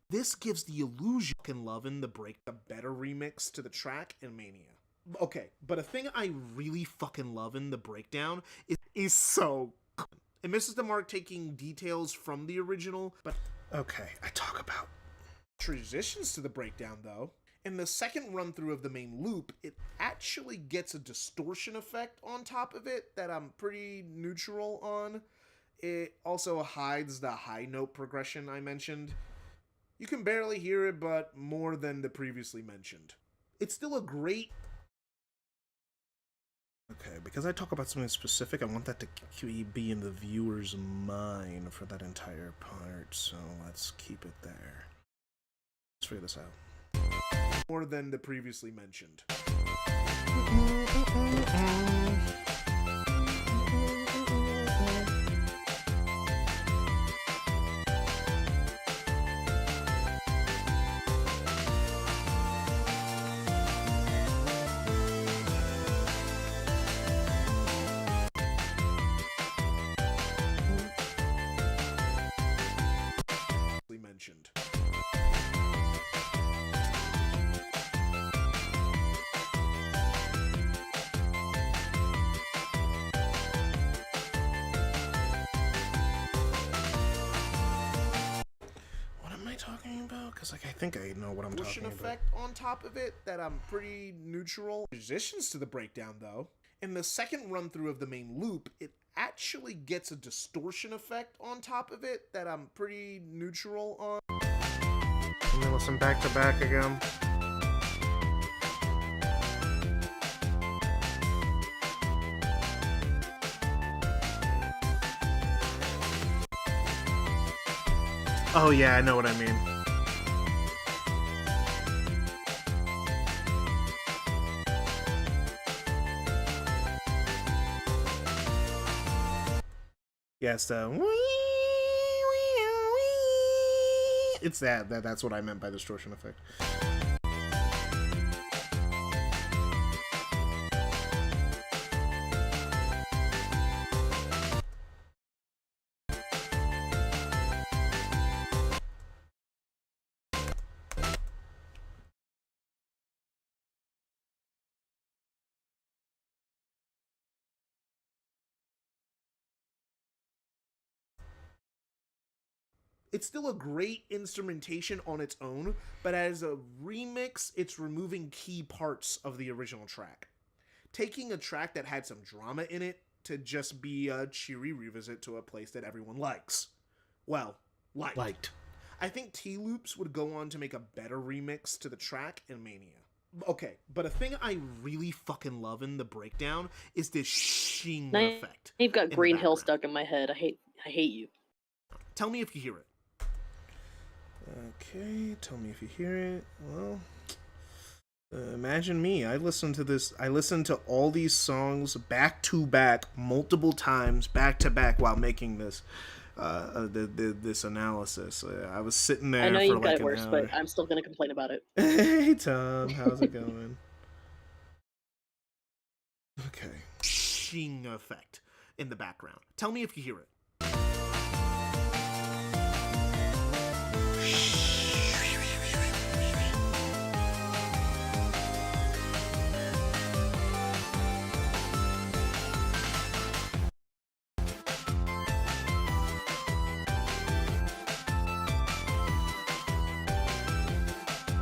This gives the illusion a better remix to the track in Mania. Okay, but a thing I really fucking love in the breakdown is so cool. It misses the mark taking details from the original, but okay, I talk about transitions to the breakdown though. In the second run through of the main loop, it actually gets a distortion effect on top of it that I'm pretty neutral on. It also hides the high note progression I mentioned. You can barely hear it, but more than the previously mentioned. It's still a great... Okay, because I talk about something specific, I want that to be in the viewer's mind for that entire part, so let's keep it there. Let's figure this out. More than the previously mentioned. Mentioned. What am I talking about? Because like I think I know what I'm talking about. Effect on top of it that I'm pretty neutral. Transitions to the breakdown though. In the second run through of the main loop, it actually gets a distortion effect on top of it that I'm pretty neutral on. Let me listen back to back again. Oh yeah, I know what I mean. Yes, it's that's what I meant by distortion effect. It's still a great instrumentation on its own, but as a remix, it's removing key parts of the original track. Taking a track that had some drama in it to just be a cheery revisit to a place that everyone likes. Well, liked. I think T-Loops would go on to make a better remix to the track in Mania. Okay, but a thing I really fucking love in the breakdown is this shing effect. You've got Green Hill stuck in my head. I hate you. Tell me if you hear it. Okay, tell me if you hear it. Well, imagine me. I listened to all these songs back to back multiple times, back to back, while making this this analysis. I was sitting there. I know for you've like got it worse, but I'm still gonna complain about it. Hey Tom, how's it going? Okay, shing effect in the background. Tell me if you hear it.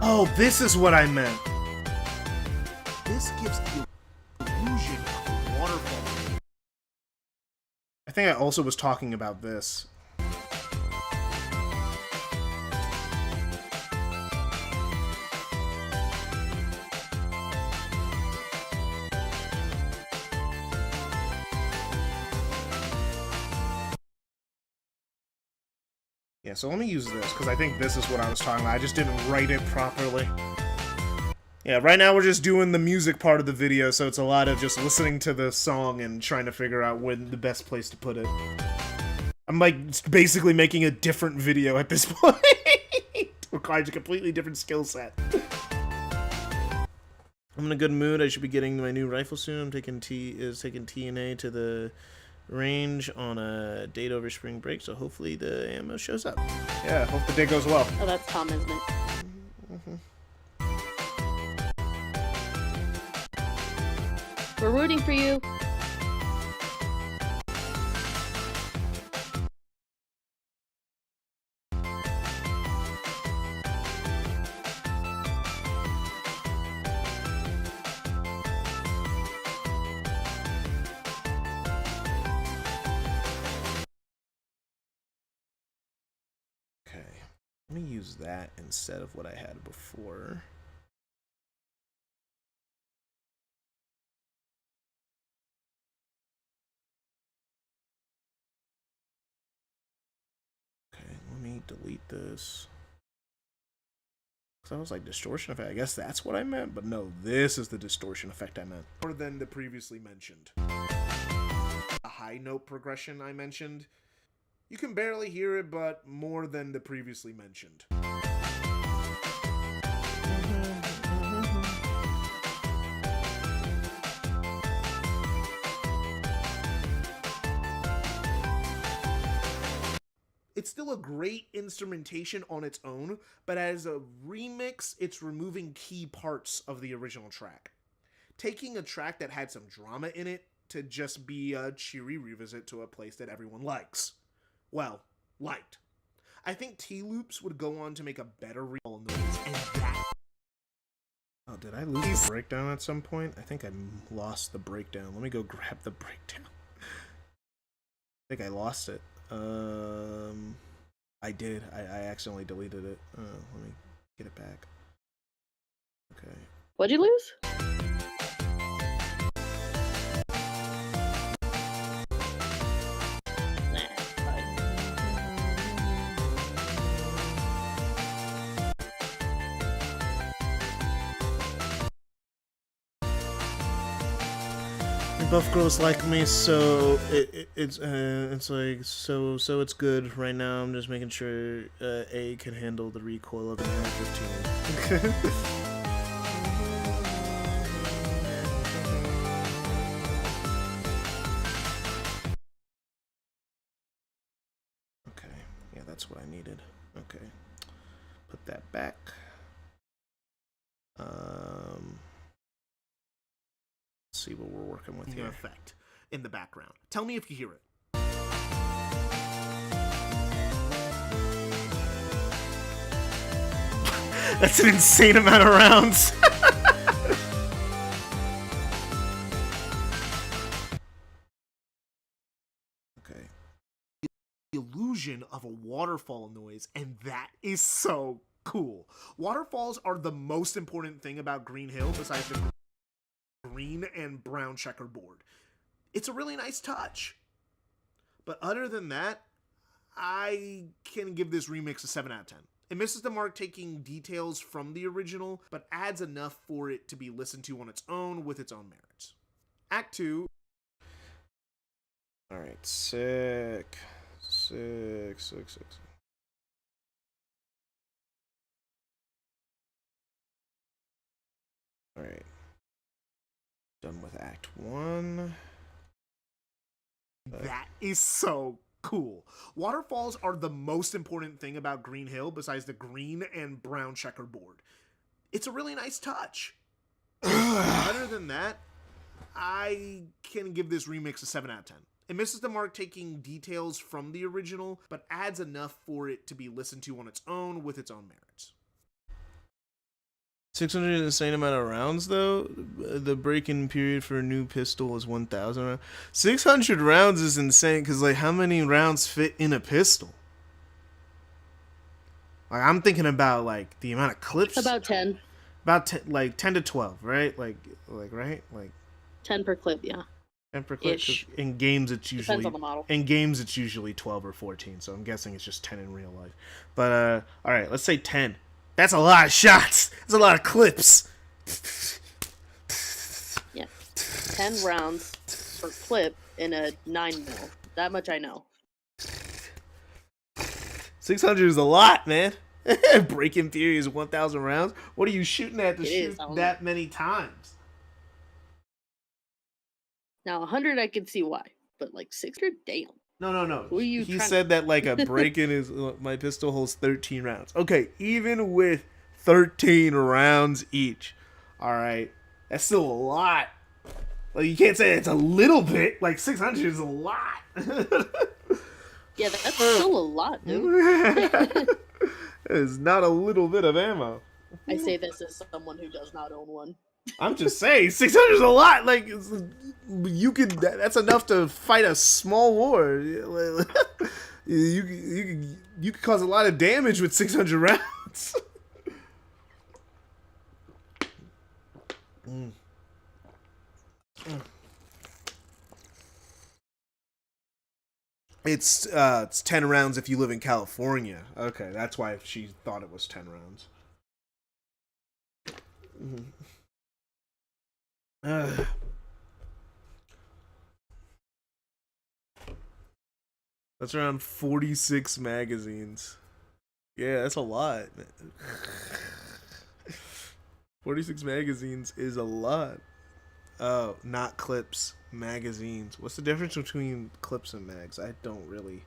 Oh, this is what I meant. This gives the illusion of a waterfall. I think I also was talking about this. Yeah, so let me use this, because I think this is what I was talking about. I just didn't write it properly. Yeah, right now we're just doing the music part of the video, so it's a lot of just listening to the song and trying to figure out when the best place to put it. I'm like basically making a different video at this point. Requires a completely different skill set. I'm in a good mood. I should be getting my new rifle soon. I'm taking TNA to the range on a date over spring break, so hopefully the ammo shows up. Yeah, hope the day goes well. Oh, that's Tom, isn't it? We're rooting for you. Let me use that instead of what I had before. Okay, let me delete this. Because I was like, distortion effect. I guess that's what I meant, but no, this is the distortion effect I meant. More than the previously mentioned. A high note progression I mentioned. You can barely hear it, but more than the previously mentioned. It's still a great instrumentation on its own, but as a remix, it's removing key parts of the original track. Taking a track that had some drama in it to just be a cheery revisit to a place that everyone likes. Well, liked. I think T-Loops would go on to make a better noise, and that... Oh, did I lose the breakdown at some point? I think I lost the breakdown. Let me go grab the breakdown. I think I lost it. I did. I accidentally deleted it. Let me get it back. Okay. What'd you lose? buff girls like me, so it's like so it's good right now. I'm just making sure A can handle the recoil of an AR-15. Okay, yeah, that's what I needed. Okay, put that back. Let's see what we're working with here. Effect in the background. Tell me if you hear it. That's an insane amount of rounds. Okay. The illusion of a waterfall noise, and that is so cool. Waterfalls are the most important thing about Green Hill besides the green and brown checkerboard. It's a really nice touch. But other than that, I can give this remix a 7 out of 10. It misses the mark taking details from the original, but adds enough for it to be listened to on its own with its own merits. Act 2. Alright, sick. Alright. Done with Act 1. That is so cool. Waterfalls are the most important thing about Green Hill besides the green and brown checkerboard. It's a really nice touch. Other than that, I can give this remix a 7 out of 10. It misses the mark taking details from the original, but adds enough for it to be listened to on its own with its own merits. 600 is an insane amount of rounds, though. The break-in period for a new pistol is 1,000 rounds. 600 rounds is insane, because, like, how many rounds fit in a pistol? Like, I'm thinking about, like, the amount of clips. About 10. About 10, like, 10 to 12, right? Like, right? Like 10 per clip, yeah. 10 per clip. In games, it's usually... Depends on the model. In games, it's usually 12 or 14, so I'm guessing it's just 10 in real life. But, alright, let's say 10. That's a lot of shots. That's a lot of clips. Yeah. 10 rounds per clip in a 9mm. That much I know. 600 is a lot, man. Break-in period is 1,000 rounds. What are you shooting at to shoot that many times? Now, 100 I can see why. But, like, 600? Damn. No. Who are you he said that, like, a break-in is... my pistol holds 13 rounds. Okay, even with 13 rounds each. Alright. That's still a lot. Like, you can't say it's a little bit. Like, 600 is a lot. Yeah, that's still a lot, dude. It's not a little bit of ammo. I say this as someone who does not own one. I'm just saying, 600 is a lot. Like, you could. That's enough to fight a small war. You could cause a lot of damage with 600 rounds. It's 10 rounds if you live in California. Okay, that's why she thought it was 10 rounds. That's around 46 magazines. Yeah, that's a lot. 46 magazines is a lot. Oh, not clips, magazines. What's the difference between clips and mags? I don't really.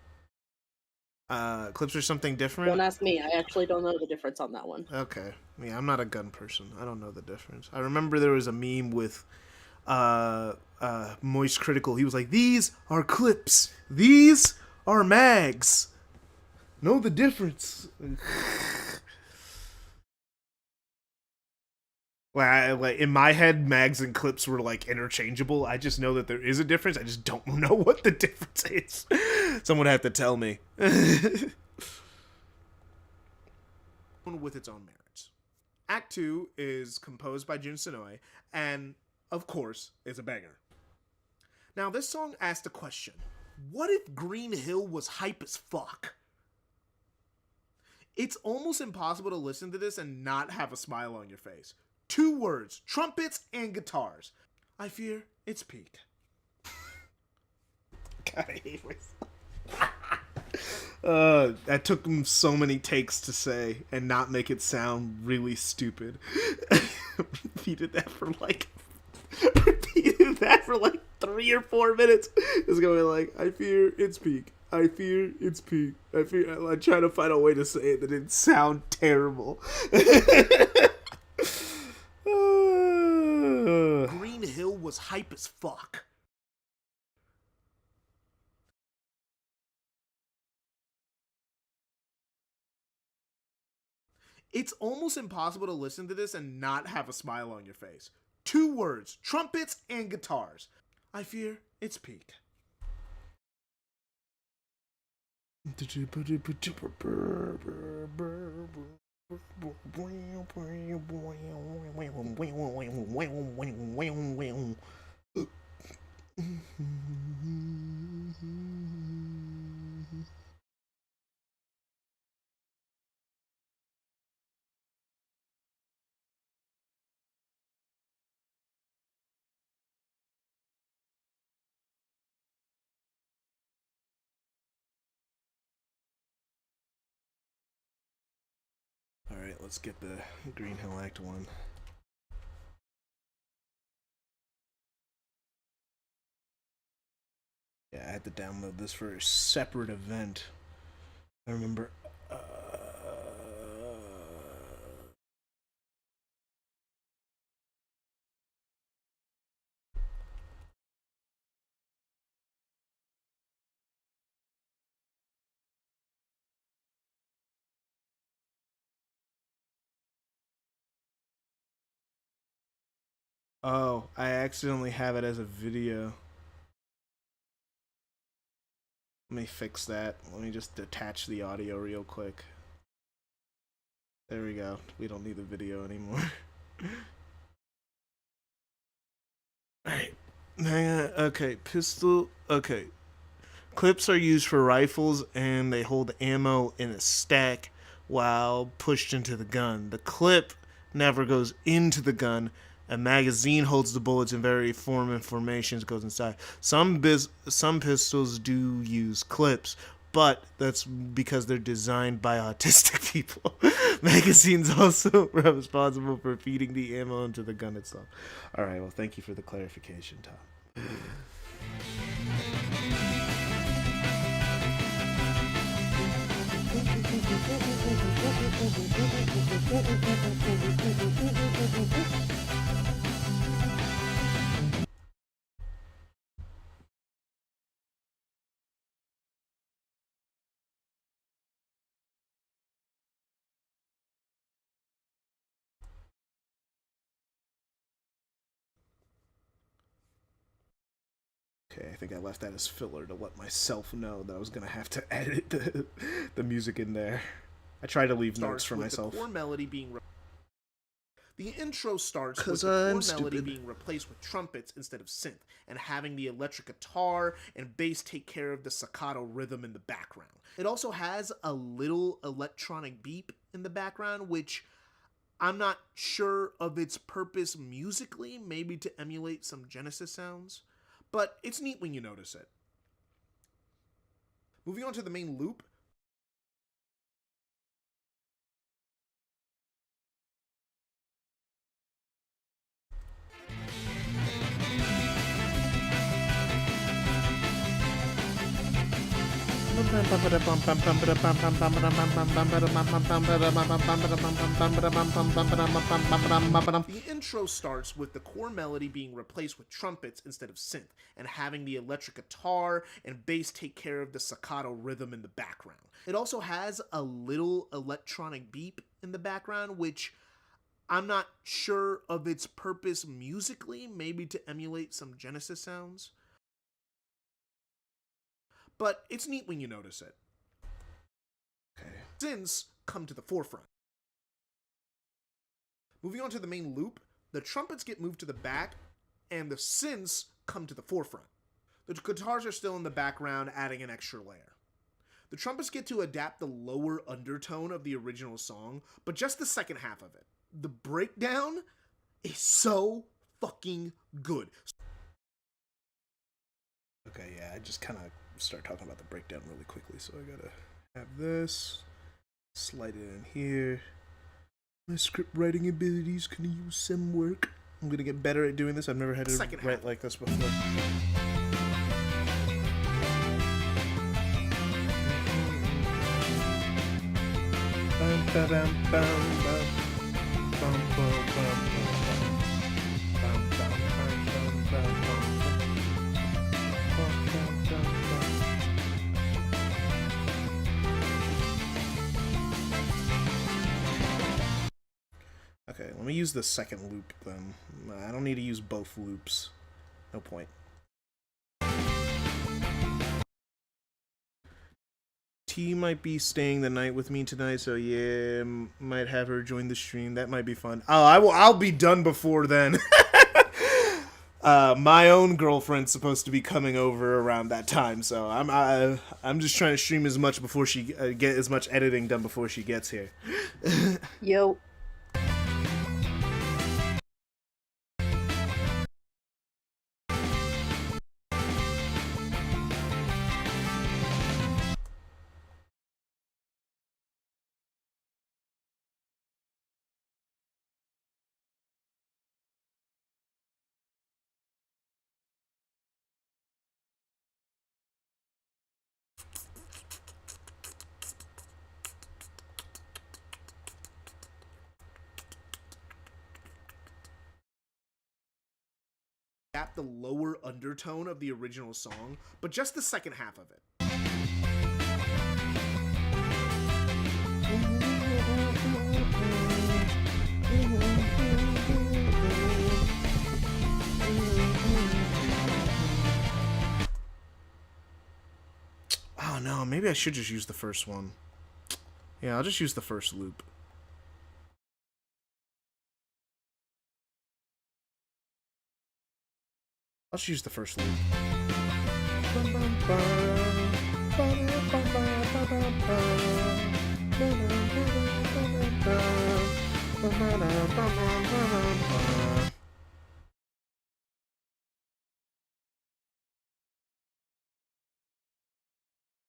Clips are something different? Don't ask me. I actually don't know the difference on that one. Okay. Yeah, I'm not a gun person. I don't know the difference. I remember there was a meme with Moist Critical. He was like, these are clips. These are mags. Know the difference. Like in my head, mags and clips were like interchangeable. I just know that there is a difference. I just don't know what the difference is. Someone have to tell me. With its own merits. Act 2 is composed by Jun Senoue, and of course, is a banger. Now, this song asked a question: what if Green Hill was hype as fuck? It's almost impossible to listen to this and not have a smile on your face. 2 words: trumpets and guitars. I fear it's peak. God, I hate myself. That took him so many takes to say and not make it sound really stupid. Repeated that for like 3 or 4 minutes. It's going like, I fear it's peak. I fear it's peak. I try to find a way to say it that didn't sound terrible. Green Hill was hype as fuck. It's almost impossible to listen to this and not have a smile on your face. 2 words, trumpets and guitars. I fear it's peak. Alright, let's get the Green Hill Act 1. Yeah, I had to download this for a separate event. I remember... Oh, I accidentally have it as a video. Let me fix that. Let me just detach the audio real quick. There we go. We don't need the video anymore. Alright. Okay, pistol. Okay. Clips are used for rifles and they hold ammo in a stack while pushed into the gun. The clip never goes into the gun. A magazine holds the bullets in various formations, goes inside. Some pistols do use clips, but that's because they're designed by autistic people. Magazines also are responsible for feeding the ammo into the gun itself. All right, well, thank you for the clarification, Tom. Okay, I think I left that as filler to let myself know that I was going to have to edit the music in there. I try to leave notes for myself. The core melody being the intro starts with the core melody being replaced with trumpets instead of synth, and having the electric guitar and bass take care of the staccato rhythm in the background. It also has a little electronic beep in the background, which I'm not sure of its purpose musically, maybe to emulate some Genesis sounds. But it's neat when you notice it. Moving on to the main loop. The intro starts with the core melody being replaced with trumpets instead of synth, and having the electric guitar and bass take care of the staccato rhythm in the background. It also has a little electronic beep in the background, which I'm not sure of its purpose musically, maybe to emulate some Genesis sounds. But it's neat when you notice it. Okay. Synths come to the forefront. Moving on to the main loop, the trumpets get moved to the back, and the synths come to the forefront. The guitars are still in the background, adding an extra layer. The trumpets get to adapt the lower undertone of the original song, but just the second half of it. The breakdown is so fucking good. Okay, yeah, I just kind of start talking about the breakdown really quickly. So I gotta have this, slide it in here. My script writing abilities can use some work. I'm gonna get better at doing this. I've never had to write like this before. Okay, let me use the second loop then. I don't need to use both loops. No point. T might be staying the night with me tonight, so yeah, might have her join the stream. That might be fun. Oh, I'll be done before then. My own girlfriend's supposed to be coming over around that time, so I'm just trying to stream as much before she get as much editing done before she gets here. Yo. At the lower undertone of the original song, but just the second half of it. Oh no, maybe I should just use the first one. Yeah, I'll just use the first loop. Let's use the first loop.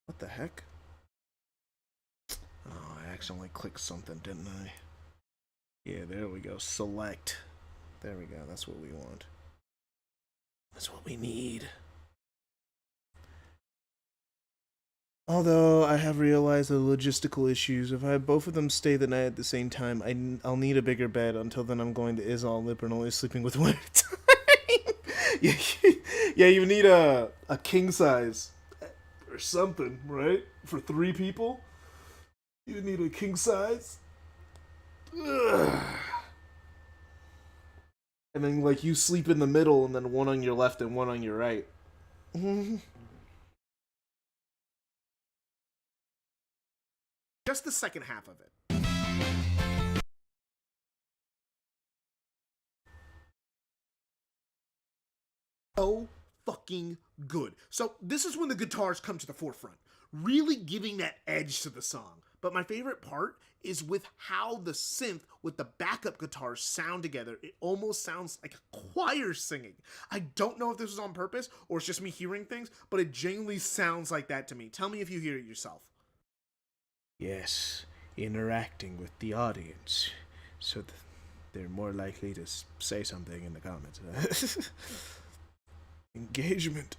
What the heck? Oh, I accidentally clicked something, didn't I? Yeah, there we go. Select. There we go. That's what we want. That's what we need. Although I have realized the logistical issues. If I have both of them stay the night at the same time, I'll need a bigger bed. Until then, I'm going to Isol Lip and only sleeping with one at a time. Yeah, you need a king size or something, right? For 3 people, you need a king size. Ugh. And then, like, you sleep in the middle, and then one on your left and one on your right. Just the second half of it. So fucking good. So this is when the guitars come to the forefront, really giving that edge to the song. But my favorite part is with how the synth with the backup guitars sound together. It almost sounds like a choir singing. I don't know if this was on purpose or it's just me hearing things, but it genuinely sounds like that to me. Tell me if you hear it yourself. Yes, interacting with the audience, so they're more likely to say something in the comments. Engagement.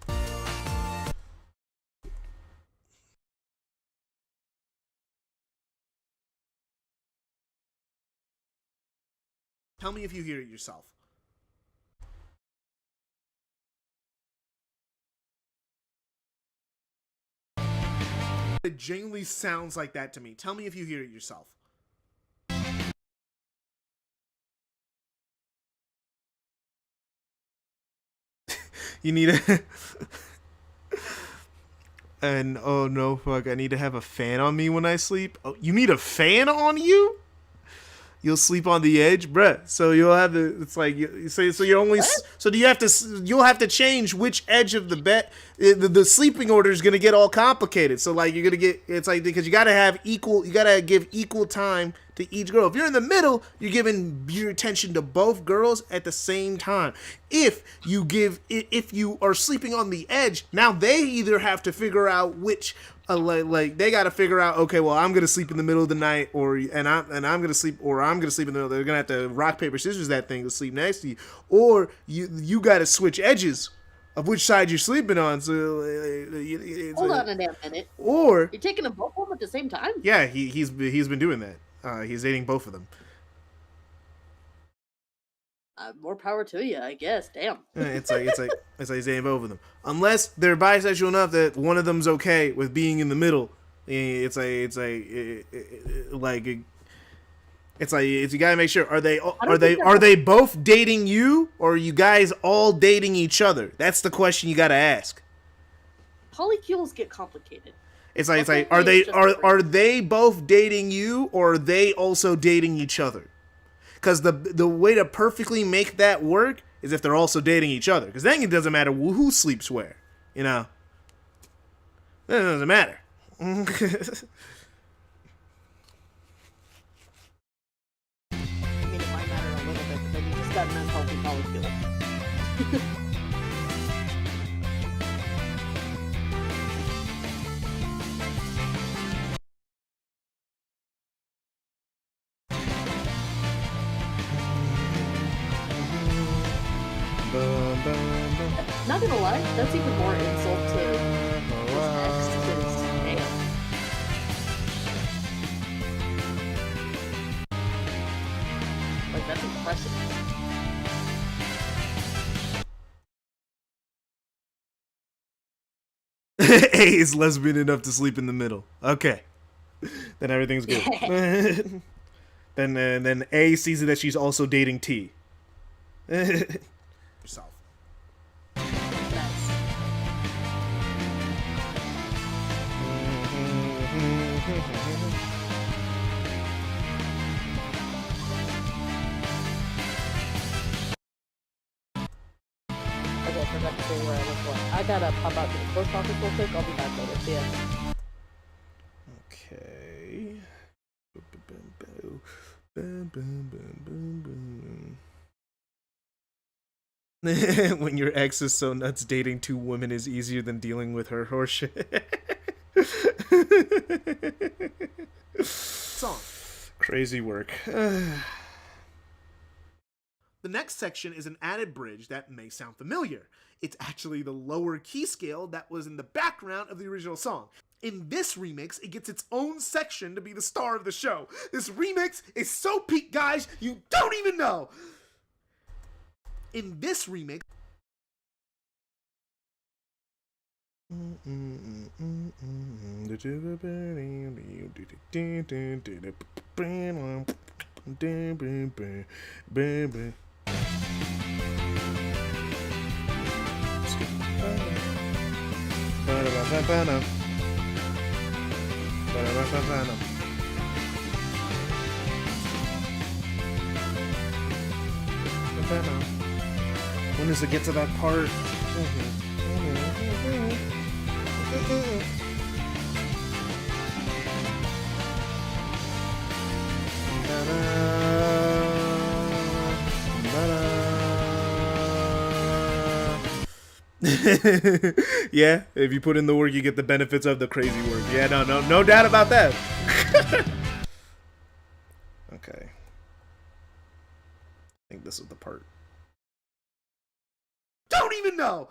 Tell me if you hear it yourself. It genuinely sounds like that to me. Tell me if you hear it yourself. You need a... And, oh no, fuck, I need to have a fan on me when I sleep. Oh, you need a fan on you? You'll sleep on the edge, bruh. So you'll have to. It's like so you only. What? So do you have to? You'll have to change which edge of the bed. The sleeping order is gonna get all complicated. So like you're gonna get. It's like because you gotta have equal. You gotta give equal time to each girl. If you're in the middle, you're giving your attention to both girls at the same time. If you are sleeping on the edge, now they either have to figure out which. Like they got to figure out, okay, well, I'm gonna sleep in the middle of the night, I'm gonna sleep in the middle. They're gonna have to rock paper scissors that thing to sleep next to you, or you got to switch edges of which side you're sleeping on. So hold on a damn minute. Or you're taking them both home at the same time. Yeah, he's been doing that. He's dating both of them. More power to you, I guess. Damn. It's like he's dating both of them. Unless they're bisexual enough that one of them's okay with being in the middle. It's like you gotta make sure. Are they both dating you, or are you guys all dating each other? That's the question you gotta ask. Polycules get complicated. It's like are they both dating you, or are they also dating each other? Because the way to perfectly make that work is if they're also dating each other. Because then it doesn't matter who sleeps where. You know? Then it doesn't matter. I mean, it might matter a little bit, but then you just got an unhealthy polycule. Not gonna lie, that's even more insult to his ex, because damn. Like, that's impressive. A is lesbian enough to sleep in the middle. Okay. Then everything's good. Then A sees that she's also dating T. Yourself. Okay, I forgot to say where I was going. I gotta pop out to the post office real quick. I'll be back later. See ya. Okay. When your ex is so nuts, dating two women is easier than dealing with her horseshit. Song. Crazy work. The next section is an added bridge that may sound familiar. It's actually the lower key scale that was in the background of the original song. In this remix, it gets its own section to be the star of the show. This remix is so peak, guys, you don't even know! In this remix... When does it get to that part? Yeah, if you put in the work, you get the benefits of the crazy work. Yeah, no doubt about that. Okay. I think this is the part. Don't even know!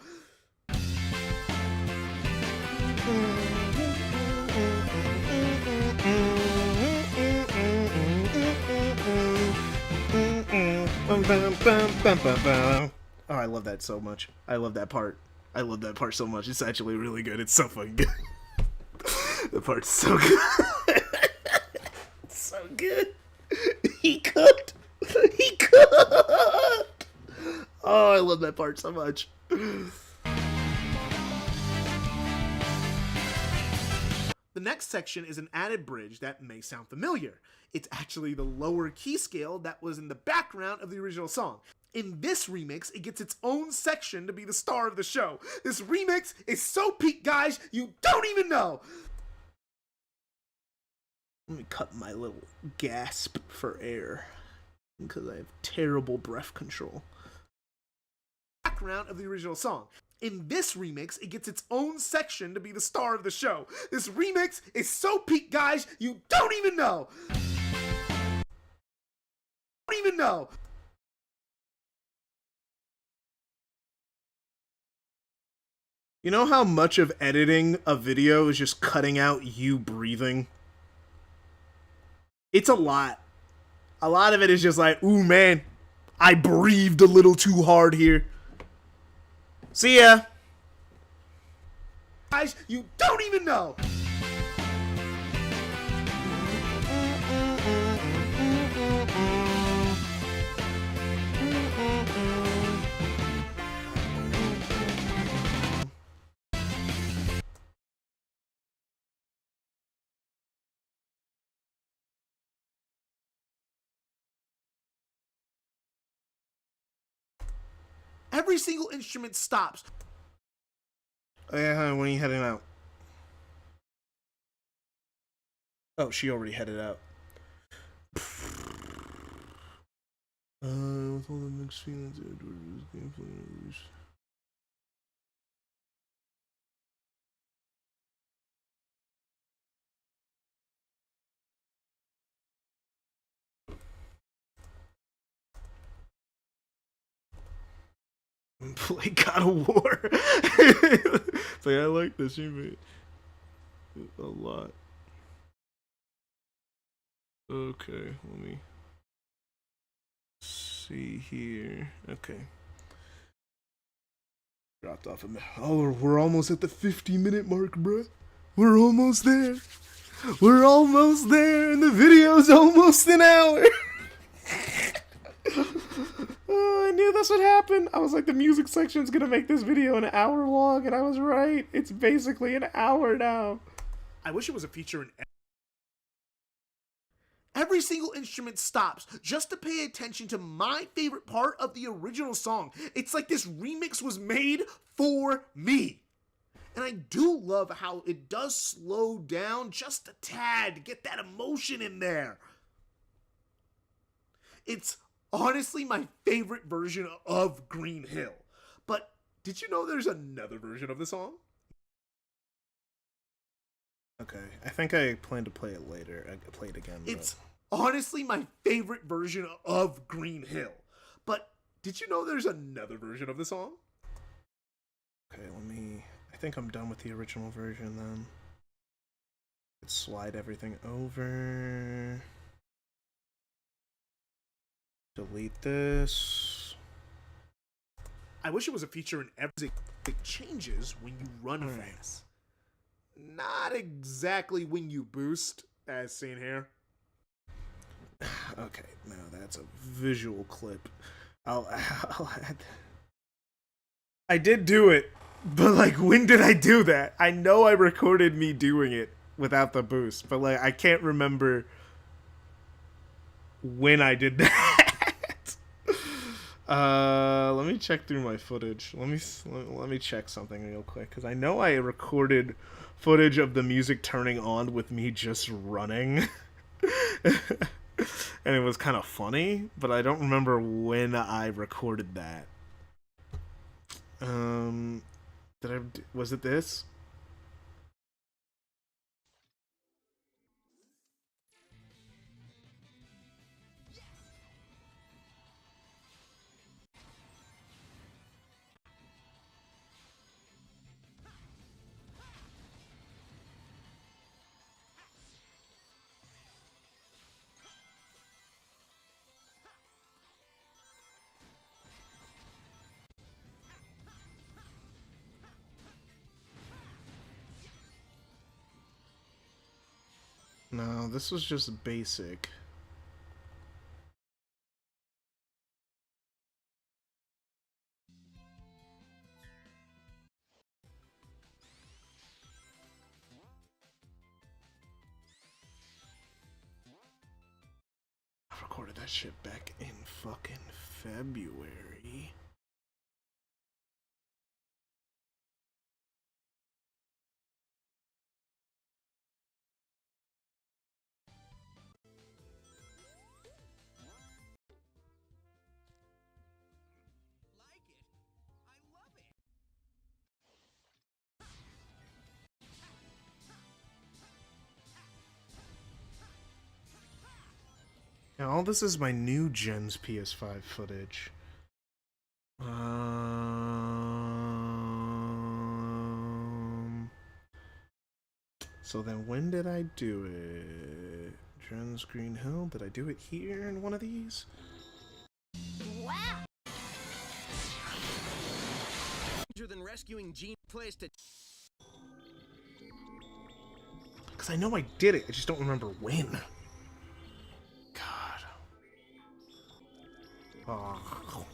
Oh, I love that so much. I love that part. I love that part so much. It's actually really good. It's so fucking good. The part's so good. It's so good. He cooked. He cooked. Oh, I love that part so much. The next section is an added bridge that may sound familiar. It's actually the lower key scale that was in the background of the original song. In this remix, it gets its own section to be the star of the show. This remix is so peak, guys, you don't even know. Let me cut my little gasp for air because I have terrible breath control. Background of the original song. In this remix, it gets its own section to be the star of the show. This remix is so peak, guys, you don't even know. Don't even know. You know how much of editing a video is just cutting out you breathing? It's a lot. A lot of it is just like, ooh man, I breathed a little too hard here. See ya. Guys, you don't even know. Every single instrument stops. Oh, yeah, when are you heading out? Oh, she already headed out. With all the mixed feelings, gameplay. Play God of War. It's like, I like this remake a lot. Okay, let me see here. Okay. Dropped off a minute. Oh, we're almost at the 50-minute mark, bruh. We're almost there. We're almost there, and the video's almost an hour. Oh, I knew this would happen. I was like, the music section's gonna make this video an hour long, and I was right. It's basically an hour now. I wish it was a feature in every single instrument stops just to pay attention to my favorite part of the original song. It's like this remix was made for me. And I do love how it does slow down just a tad to get that emotion in there. It's honestly my favorite version of Green Hill. But did you know there's another version of the song? Okay, I think I plan to play it later. I play it again. It's honestly my favorite version of Green Hill. But did you know there's another version of the song? Okay, I think I'm done with the original version then. Let's slide everything over. Delete this. I wish it was a feature in every. It changes when you run fast. Not exactly when you boost, as seen here. Okay, now that's a visual clip. I'll add. I did do it, but like, when did I do that? I know I recorded me doing it without the boost, but like, I can't remember when I did that. Let me check through my footage. Let me check something real quick, because I know I recorded footage of the music turning on with me just running. And it was kind of funny, but I don't remember when I recorded that. Was it this? No, this was just basic. that shit back in fucking February. Now, all this is my new gen's PS5 footage. So then when did I do it? Gen's Green Hill? Did I do it here in one of these? Wow! Than rescuing Gene place to. Because I know I did it, I just don't remember when. God. Oh.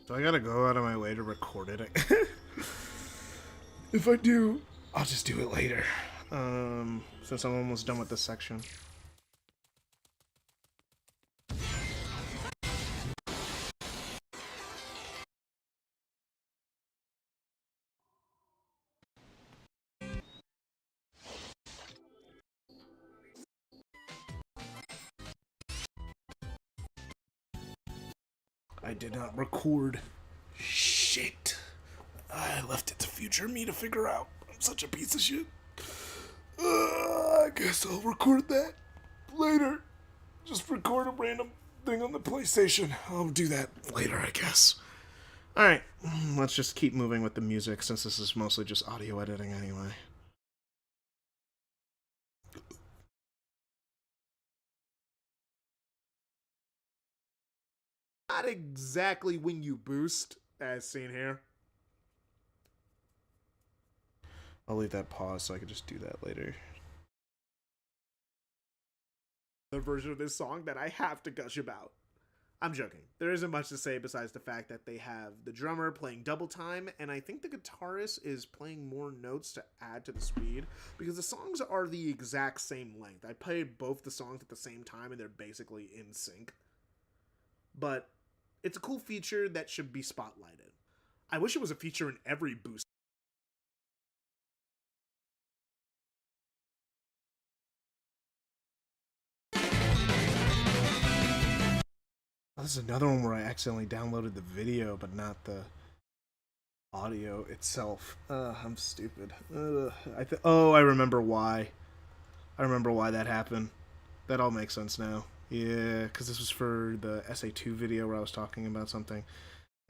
So I gotta go out of my way to record it. If I do, I'll just do it later. Since I'm almost done with this section. I did not record. Shit. I left it to future me to figure out. I'm such a piece of shit. I guess I'll record that later. Just record a random thing on the PlayStation. I'll do that later, I guess. Alright, let's just keep moving with the music since this is mostly just audio editing anyway. Not exactly when you boost, as seen here. I'll leave that pause so I can just do that later. The version of this song that I have to gush about. I'm joking. There isn't much to say besides the fact that they have the drummer playing double time, and I think the guitarist is playing more notes to add to the speed, because the songs are the exact same length. I played both the songs at the same time, and they're basically in sync. But it's a cool feature that should be spotlighted. I wish it was a feature in every boost. This is another one where I accidentally downloaded the video, but not the audio itself. I'm stupid. I remember why. I remember why that happened. That all makes sense now. Yeah, because this was for the SA2 video where I was talking about something.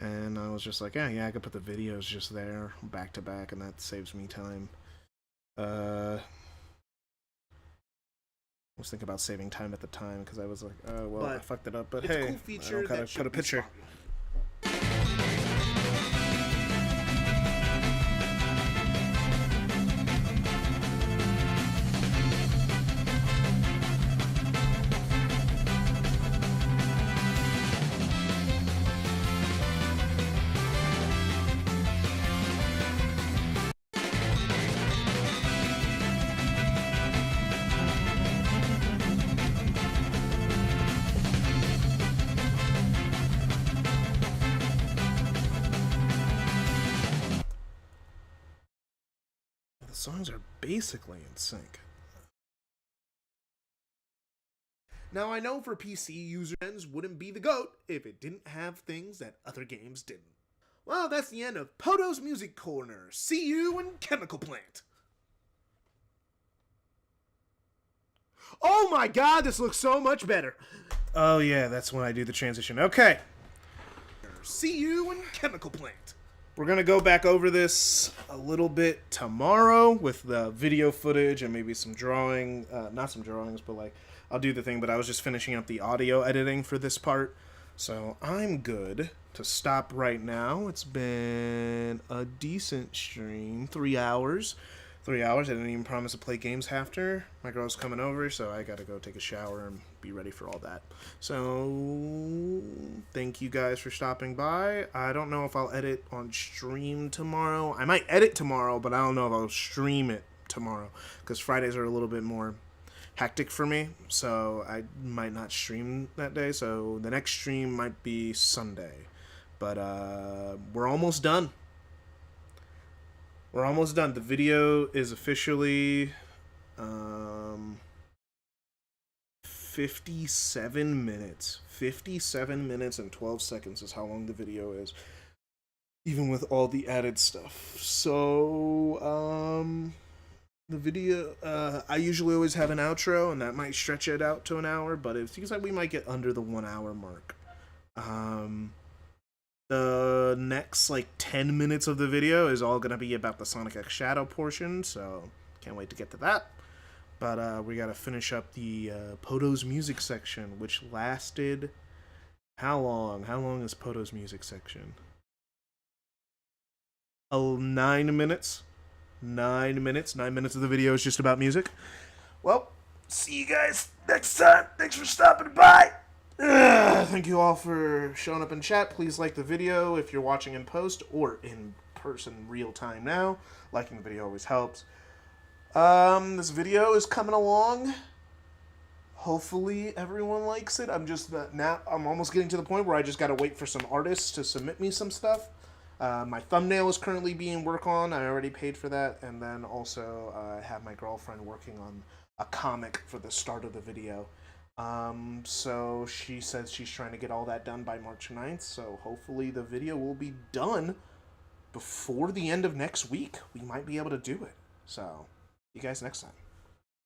And I was just like, yeah, I could put the videos just there, back to back, and that saves me time. I was thinking about saving time at the time because I was like, oh, well, I fucked it up. But hey, a cool feature I don't put a picture. The songs are basically in sync. Now, I know for PC users wouldn't be the GOAT if it didn't have things that other games didn't. Well, that's the end of Poto's Music Corner. See you in Chemical Plant. Oh my god, this looks so much better. Oh yeah, that's when I do the transition. Okay. See you in Chemical Plant. We're going to go back over this a little bit tomorrow with the video footage and maybe some drawing. Not some drawings, but like, I'll do the thing, but I was just finishing up the audio editing for this part. So I'm good to stop right now. It's been a decent stream, 3 hours. 3 hours. I didn't even promise to play games after. My girl's coming over, so I gotta go take a shower and be ready for all that. So, thank you guys for stopping by. I don't know if I'll edit on stream tomorrow. I might edit tomorrow, but I don't know if I'll stream it tomorrow, because Fridays are a little bit more hectic for me, so I might not stream that day. So the next stream might be Sunday. But we're almost done. We're almost done. The video is officially 57 minutes. 57 minutes and 12 seconds is how long the video is, even with all the added stuff. So, the video, I usually always have an outro, and that might stretch it out to an hour, but it seems like we might get under the 1 hour mark. The next, 10 minutes of the video is all gonna be about the Sonic X Shadow portion, so can't wait to get to that. But, we gotta finish up the, Poto's music section, which lasted... How long? How long is Poto's music section? 9 minutes. 9 minutes. 9 minutes of the video is just about music. Well, see you guys next time. Thanks for stopping by. Thank you all for showing up in chat. Please like the video if you're watching in post or in person real time now. Liking the video always helps. This video is coming along. Hopefully everyone likes it. I'm almost getting to the point where I just gotta wait for some artists to submit me some stuff. My thumbnail is currently being worked on. I already paid for that. And then also I have my girlfriend working on a comic for the start of the video. So she says she's trying to get all that done by March 9th. So hopefully the video will be done before the end of next week. We might be able to do it. So, see you guys next time.